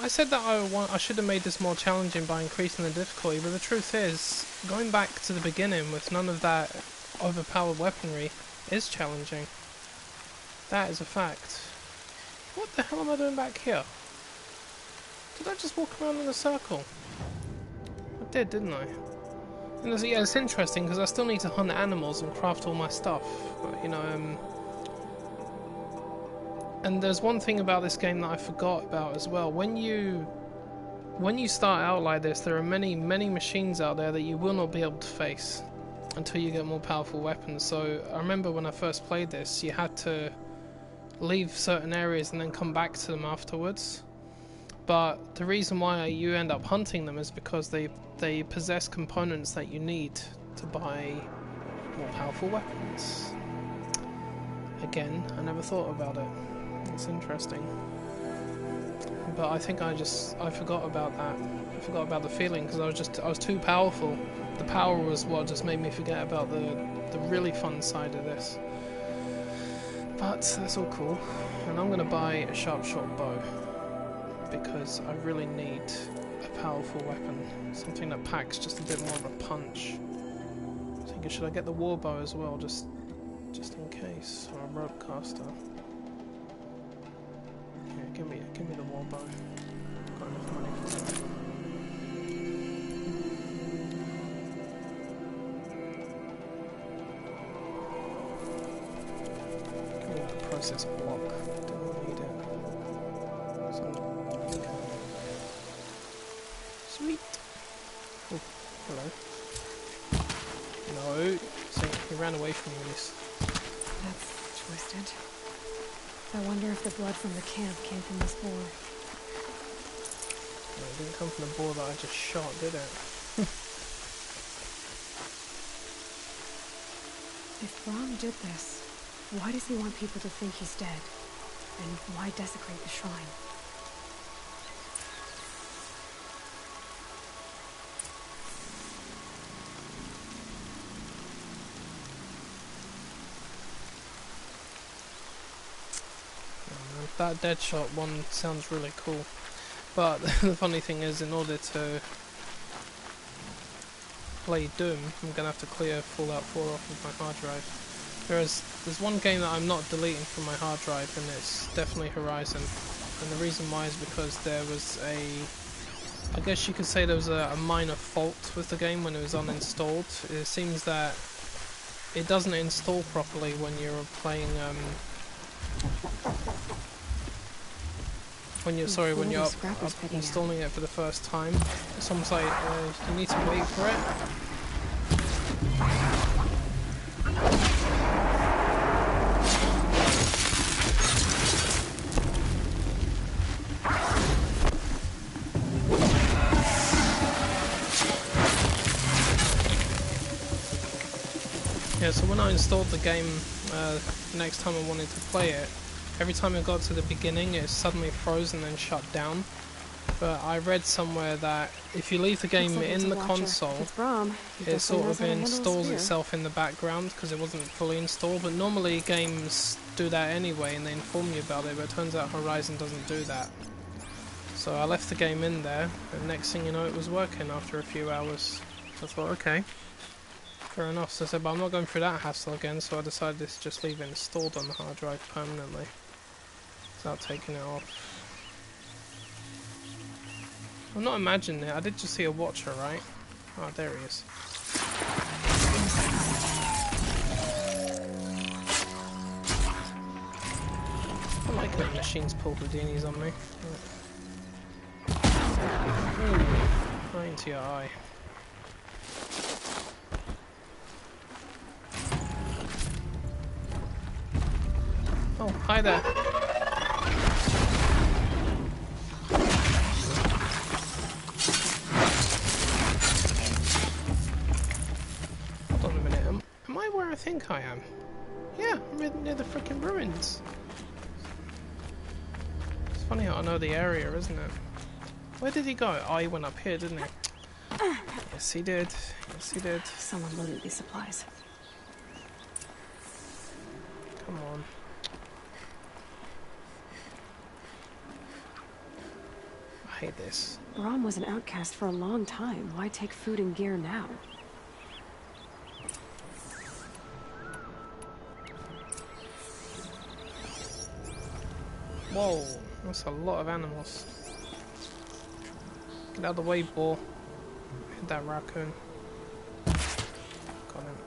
I said that I should have made this more challenging by increasing the difficulty, but the truth is, going back to the beginning with none of that overpowered weaponry is challenging. That is a fact. What the hell am I doing back here? Did I just walk around in a circle? I did, didn't I? And yeah, it's interesting because I still need to hunt animals and craft all my stuff. But, you know, and there's one thing about this game that I forgot about as well. When you when you start out like this, there are many machines out there that you will not be able to face until you get more powerful weapons. So I remember when I first played this, you had to leave certain areas and then come back to them afterwards. But the reason why you end up hunting them is because they possess components that you need to buy more powerful weapons. Again, I never thought about it. It's interesting. But I think I forgot about that. I forgot about the feeling because I was too powerful. The power was what just made me forget about the really fun side of this. But that's all cool. And I'm gonna buy a sharp short bow because I really need a powerful weapon, something that packs just a bit more of a punch. I'm thinking, should I get the war bow as well, just in case, or a rope caster? Yeah, give me the war bow. Got enough money for that. Give me the process block. Don't need it. Okay. Sweet. Oh, hello. No, see, he ran away from you. That's twisted. I wonder if the blood from the camp came from this boar. No, it didn't come from the boar that I just shot, did it? If Brahm did this, why does he want people to think he's dead? And why desecrate the shrine? That Deadshot one sounds really cool, but the funny thing is, in order to play Doom, I'm gonna have to clear Fallout 4 off of my hard drive. There's one game that I'm not deleting from my hard drive, and it's definitely Horizon. And the reason why is because there was I guess you could say there was a minor fault with the game when it was uninstalled. It seems that it doesn't install properly when you're playing. When you're up installing it for the first time, it's almost like you need to wait for it. Yeah, so when I installed the game, next time I wanted to play it, every time it got to the beginning, it suddenly froze and then shut down. But I read somewhere that if you leave the game in the console, it sort of installs itself in the background because it wasn't fully installed. But normally games do that anyway and they inform you about it, but it turns out Horizon doesn't do that. So I left the game in there, and next thing you know it was working after a few hours. So I thought, okay, fair enough. So I said, but I'm not going through that hassle again, so I decided to just leave it installed on the hard drive permanently without taking it off. I'm not imagining it, I did just see a watcher, right? Oh, there he is. I like when machines pull Houdinis on me. Ooh, right into your eye. Oh, hi there. Hold on a minute, am I where I think I am? Yeah, I'm near the freaking ruins. It's funny how I know the area, isn't it? Where did he go? Oh, he went up here, didn't he? Yes, he did. Yes, he did. Someone loaded these supplies. Come on. I hate this. Brahm was an outcast for a long time. Why take food and gear now? Whoa, that's a lot of animals. Get out of the way, boar. Hit that raccoon. Got him.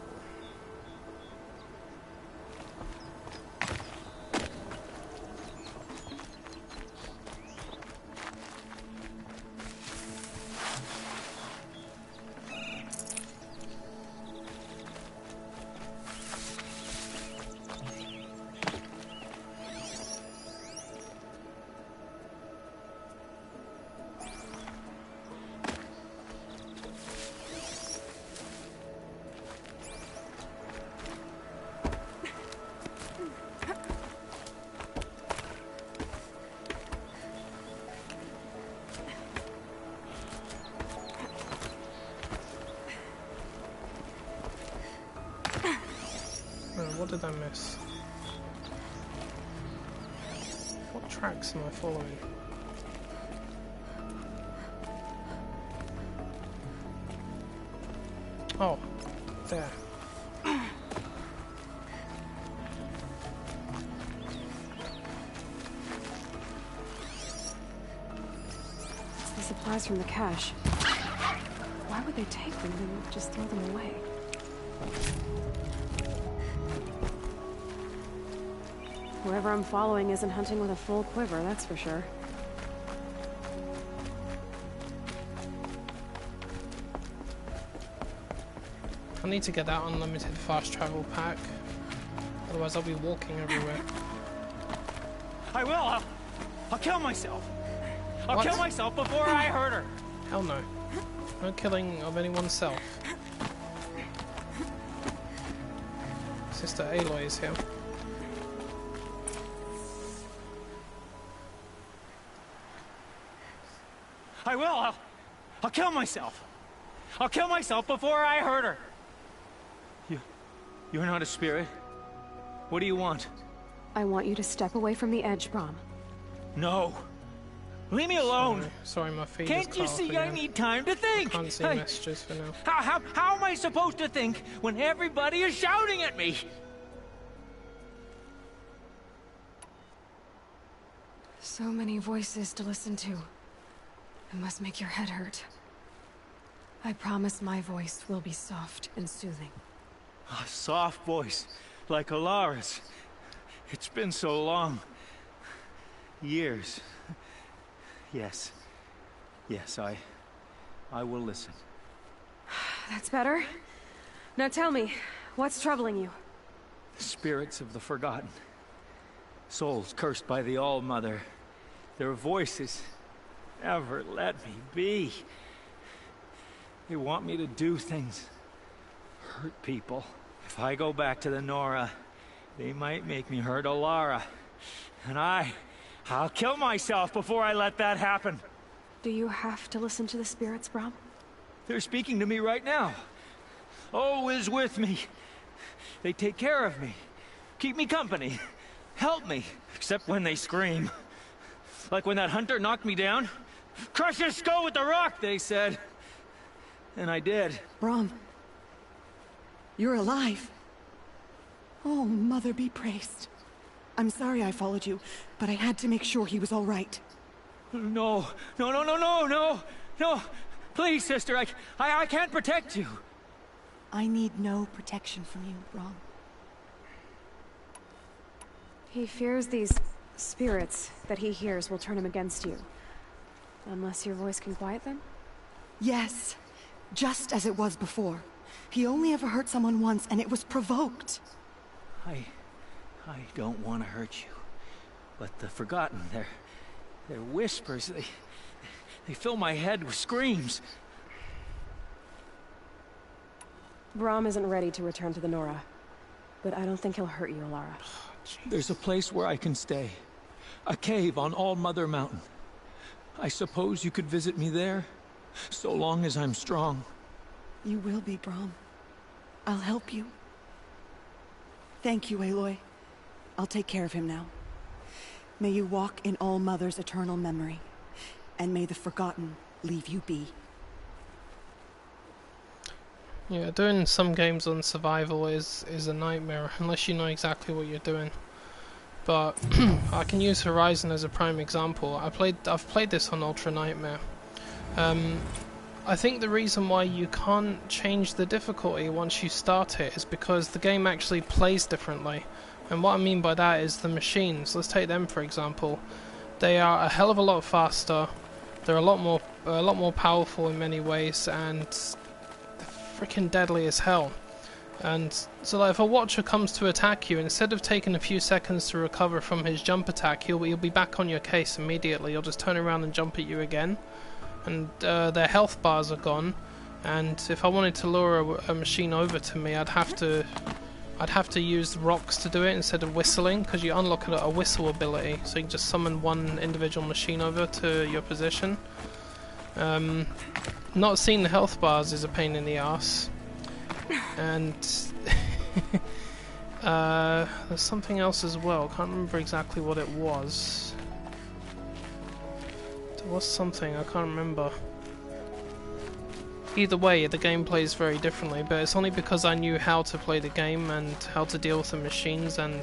Oh, what did I miss? What tracks am I following? Oh, there. It's the supplies from the cache. Why would they take them and just throw them away? Whoever I'm following isn't hunting with a full quiver, that's for sure. I need to get that unlimited fast travel pack. Otherwise I'll be walking everywhere. I will! I'll kill myself! I'll What? kill myself before I hurt her! Hell no. No killing of anyone's self. Sister Aloy is here. I will! I'll kill myself! I'll kill myself before I hurt her! You're not a spirit. What do you want? I want you to step away from the edge, Brom. No. Leave me alone! Sorry, my feet Can't you see I need time to think? I can't see messages for now. How am I supposed to think when everybody is shouting at me? So many voices to listen to. It must make your head hurt. I promise my voice will be soft and soothing. A soft voice, like Alara's. It's been so long. Years. Yes. Yes, I will listen. That's better. Now tell me, what's troubling you? The spirits of the forgotten. Souls cursed by the All-Mother. Their voices never let me be. They want me to do things. Hurt people. If I go back to the Nora, they might make me hurt Alara. And I'll kill myself before I let that happen. Do you have to listen to the spirits, Brom? They're speaking to me right now. Oh is with me. They take care of me. Keep me company. Help me. Except when they scream. Like when that hunter knocked me down. Crush his skull with the rock, they said. And I did. Brom. You're alive. Oh, Mother be praised. I'm sorry I followed you, but I had to make sure he was all right. No. Please, sister, I can't protect you. I need no protection from you, Brom. He fears these spirits that he hears will turn him against you. Unless your voice can quiet them? Yes. Just as it was before. He only ever hurt someone once, and it was provoked. I don't want to hurt you. But the Forgotten, their whispers, they fill my head with screams. Brom isn't ready to return to the Nora. But I don't think he'll hurt you, Alara. There's a place where I can stay. A cave on All-Mother Mountain. I suppose you could visit me there? So long as I'm strong. You will be, Brom. I'll help you. Thank you, Aloy. I'll take care of him now. May you walk in All-Mother's eternal memory. And may the Forgotten leave you be. Yeah, doing some games on survival is a nightmare, unless you know exactly what you're doing. But I can use Horizon as a prime example. I've played this on Ultra Nightmare. I think the reason why you can't change the difficulty once you start it is because the game actually plays differently. And what I mean by that is the machines. Let's take them for example. They are a hell of a lot faster. They're a lot more powerful in many ways, and they're freaking deadly as hell. And so like, if a watcher comes to attack you, instead of taking a few seconds to recover from his jump attack, he'll be back on your case immediately. He'll just turn around and jump at you again. And their health bars are gone. And if I wanted to lure a machine over to me, I'd have to use rocks to do it instead of whistling, because you unlock a whistle ability, so you can just summon one individual machine over to your position. Not seeing the health bars is a pain in the ass. And There's something else as well. Can't remember exactly what it was. There was something, I can't remember. Either way, the game plays very differently, but it's only because I knew how to play the game and how to deal with the machines and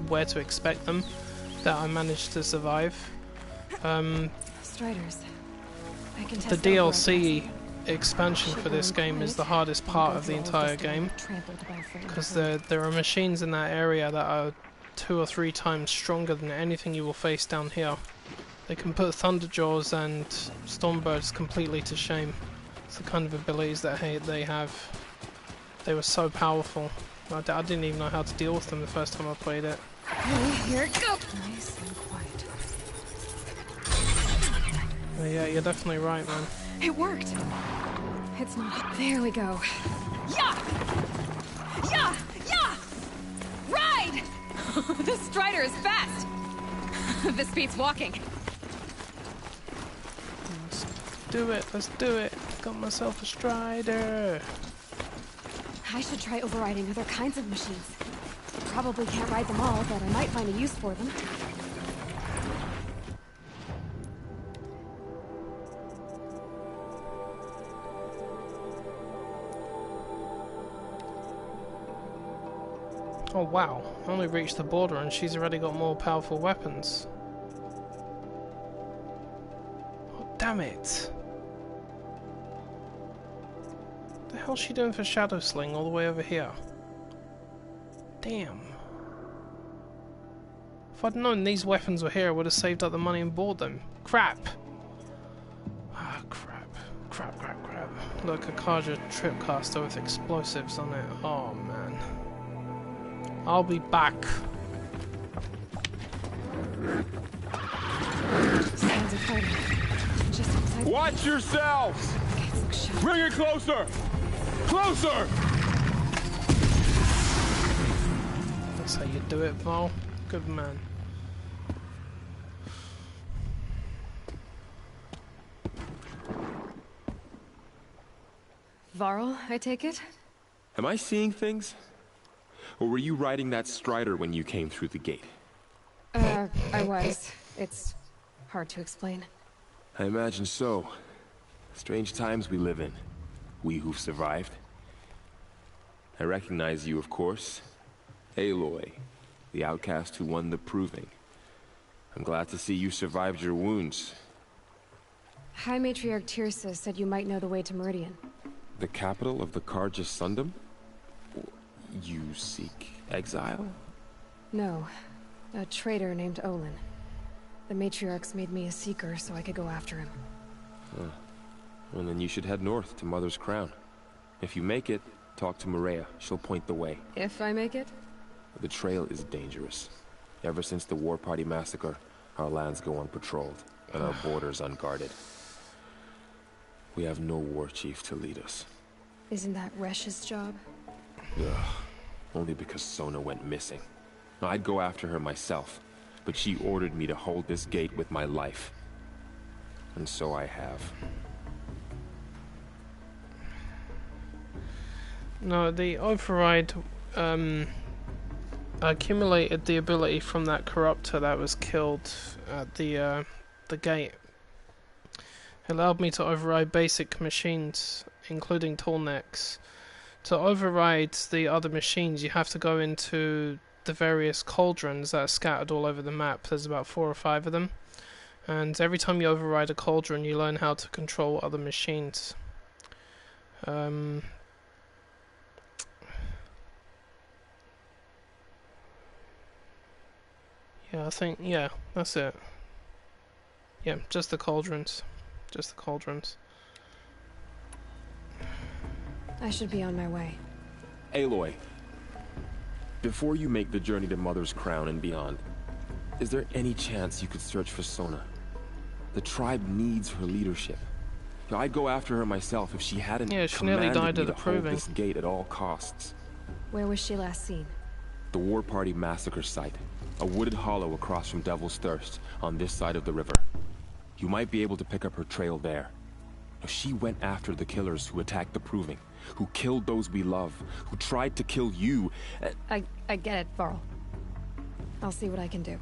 where to expect them that I managed to survive. Striders. I can The DLC expansion for this game is the hardest part of the entire game, because there are machines in that area that are 2 or 3 times stronger than anything you will face down here. They can put Thunderjaws and Stormbirds completely to shame. It's the kind of abilities that they have. They were so powerful. I didn't even know how to deal with them the first time I played it. Here it goes. Nice and quiet. Yeah, you're definitely right, man. It worked. It's not. There we go. Yeah! Yeah! Yeah! Ride! This Strider is fast. This beats walking. Let's do it. Let's do it. Got myself a Strider. I should try overriding other kinds of machines. Probably can't ride them all, but I might find a use for them. Oh wow, I only reached the border and she's already got more powerful weapons. Oh, damn it. What the hell's she doing for Shadow Sling all the way over here? Damn. If I'd known these weapons were here, I would have saved up the money and bought them. Crap! Ah, crap. Crap, crap, crap. Look, a Kaja Tripcaster with explosives on it. Oh, man. I'll be back. Sounds of fighting. Just outside. Watch yourselves! Bring it closer! Closer! That's how you do it, Val. Good man. Varl, I take it? Am I seeing things? Or were you riding that Strider when you came through the gate? I was. It's hard to explain. I imagine so. Strange times we live in. We who've survived. I recognize you, of course. Aloy, the outcast who won the Proving. I'm glad to see you survived your wounds. High Matriarch Tirsa said you might know the way to Meridian. The capital of the Carja Sundom? You seek exile? No. A traitor named Olin. The Matriarchs made me a seeker so I could go after him. Huh. Well, then you should head north to Mother's Crown. If you make it, talk to Maria. She'll point the way. If I make it? The trail is dangerous. Ever since the War Party massacre, our lands go unpatrolled, and our borders unguarded. We have no war chief to lead us. Isn't that Resh's job? Ugh. Only because Sona went missing. I'd go after her myself, but she ordered me to hold this gate with my life. And so I have. No, the override accumulated the ability from that corruptor that was killed at the gate. It allowed me to override basic machines, including tallnecks. To override the other machines, you have to go into the various cauldrons that are scattered all over the map. There's about 4 or 5 of them. And every time you override a cauldron, you learn how to control other machines. Yeah, I think, yeah, that's it. Yeah, just the cauldrons. Just the cauldrons. I should be on my way. Aloy, before you make the journey to Mother's Crown and beyond, is there any chance you could search for Sona? The tribe needs her leadership. I'd go after her myself if she hadn't nearly died me at the to hold Proving. this gate at all costs. Where was she last seen? The War Party massacre site. A wooded hollow across from Devil's Thirst, on this side of the river. You might be able to pick up her trail there. She went after the killers who attacked the Proving, who killed those we love, who tried to kill you. I get it, Varl. I'll see what I can do.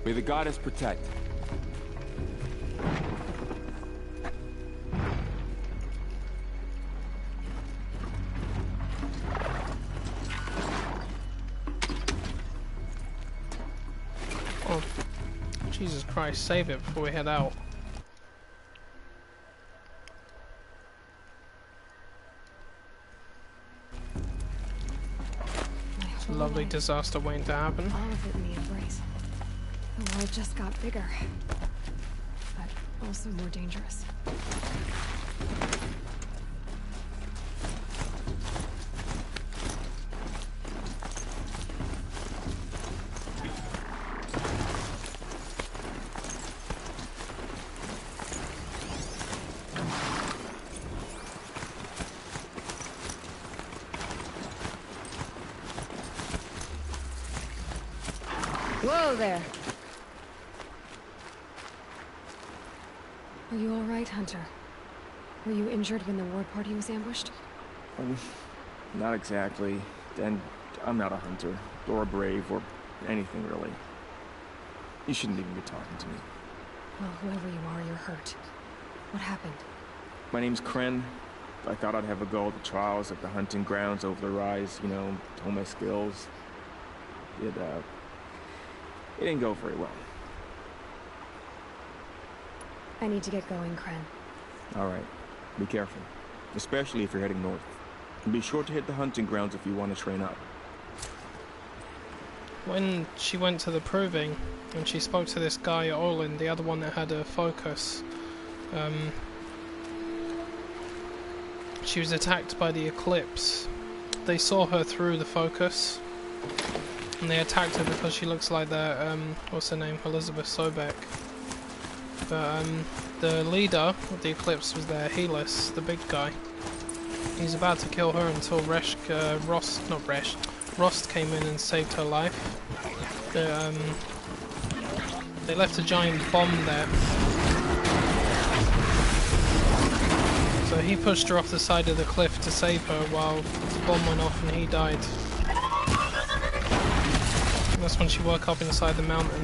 May the goddess protect. Oh, Jesus Christ, save it before we head out. It's a lovely disaster waiting to happen. All of it in the embrace. The world just got bigger, but also more dangerous. Whoa there. Are you all right, Hunter? Were you injured when the war party was ambushed? Not exactly. And I'm not a hunter, or a brave, or anything really. You shouldn't even be talking to me. Well, whoever you are, you're hurt. What happened? My name's Kren. I thought I'd have a go at the trials at the hunting grounds over the rise, you know, hone my skills. It didn't go very well. I need to get going, Kren. Alright. Be careful. Especially if you're heading north. And be sure to hit the hunting grounds if you want to train up. When she went to the proving, and she spoke to this guy, Olin, the other one that had a focus, she was attacked by the Eclipse. They saw her through the focus, and they attacked her because she looks like the, what's her name, Elizabeth Sobek. But the leader of the Eclipse was there, Helis, the big guy. He's about to kill her until Rost came in and saved her life. They left a giant bomb there. So he pushed her off the side of the cliff to save her while the bomb went off and he died. And that's when she woke up inside the mountain.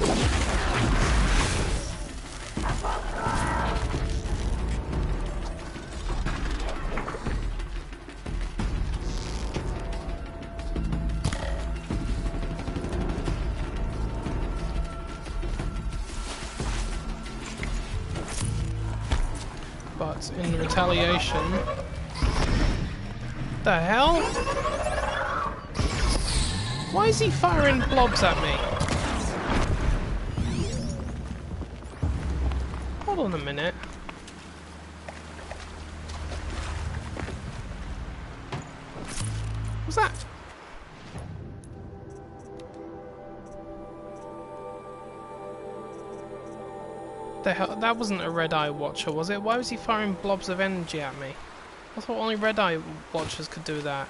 But in retaliation... The hell? Why is he firing blobs at me? Hold on a minute. What's that? The hell? That wasn't a Red-Eye Watcher, was it? Why was he firing blobs of energy at me? I thought only Red-Eye Watchers could do that.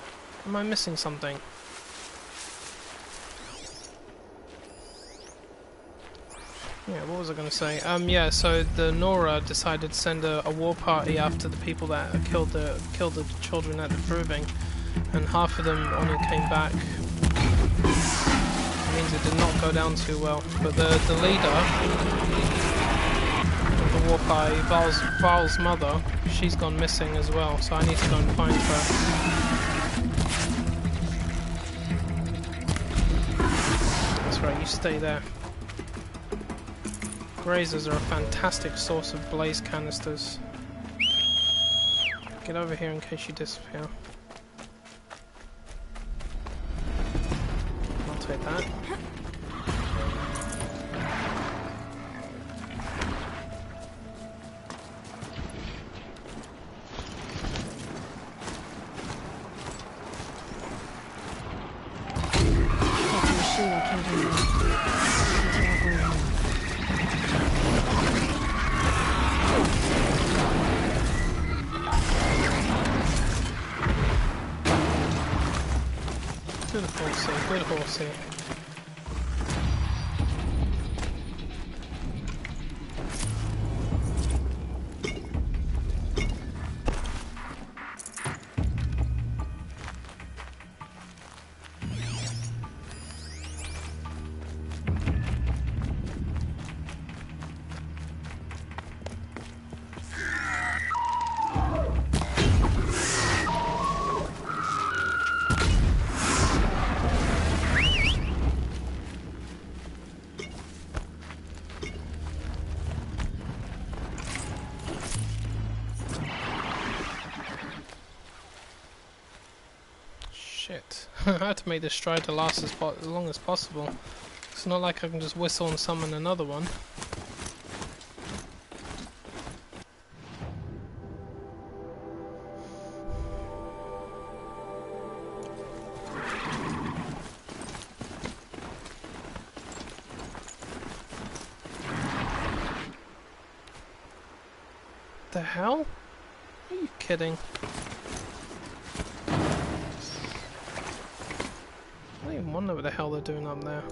Am I missing something? Yeah, what was I going to say? Yeah, so the Nora decided to send a war party after the people that killed the children at the proving, and half of them only came back. It means it did not go down too well. But the leader of the war party, Val's mother, she's gone missing as well, so I need to go and find her. That's right, you stay there. Grazers are a fantastic source of blaze canisters. Get over here in case you disappear. I'll take that. Good horsey, good horsey. Shit. I had to make this stride to last as long as possible. It's not like I can just whistle and summon another one. The hell? Are you kidding? I don't even wonder what the hell they're doing up there.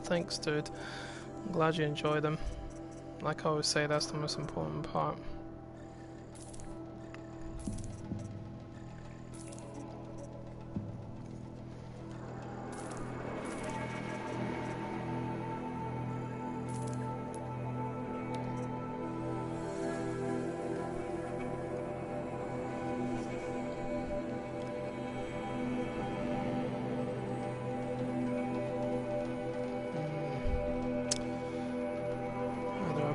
Thanks, dude. I'm glad you enjoy them. Like I always say, that's the most important part.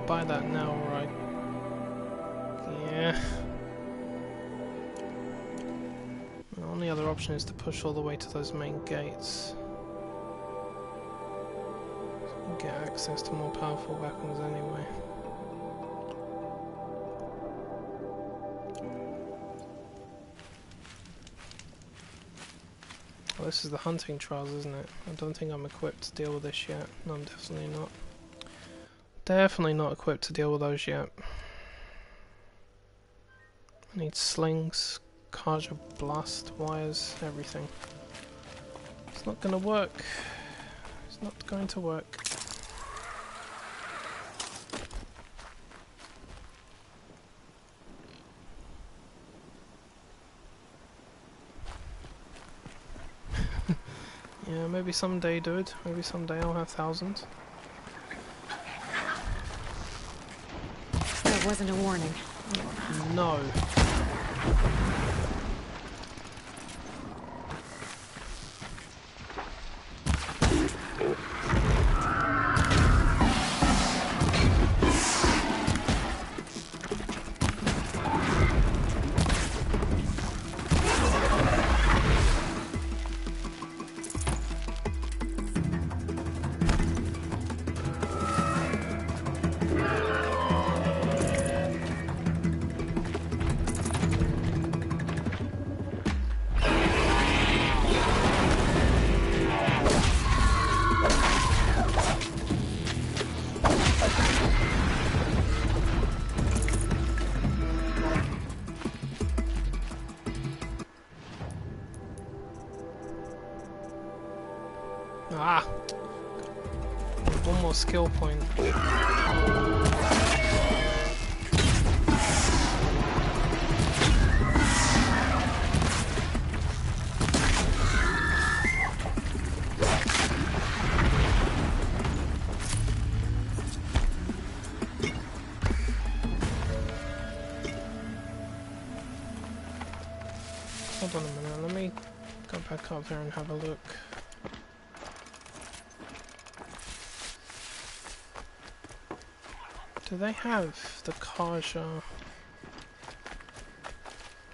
Buy that now, right? Yeah. The only other option is to push all the way to those main gates. Get access to more powerful weapons anyway. Well, this is the hunting trials, isn't it? I don't think I'm equipped to deal with this yet. No, I'm definitely not. Definitely not equipped to deal with those yet. I need slings, Kaja blast, wires, everything. It's not gonna work. It's not going to work. Yeah, maybe someday, dude. Maybe someday I'll have thousands. That wasn't a warning. No. Ah! One more skill point. Hold on a minute, let me go back up there and have a look. Do they have the Kaja?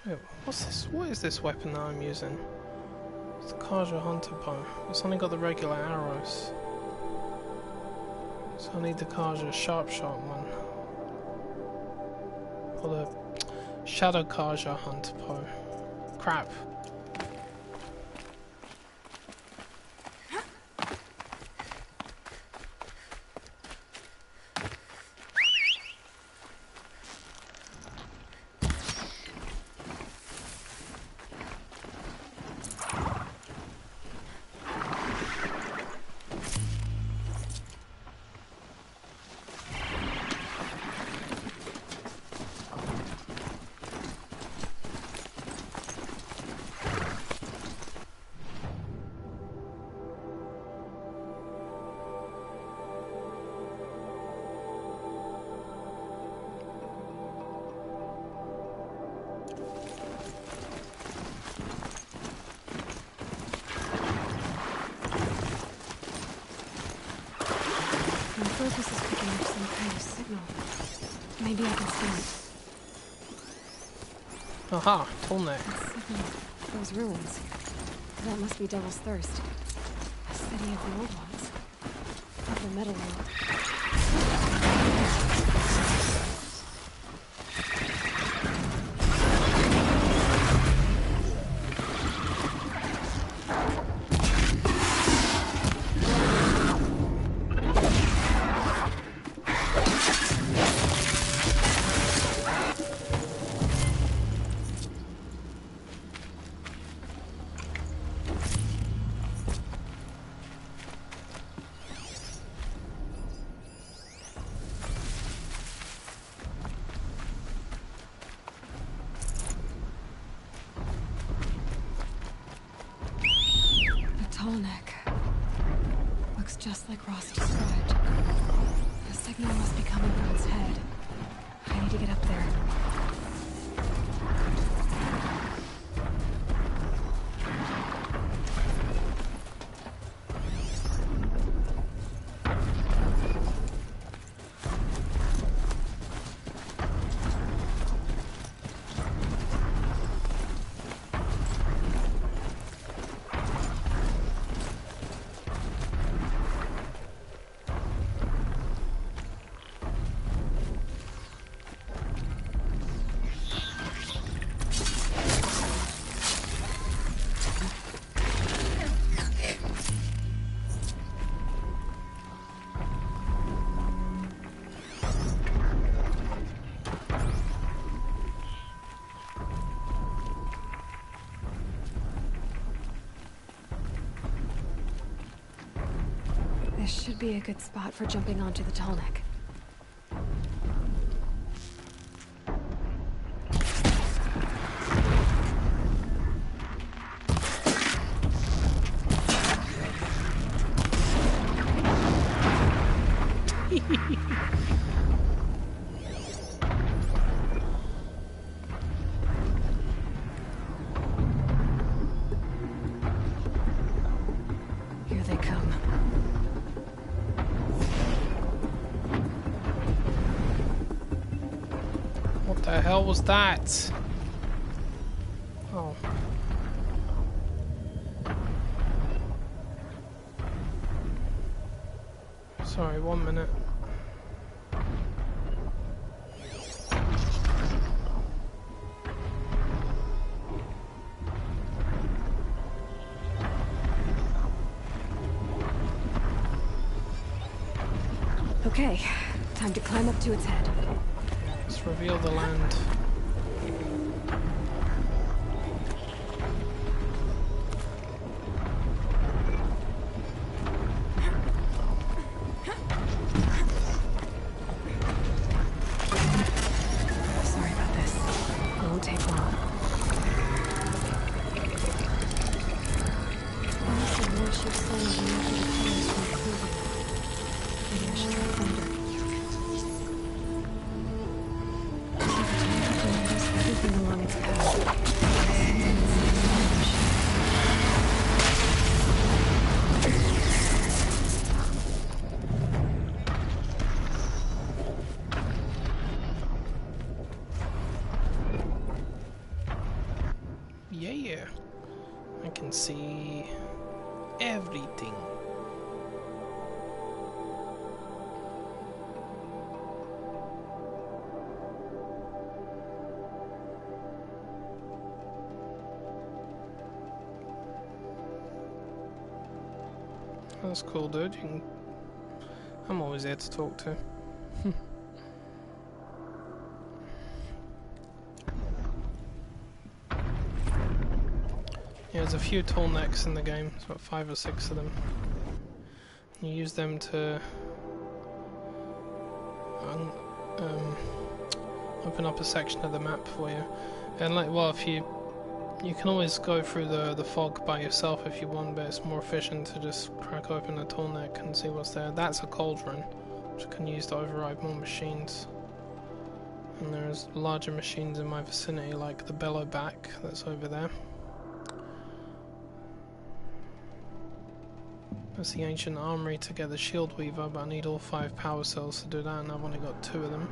Wait, what's this? What is this weapon that I'm using? It's the Kaja Hunter Bow. It's only got the regular arrows. So I need the Kaja Sharp Shot one. Or the Shadow Kaja Hunter Bow. Crap. This is picking up some kind of signal. Maybe I can scan it. Aha, Tolnek. Those ruins. That must be Devil's Thirst. A city of the old ones. Of the metal world. Looks just like Ross described. The signal must be coming from its head. I need to get up there. This should be a good spot for jumping onto the tall neck. Here they come. What the hell was that? Oh. Sorry, 1 minute. Okay, time to climb up to its head. Let's reveal the land. Sorry about this. It won't take long. Also, Warship's soul is enough for the colors from improving. Maybe I should try thunder. Everything along its path. see everything. That's cool, dude. I'm always there to talk to. Yeah, there's a few tall necks in the game. There's about 5 or 6 of them. You use them to open up a section of the map for you. And like, well, if you can always go through the fog by yourself if you want, but it's more efficient to just crack open a tall neck and see what's there. That's a cauldron, which I can use to override more machines. And there's larger machines in my vicinity, like the bellowback that's over there. That's the ancient armory to get the shield weaver, but I need all 5 power cells to do that, and I've only got 2 of them.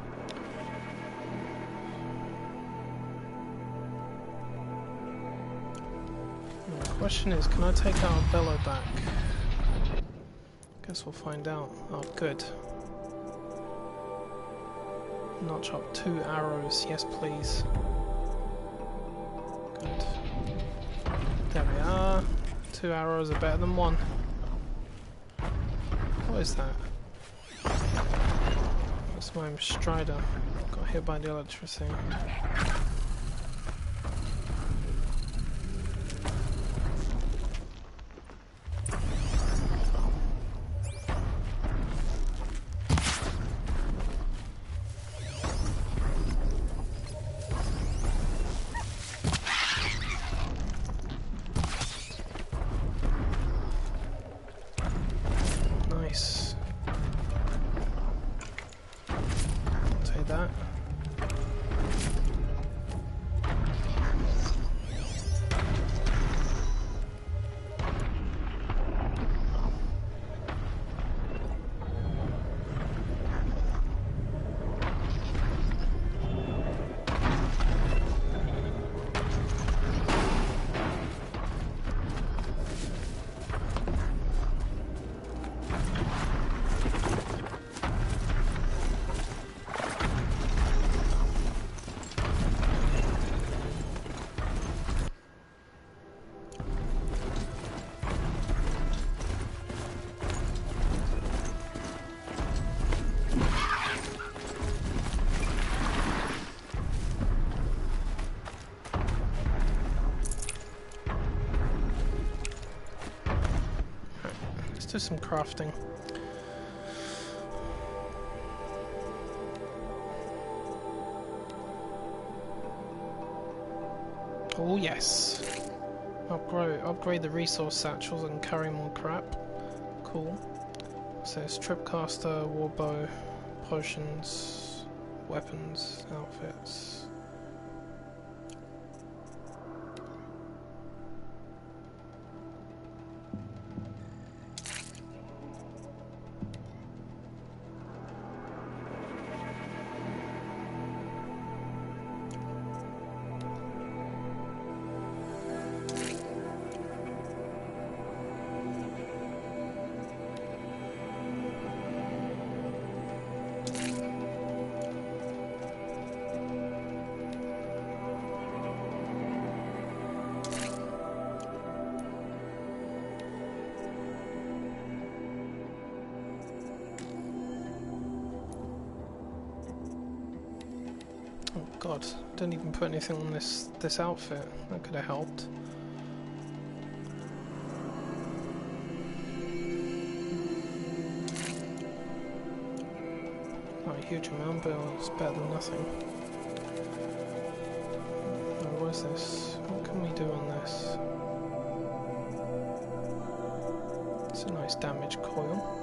And the question is, can I take out a bellowback? Guess we'll find out. Oh, good. Notch up 2 arrows, yes please. Good. There we are. 2 arrows are better than 1. What is that? That's my Strider. Got hit by the electricity. Do some crafting. Oh yes. Upgrade the resource satchels and carry more crap. Cool. So it's tripcaster, warbow, potions, weapons, outfits. Oh god, didn't even put anything on this outfit. That could have helped. Not a huge amount, but it's better than nothing. Oh, what is this? What can we do on this? It's a nice damage coil.